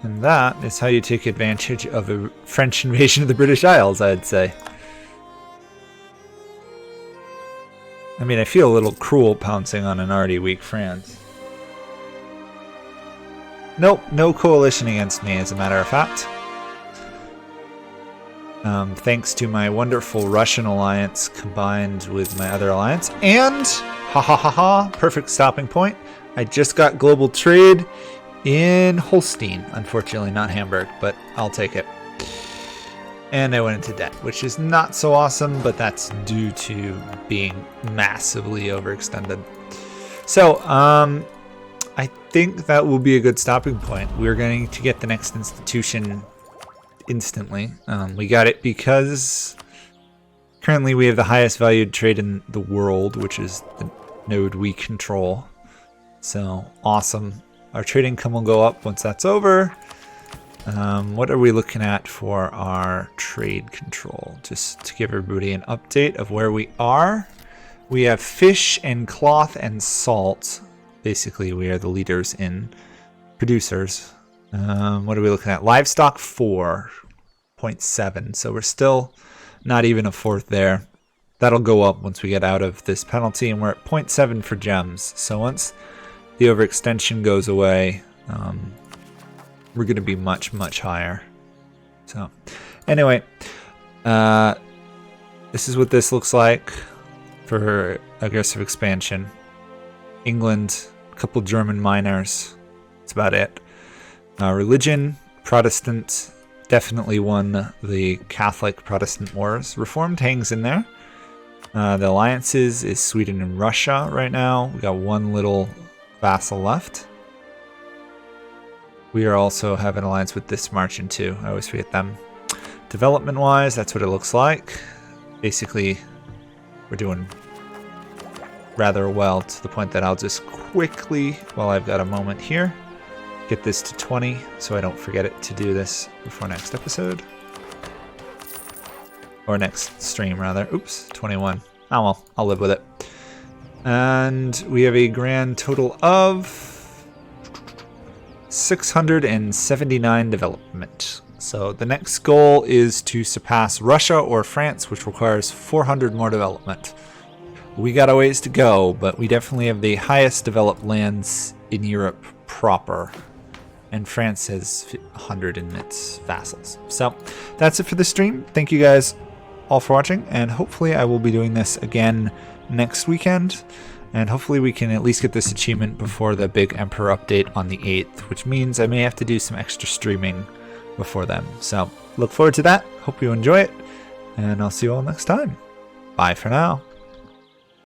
And that is how you take advantage of a French invasion of the British Isles, I'd say. I mean, I feel a little cruel pouncing on an already weak France. Nope, no coalition against me, as a matter of fact. Thanks to my wonderful Russian alliance combined with my other alliance. And, ha ha ha ha, perfect stopping point. I just got global trade in Holstein. Unfortunately, not Hamburg, but I'll take it. And I went into debt, which is not so awesome, but that's due to being massively overextended. So, I think that will be a good stopping point. We're going to get the next institution instantly. We got it because currently we have the highest valued trade in the world, which is the node we control. So, awesome. Our trade income will go up once that's over. What are we looking at for our trade control? Just to give everybody an update of where we are. We have fish and cloth and salt. Basically, we are the leaders in producers. What are we looking at? Livestock 4.7. So we're still not even a fourth there. That'll go up once we get out of this penalty, and we're at 0.7 for gems. So once the overextension goes away, we're going to be much, much higher. So, anyway, this is what this looks like for aggressive expansion. England, a couple German miners. That's about it. Religion, Protestant, definitely won the Catholic Protestant wars. Reformed hangs in there. The alliances is Sweden and Russia right now. We got one little vassal left. We are also have an alliance with this Marchin too. I always forget them. Development-wise, that's what it looks like. Basically, we're doing rather well, to the point that I'll just quickly, while I've got a moment here, get this to 20 so I don't forget it to do this before next episode. Or next stream, rather. Oops, 21. Oh well, I'll live with it. And we have a grand total of 679 development. So the next goal is to surpass Russia or France, which requires 400 more development. We got a ways to go, but we definitely have the highest developed lands in Europe proper. And France has 100 in its vassals. So that's it for the stream. Thank you guys all for watching, and hopefully I will be doing this again next weekend. And hopefully we can at least get this achievement before the big Emperor update on the 8th, which means I may have to do some extra streaming before then. So look forward to that. Hope you enjoy it, and I'll see you all next time. Bye for now.